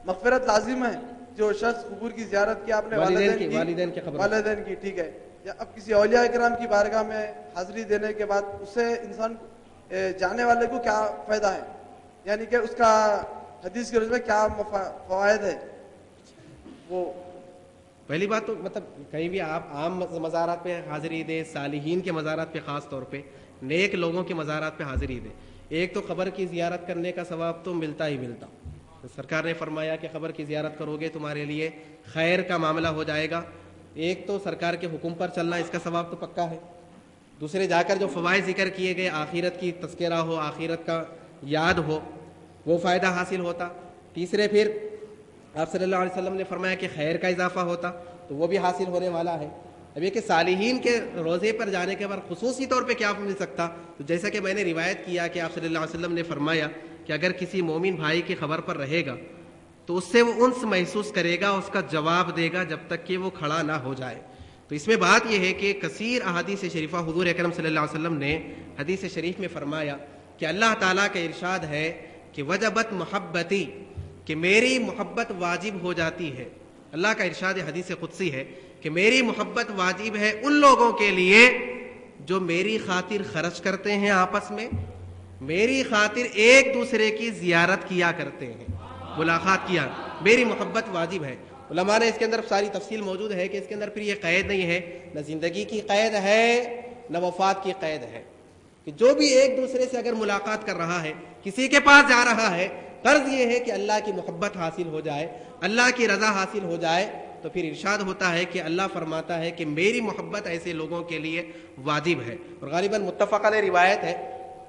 مغفرت لازم ہے، جو شخص قبور کی زیارت کی، آپ نے والدین کی، ٹھیک ہے، یا اب کسی اولیاء کرام کی بارگاہ میں حاضری دینے کے بعد اس سے انسان جانے والے کو کیا فائدہ ہے، یعنی کہ اس کا حدیث کے روز میں کیا فوائد ہے؟ وہ پہلی بات تو مطلب کہیں بھی آپ عام مزارات پہ حاضری دیں، صالحین کے مزارات پہ خاص طور پہ، نیک لوگوں کے مزارات پہ حاضری دیں، ایک تو قبر کی زیارت کرنے کا ثواب تو ملتا ہی ملتا، سرکار نے فرمایا کہ قبر کی زیارت کرو گے تمہارے لیے خیر کا معاملہ ہو جائے گا، ایک تو سرکار کے حکم پر چلنا، اس کا ثواب تو پکا ہے، دوسرے جا کر جو فوائد ذکر کیے گئے، آخرت کی تذکرہ ہو، آخرت کا یاد ہو، وہ فائدہ حاصل ہوتا، تیسرے پھر آپ صلی اللہ علیہ وسلم نے فرمایا کہ خیر کا اضافہ ہوتا، تو وہ بھی حاصل ہونے والا ہے۔ اب یہ کہ صالحین کے روزے پر جانے کے بعد خصوصی طور پہ کیا مل سکتا، تو جیسا کہ میں نے روایت کیا کہ آپ صلی اللہ علیہ وسلم نے فرمایا کہ اگر کسی مومن بھائی کی خبر پر رہے گا تو اس سے وہ انس محسوس کرے گا، اس کا جواب دے گا جب تک کہ وہ کھڑا نہ ہو جائے۔ تو اس میں بات یہ ہے کہ کثیر احادیث شریفہ حضور اکرم صلی اللہ علیہ وسلم نے حدیث شریف میں فرمایا کہ اللہ تعالیٰ کا ارشاد ہے کہ وجبت محبتی، کہ میری محبت واجب ہو جاتی ہے۔ اللہ کا ارشاد حدیث قدسی ہے کہ میری محبت واجب ہے ان لوگوں کے لیے جو میری خاطر خرچ کرتے ہیں، آپس میں میری خاطر ایک دوسرے کی زیارت کیا کرتے ہیں، ملاقات کیا، میری محبت واجب ہے۔ علماء نے اس کے اندر ساری تفصیل موجود ہے کہ اس کے اندر پھر یہ قید نہیں ہے، نہ زندگی کی قید ہے نہ وفات کی قید ہے، کہ جو بھی ایک دوسرے سے اگر ملاقات کر رہا ہے، کسی کے پاس جا رہا ہے، غرض یہ ہے کہ اللہ کی محبت حاصل ہو جائے، اللہ کی رضا حاصل ہو جائے، تو پھر ارشاد ہوتا ہے کہ اللہ فرماتا ہے کہ میری محبت ایسے لوگوں کے لیے واجب ہے۔ اور غالباً متفق علیہ روایت ہے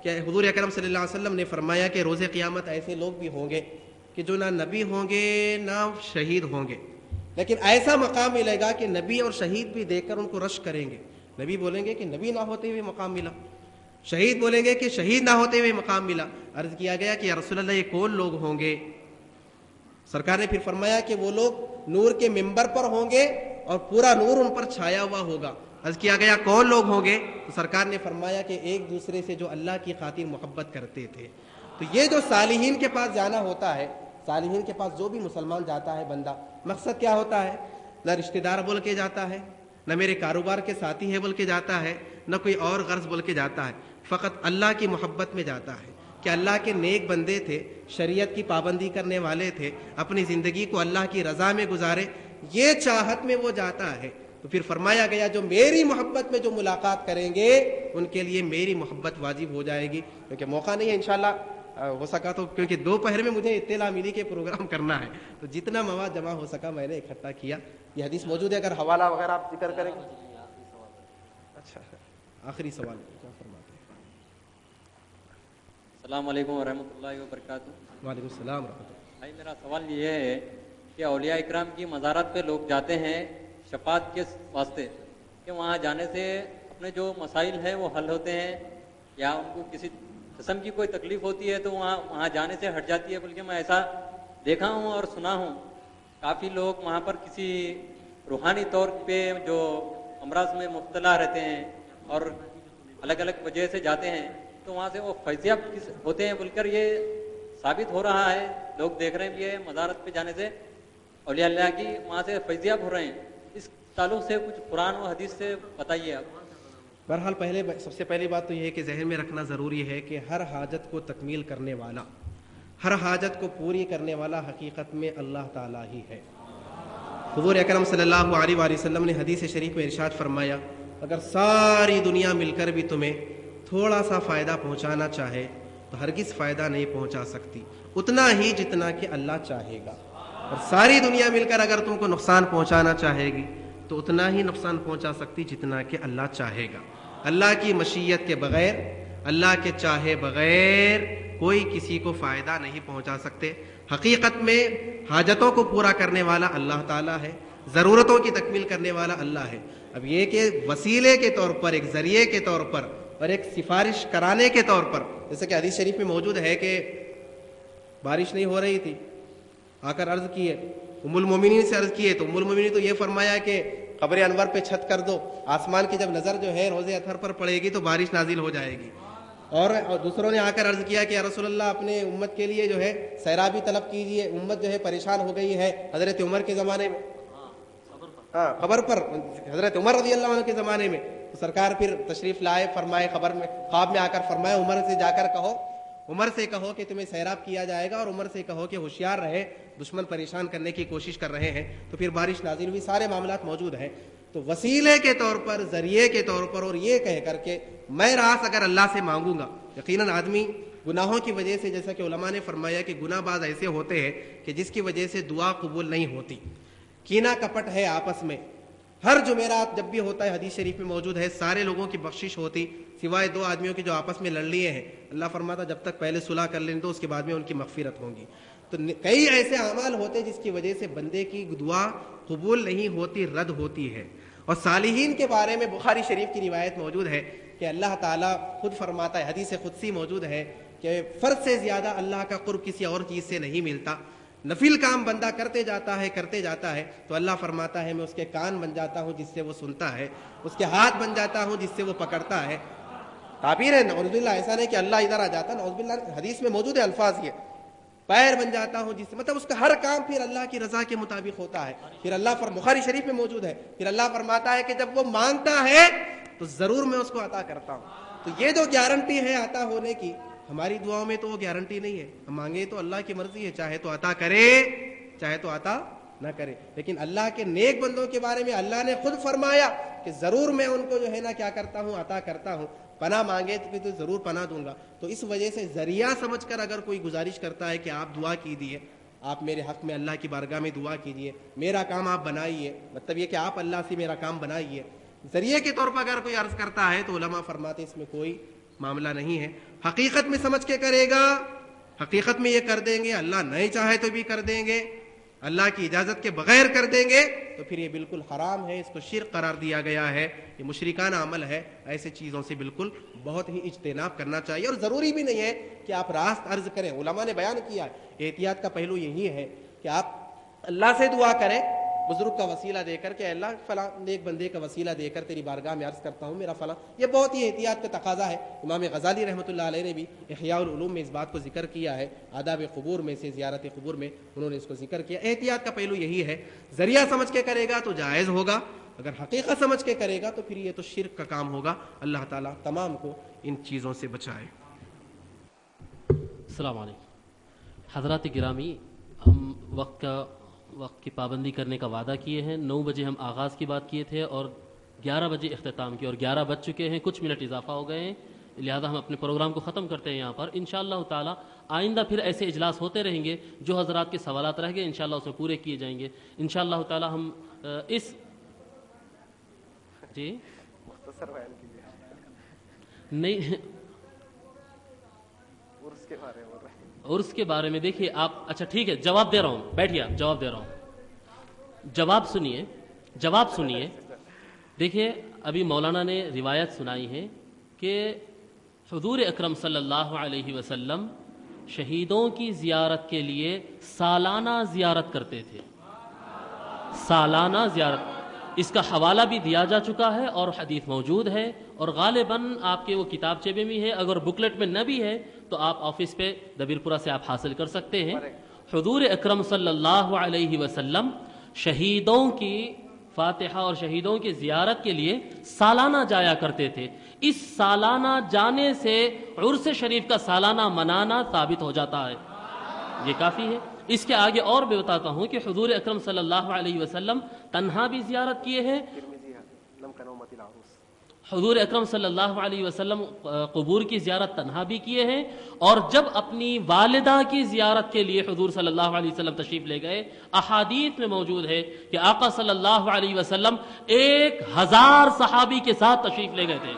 کہ حضور اکرم صلی اللہ علیہ وسلم نے فرمایا کہ روز قیامت ایسے لوگ بھی ہوں گے کہ جو نہ نبی ہوں گے نہ شہید ہوں گے، لیکن ایسا مقام ملے گا کہ نبی اور شہید بھی دیکھ کر ان کو رشک کریں گے۔ نبی بولیں گے کہ نبی نہ ہوتے ہوئے مقام ملا، شہید بولیں گے کہ شہید نہ ہوتے ہوئے مقام ملا۔ عرض کیا گیا کہ یا رسول اللہ یہ کون لوگ ہوں گے؟ سرکار نے پھر فرمایا کہ وہ لوگ نور کے ممبر پر ہوں گے اور پورا نور ان پر چھایا ہوا ہوگا۔ عرض کیا گیا کون لوگ ہوں گے؟ تو سرکار نے فرمایا کہ ایک دوسرے سے جو اللہ کی خاطر محبت کرتے تھے۔ تو یہ جو صالحین کے پاس جانا ہوتا ہے، صالحین کے پاس جو بھی مسلمان جاتا ہے بندہ، مقصد کیا ہوتا ہے؟ نہ رشتہ دار بول کے جاتا ہے، نہ میرے کاروبار کے ساتھی ہے بول کے جاتا ہے، نہ کوئی اور غرض بول کے جاتا ہے، فقط اللہ کی محبت میں جاتا ہے کہ اللہ کے نیک بندے تھے، شریعت کی پابندی کرنے والے تھے، اپنی زندگی کو اللہ کی رضا میں گزارے، یہ چاہت میں وہ جاتا ہے۔ تو پھر فرمایا گیا جو میری محبت میں جو ملاقات کریں گے ان کے لیے میری محبت واجب ہو جائے گی، کیونکہ موقع نہیں ہے انشاءاللہ ہو سکا تو کیونکہ دوپہر میں مجھے اطلاع ملی کہ پروگرام کرنا ہے تو جتنا مواد جمع ہو سکا میں نے اکٹھا کیا. یہ حدیث موجود ہے, اگر حوالہ وغیرہ آپ ذکر کریں گے. اچھا آخری سوال کیا فرماتے ہیں؟ السلام علیکم ورحمۃ اللہ وبرکاتہ. وعلیکم السلام ورحمۃ اللہ. بھائی میرا سوال یہ ہے کہ اولیاء اکرام کی مزارات پہ لوگ جاتے ہیں شفاعت کے واسطے, کہ وہاں جانے سے اپنے جو مسائل ہیں وہ حل ہوتے ہیں, یا ان کو کسی قسم کی کوئی تکلیف ہوتی ہے تو وہاں جانے سے ہٹ جاتی ہے. بلکہ میں ایسا دیکھا ہوں اور سنا ہوں, کافی لوگ وہاں پر کسی روحانی طور پہ جو امراض میں مبتلا رہتے ہیں اور الگ الگ وجہ سے جاتے ہیں تو وہاں سے وہ فیضیاب ہوتے ہیں, بول کر یہ ثابت ہو رہا ہے. لوگ دیکھ رہے ہیں کہ مزارت پہ جانے سے اولیاء اللہ کی وہاں سے فیضیاب ہو رہے ہیں. اس تعلق سے کچھ قرآن و حدیث سے بتائیے آپ. بہرحال سب سے پہلی بات تو یہ ہے کہ ذہن میں رکھنا ضروری ہے کہ ہر حاجت کو تکمیل کرنے والا, ہر حاجت کو پوری کرنے والا حقیقت میں اللہ تعالیٰ ہی ہے. حضور اکرم صلی اللہ علیہ وآلہ وسلم نے حدیث شریف میں ارشاد فرمایا, اگر ساری دنیا مل کر بھی تمہیں تھوڑا سا فائدہ پہنچانا چاہے تو ہرگز فائدہ نہیں پہنچا سکتی, اتنا ہی جتنا کہ اللہ چاہے گا. اور ساری دنیا مل کر اگر تم کو نقصان پہنچانا چاہے گی تو اتنا ہی نقصان پہنچا سکتی جتنا کہ اللہ چاہے گا. اللہ کی مشیت کے بغیر, اللہ کے چاہے بغیر کوئی کسی کو فائدہ نہیں پہنچا سکتے. حقیقت میں حاجتوں کو پورا کرنے والا اللہ تعالیٰ ہے, ضرورتوں کی تکمیل کرنے والا اللہ ہے. اب یہ کہ وسیلے کے طور پر, ایک ذریعے کے طور پر اور ایک سفارش کرانے کے طور پر, جیسے کہ حدیث شریف میں موجود ہے کہ بارش نہیں ہو رہی تھی, آ کر عرض کیے, ام المومنین سے عرض کیے تو ام المومنین تو یہ فرمایا کہ قبر انور پہ چھت کر دو, آسمان کی جب نظر جو ہے روز اطہر پر پڑے گی تو بارش نازل ہو جائے گی. اور دوسروں نے آ کر عرض کیا کہ یا رسول اللہ اپنے امت کے لیے جو ہے سیرابی طلب کیجئے, امت جو ہے پریشان ہو گئی ہے. حضرت عمر کے زمانے میں, خبر پر حضرت عمر رضی اللہ عنہ کے زمانے میں سرکار پھر تشریف لائے, فرمائے خبر میں خواب میں آ کر فرمائے عمر سے جا کر کہو, عمر سے کہو کہ تمہیں سیراب کیا جائے گا, اور عمر سے کہو کہ ہوشیار رہے, دشمن پریشان کرنے کی کوشش کر رہے ہیں. تو پھر بارش نازل ہوئی. سارے معاملات موجود ہیں. تو وسیلے کے طور پر, ذریعے کے طور پر, اور یہ کہہ کر کہ میں راز اگر اللہ سے مانگوں گا, یقیناً آدمی گناہوں کی وجہ سے, جیسا کہ علماء نے فرمایا کہ گناہ بعض ایسے ہوتے ہیں کہ جس کی وجہ سے دعا قبول نہیں ہوتی. کینہ کپٹ ہے آپس میں, ہر جمعرات جب بھی ہوتا ہے حدیث شریف میں موجود ہے سارے لوگوں کی بخشش ہوتی سوائے 2 آدمیوں کی جو آپس میں لڑ لیے ہیں. اللہ فرماتا جب تک پہلے صلح کر لیں تو اس کے بعد میں ان کی مغفرت ہوگی. تو کئی ایسے اعمال ہوتے جس کی وجہ سے بندے کی دعا قبول نہیں ہوتی, رد ہوتی ہے. اور صالحین کے بارے میں بخاری شریف کی روایت موجود ہے کہ اللہ تعالیٰ خود فرماتا ہے, حدیث قدسی موجود ہے کہ فرض سے زیادہ اللہ کا قرب کسی اور چیز سے نہیں ملتا. نفل کام بندہ کرتے جاتا ہے تو اللہ فرماتا ہے میں اس کے کان بن جاتا ہوں جس سے وہ سنتا ہے, اس کے ہاتھ بن جاتا ہوں جس سے وہ پکڑتا ہے. تعبیر ہے نعوذ باللہ, ایسا نہیں کہ اللہ ادھر آ جاتا, نعوذ باللہ حدیث میں موجود ہے الفاظ, یہ پیر بن جاتا ہوں جس سے, مطلب اس کا ہر کام پھر اللہ کی رضا کے مطابق ہوتا ہے. پھر اللہ بخاری شریف میں موجود ہے, پھر اللہ فرماتا ہے کہ جب وہ مانگتا ہے تو ضرور میں اس کو عطا کرتا ہوں. تو یہ جو گارنٹی ہے عطا ہونے کی, ہماری دعاؤں میں تو وہ گارنٹی نہیں ہے. ہم مانگے تو اللہ کی مرضی ہے, چاہے تو عطا کرے چاہے تو عطا نہ کرے. لیکن اللہ کے نیک بندوں کے بارے میں اللہ نے خود فرمایا کہ ضرور میں ان کو جو ہے نا کیا کرتا ہوں, عطا کرتا ہوں. پناہ مانگے تو ضرور پناہ دوں گا. تو اس وجہ سے ذریعہ سمجھ کر اگر کوئی گزارش کرتا ہے کہ آپ دعا کیجیے, آپ میرے حق میں اللہ کی بارگاہ میں دعا کیجیے, میرا کام آپ بنائیے, مطلب یہ کہ آپ اللہ سے میرا کام بنائیے, ذریعے کے طور پر اگر کوئی عرض کرتا ہے تو علماء فرماتے اس میں کوئی معاملہ نہیں ہے. حقیقت میں سمجھ کے کرے گا, حقیقت میں یہ کر دیں گے, اللہ نہیں چاہے تو بھی کر دیں گے, اللہ کی اجازت کے بغیر کر دیں گے تو پھر یہ بالکل حرام ہے, اس کو شرک قرار دیا گیا ہے, یہ مشرکانہ عمل ہے. ایسے چیزوں سے بالکل بہت ہی اجتناب کرنا چاہیے. اور ضروری بھی نہیں ہے کہ آپ راست عرض کریں, علماء نے بیان کیا ہے احتیاط کا پہلو یہی ہے کہ آپ اللہ سے دعا کریں بزرگ کا وسیلہ دے کر کہ اللہ فلاں نیک بندے کا وسیلہ دے کر تیری بارگاہ میں عرض کرتا ہوں میرا فلاں. یہ بہت ہی احتیاط کا تقاضا ہے. امام غزالی رحمۃ اللہ علیہ نے بھی احیاء العلوم میں اس بات کو ذکر کیا ہے, آداب قبور میں سے, زیارت قبور میں انہوں نے اس کو ذکر کیا. احتیاط کا پہلو یہی ہے, ذریعہ سمجھ کے کرے گا تو جائز ہوگا, اگر حقیقت سمجھ کے کرے گا تو پھر یہ تو شرک کا کام ہوگا. اللہ تعالیٰ تمام کو ان چیزوں سے بچائے. السلام علیکم حضرات گرامی, ہم وقت کی پابندی کرنے کا وعدہ کیے ہیں. 9 بجے ہم آغاز کی بات کیے تھے اور 11 بجے اختتام کی, اور 11 بج چکے ہیں, کچھ منٹ اضافہ ہو گئے ہیں, لہذا ہم اپنے پروگرام کو ختم کرتے ہیں یہاں پر. انشاءاللہ تعالی آئندہ پھر ایسے اجلاس ہوتے رہیں گے، جو حضرات کے سوالات رہ گئے انشاءاللہ اسے پورے کیے جائیں گے انشاءاللہ تعالی. ہم اس جی مختصر بیان کیجیے. نہیں عرس کے بارے میں عرس کے بارے میں دیکھیے آپ، اچھا ٹھیک ہے جواب دے رہا ہوں، بیٹھیے آپ، جواب دے رہا ہوں. جواب سنیے. دیکھیے ابھی مولانا نے روایت سنائی ہے کہ حضور اکرم صلی اللہ علیہ وسلم شہیدوں کی زیارت کے لیے سالانہ زیارت کرتے تھے. سالانہ زیارت، اس کا حوالہ بھی دیا جا چکا ہے اور حدیث موجود ہے، اور غالباً آپ کے وہ کتابچے میں بھی ہے، اگر بکلیٹ میں نہ بھی ہے تو آپ آفس پہ دبیر پورہ سے آپ حاصل کر سکتے ہیں. حضور اکرم صلی اللہ علیہ وسلم شہیدوں کی فاتحہ اور شہیدوں کی زیارت کے لیے سالانہ جایا کرتے تھے. اس سالانہ جانے سے عرس شریف کا سالانہ منانا ثابت ہو جاتا ہے، یہ کافی ہے. اس کے آگے اور بھی بتاتا ہوں کہ حضور اکرم صلی اللہ علیہ وسلم تنہا بھی زیارت کیے ہیں. حضور اکرم صلی اللہ علیہ وسلم قبور کی زیارت تنہا بھی کیے ہیں، اور جب اپنی والدہ کی زیارت کے لیے حضور صلی اللہ علیہ وسلم تشریف لے گئے، احادیث میں موجود ہے کہ آقا صلی اللہ علیہ وسلم 1000 صحابی کے ساتھ تشریف لے گئے تھے.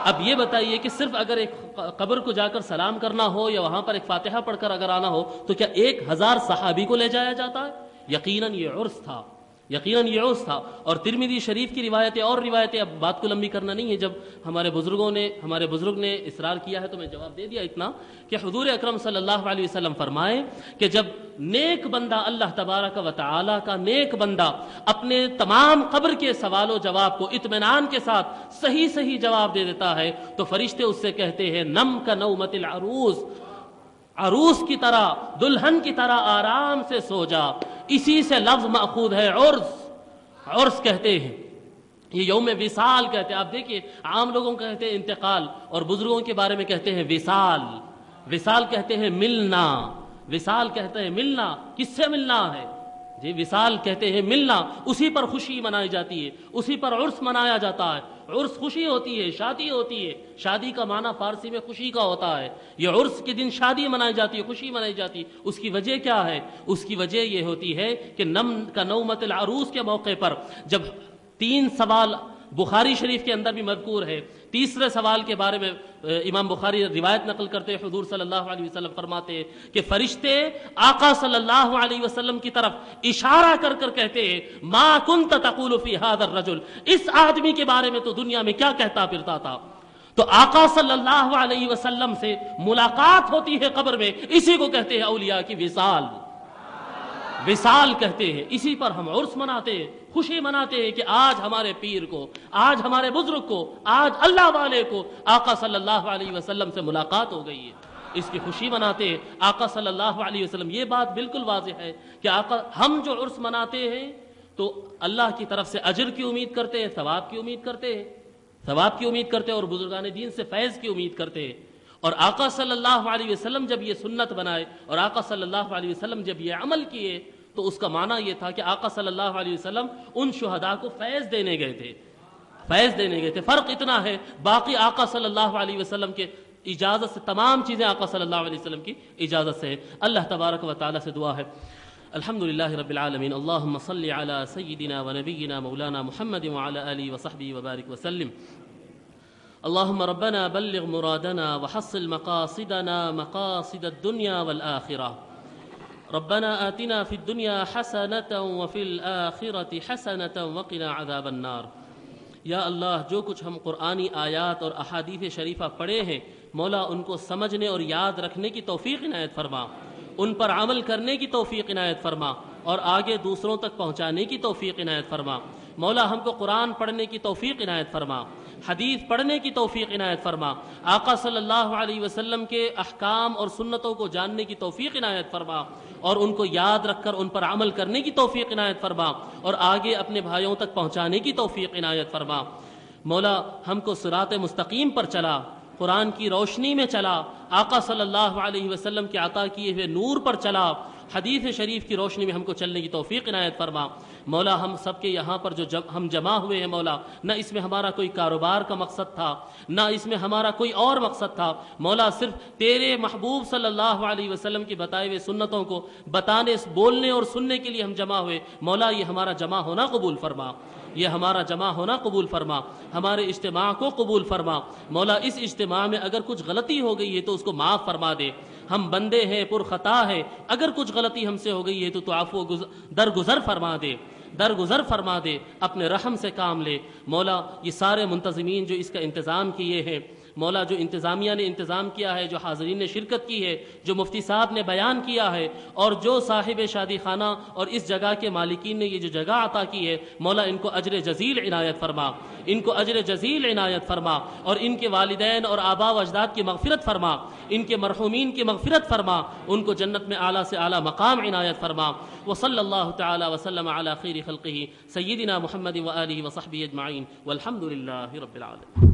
اب یہ بتائیے کہ صرف اگر ایک قبر کو جا کر سلام کرنا ہو یا وہاں پر ایک فاتحہ پڑھ کر اگر آنا ہو تو کیا 1000 صحابی کو لے جایا جاتا ہے؟ یقیناً یہ عرس تھا، یقیناً یہ عرس تھا. اور ترمذی شریف کی روایتیں اور روایتیں، اب بات کو لمبی کرنا نہیں ہے، جب ہمارے بزرگ نے اصرار کیا ہے تو میں جواب دے دیا اتنا کہ حضور اکرم صلی اللہ علیہ وسلم فرمائے کہ جب نیک بندہ، اللہ تبارک و تعالی کا نیک بندہ اپنے تمام قبر کے سوال و جواب کو اطمینان کے ساتھ صحیح جواب دے دیتا ہے تو فرشتے اس سے کہتے ہیں نم کا نومت العروس، عروس کی طرح، دلہن کی طرح آرام سے سو جا. اسی سے لفظ ماخوذ ہے عرس کہتے ہیں، یہ یوم وصال کہتے ہیں. آپ دیکھیے عام لوگوں کو کہتے ہیں انتقال، اور بزرگوں کے بارے میں کہتے ہیں وصال کہتے ہیں ملنا. وصال کہتے ہیں ملنا. کس سے ملنا ہے جی؟ وصال کہتے ہیں ملنا. اسی پر خوشی منائی جاتی ہے، اسی پر عرس منایا جاتا ہے. عرس خوشی ہوتی ہے، شادی ہوتی ہے. شادی کا معنی فارسی میں خوشی کا ہوتا ہے. یہ عرس کے دن شادی منائی جاتی ہے، خوشی منائی جاتی ہے. اس کی وجہ کیا ہے؟ اس کی وجہ یہ ہوتی ہے کہ نم کا نومت العروس کے موقع پر جب 3 سوال بخاری شریف کے اندر بھی مذکور ہے. تیسرے سوال کے بارے میں امام بخاری روایت نقل کرتے ہیں، حضور صلی اللہ علیہ وسلم فرماتے ہیں کہ فرشتے آقا صلی اللہ علیہ وسلم کی طرف اشارہ کر کر کہتے ہیں ما کنت تقول فی ھذا الرجل، اس آدمی کے بارے میں تو دنیا میں کیا کہتا پھرتا تھا. تو آقا صلی اللہ علیہ وسلم سے ملاقات ہوتی ہے قبر میں، اسی کو کہتے ہیں اولیاء کی وصال کہتے ہیں. اسی پر ہم عرس مناتے ہیں، خوشی مناتے ہیں کہ آج ہمارے پیر کو، آج ہمارے بزرگ کو، آج اللہ والے کو آقا صلی اللہ علیہ وسلم سے ملاقات ہو گئی ہے. اس کی خوشی مناتے ہیں آقا صلی اللہ علیہ وسلم. یہ بات بالکل واضح ہے کہ آقا، ہم جو عرس مناتے ہیں تو اللہ کی طرف سے اجر کی امید کرتے ہیں، ثواب کی امید کرتے ہیں اور بزرگان دین سے فیض کی امید کرتے ہیں. اور آقا صلی اللہ علیہ وسلم جب یہ سنت بنائے اور آقا صلی اللہ علیہ وسلم جب یہ عمل کیے تو اس کا معنی یہ تھا کہ آقا صلی اللہ علیہ وسلم ان شہداء کو فیض دینے گئے تھے. فرق اتنا ہے، باقی آقا صلی اللہ علیہ وسلم کے اجازت سے تمام چیزیں آقا صلی اللہ علیہ وسلم کی اجازت سے ہے. اللہ تبارک و تعالی سے دعا ہے. الحمدللہ رب العالمین. اللہم صلی علی سیدنا و نبینا مولانا محمد وعلی آلہ وصحبہ وبارک وسلم. اللهم ربنا بلغ مرادنا وحصل مقاصدنا مقاصد الدنيا والآخرة. ربنا آتنا في الدنيا حسنة وفي الآخرة حسنة وقنا عذاب النار. یا اللہ، جو کچھ ہم قرآنی آیات اور احادیث شریفہ پڑھے ہیں مولا، ان کو سمجھنے اور یاد رکھنے کی توفیق عنایت فرما، ان پر عمل کرنے کی توفیق عنایت فرما اور آگے دوسروں تک پہنچانے کی توفیق عنایت فرما. مولا ہم کو قرآن پڑھنے کی توفیق عنایت فرما، حدیث پڑھنے کی توفیق عنایت فرما، آقا صلی اللہ علیہ وسلم کے احکام اور سنتوں کو جاننے کی توفیق عنایت فرما اور ان کو یاد رکھ کر ان پر عمل کرنے کی توفیق عنایت فرما اور آگے اپنے بھائیوں تک پہنچانے کی توفیق عنایت فرما. مولا ہم کو صراط مستقیم پر چلا، قرآن کی روشنی میں چلا، آقا صلی اللہ علیہ وسلم کے عطا کیے ہوئے نور پر چلا حدیث شریف کی روشنی میں ہم کو چلنے کی توفیق عنایت فرما۔ مولا ہم سب کے یہاں پر جو ہم جمع ہوئے ہیں مولا، نہ اس میں ہمارا کوئی کاروبار کا مقصد تھا، نہ اس میں ہمارا کوئی اور مقصد تھا مولا، صرف تیرے محبوب صلی اللہ علیہ وسلم کی بتائے ہوئے سنتوں کو بتانے، بولنے اور سننے کے لیے ہم جمع ہوئے مولا، یہ ہمارا جمع ہونا قبول فرما، یہ ہمارا جمع ہونا قبول فرما، ہمارے اجتماع کو قبول فرما مولا۔ اس اجتماع میں اگر کچھ غلطی ہو گئی ہے تو اس کو معاف فرما دے، ہم بندے ہیں، پر خطا ہے، اگر کچھ غلطی ہم سے ہو گئی ہے تو عفو درگزر فرما دے، درگزر فرما دے، اپنے رحم سے کام لے مولا۔ یہ سارے منتظمین جو اس کا انتظام کیے ہیں مولا، جو انتظامیہ نے انتظام کیا ہے، جو حاضرین نے شرکت کی ہے، جو مفتی صاحب نے بیان کیا ہے، اور جو صاحب شادی خانہ اور اس جگہ کے مالکین نے یہ جو جگہ عطا کی ہے مولا، ان کو اجر جزیل عنایت فرما، ان کو اجر جزیل عنایت فرما، اور ان کے والدین اور آباء و اجداد کی مغفرت فرما، ان کے مرحومین کی مغفرت فرما، ان کو جنت میں اعلیٰ سے اعلیٰ مقام عنایت فرما۔ وصلی اللہ تعالی وسلم علی خیر خلقہ سیدنا محمد و آلہ و صحبہ اجمعین والحمد للہ رب العالمین۔